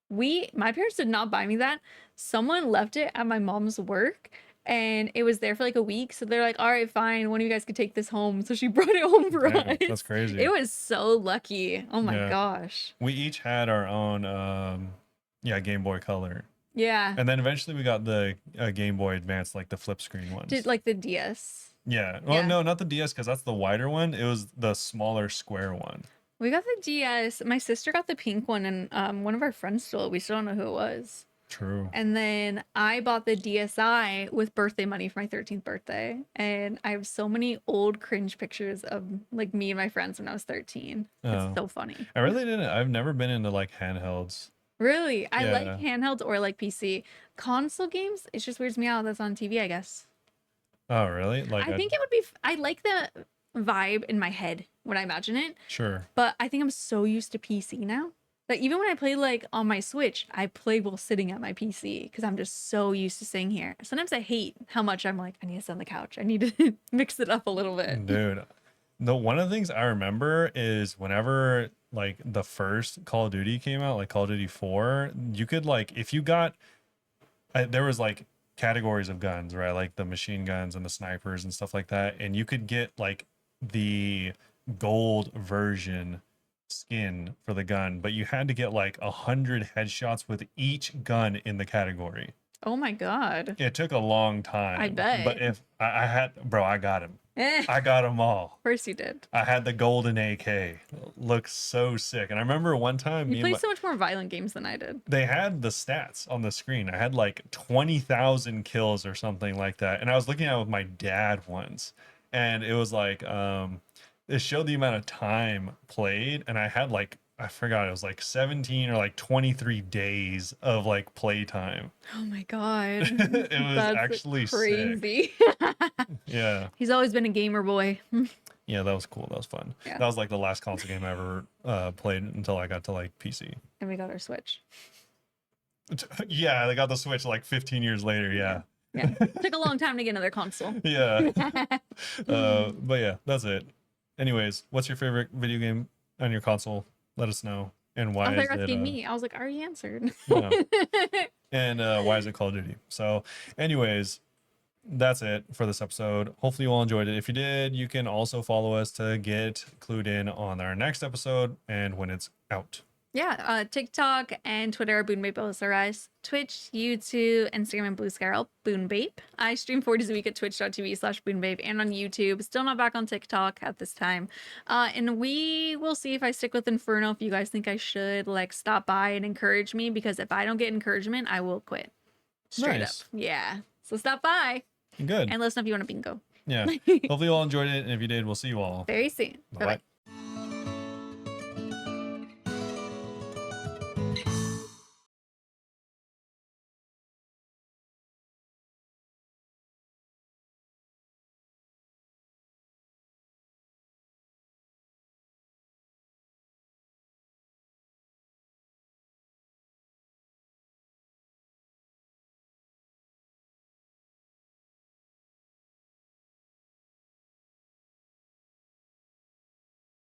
My parents did not buy me that. Someone left it at my mom's work and it was there for like a week. So they're like, all right, fine. One of you guys could take this home. So she brought it home for Damn, us. that's crazy. It was so lucky. Oh my Yeah. gosh. We each had our own Game Boy Color. Yeah. And then eventually we got the Game Boy Advance, like the flip screen ones. Did like the DS. Yeah. Well, Yeah. no, not the DS, because that's the wider one. It was the smaller square one. We got the DS. My sister got the pink one and one of our friends stole it. We still don't know who it was. True. And then I bought the DSi with birthday money for my 13th birthday. And I have so many old cringe pictures of like me and my friends when I was 13. Oh. It's so funny. I really didn't. I've never been into like handhelds. Really? I Yeah. like handhelds or like PC. Console games, it just weirds me out that's on TV, I guess. Oh, really? Like I think it would be, I like the vibe in my head when I imagine it. Sure. But I think I'm so used to PC now. Like even when I play like on my Switch, I play while sitting at my PC because I'm just so used to sitting here. Sometimes I hate how much I'm like, I need to sit on the couch. I need to mix it up a little bit. Dude, one of the things I remember is whenever like the first Call of Duty came out, like Call of Duty 4, you could like if you got there was like categories of guns, right? Like the machine guns and the snipers and stuff like that, and you could get like the gold version skin for the gun, but you had to get like 100 headshots with each gun in the category. Oh my God. It took a long time. I bet. But if I had, bro, I got him. Of I got them all. course you did. I had the golden AK. Looks so sick. And I remember one time You played so much more violent games than I did. they had the stats on the screen. I had like 20,000 kills or something like that. And I was looking at it with my dad once, and it was like it showed the amount of time played, and I had like, I forgot, it was like 17 or like 23 days of like play time. Oh my god. It was That's actually sick. crazy. Yeah. He's always been a gamer boy. Yeah, that was cool. That was fun. Yeah. That was like the last console game I ever played until I got to like PC. And we got our Switch. Yeah, I got the Switch like 15 years later. Yeah. Yeah. Took a long time to get another console. Yeah. But yeah, that's it. Anyways, what's your favorite video game on your console? Let us know. And why I thought is you were it asking me. I was like, I already answered. yeah. And why is it Call of Duty? So anyways, that's it for this episode. Hopefully you all enjoyed it. If you did, you can also follow us to get clued in on our next episode and when it's out. Yeah, TikTok and Twitter are Bunebape OSRS, Twitch, YouTube, Instagram, and Blue Sky are all Bunebape. I stream 4 days a week at twitch.tv/Bunebape and on YouTube. Still not back on TikTok at this time. And we will see if I stick with Inferno. If you guys think I should, like, stop by and encourage me, because if I don't get encouragement, I will quit. Straight Nice. up. Yeah. So stop by Good. and let us know if you want a bingo. Yeah. Hopefully you all enjoyed it. And if you did, we'll see you all. Very soon. Bye-bye. Bye-bye.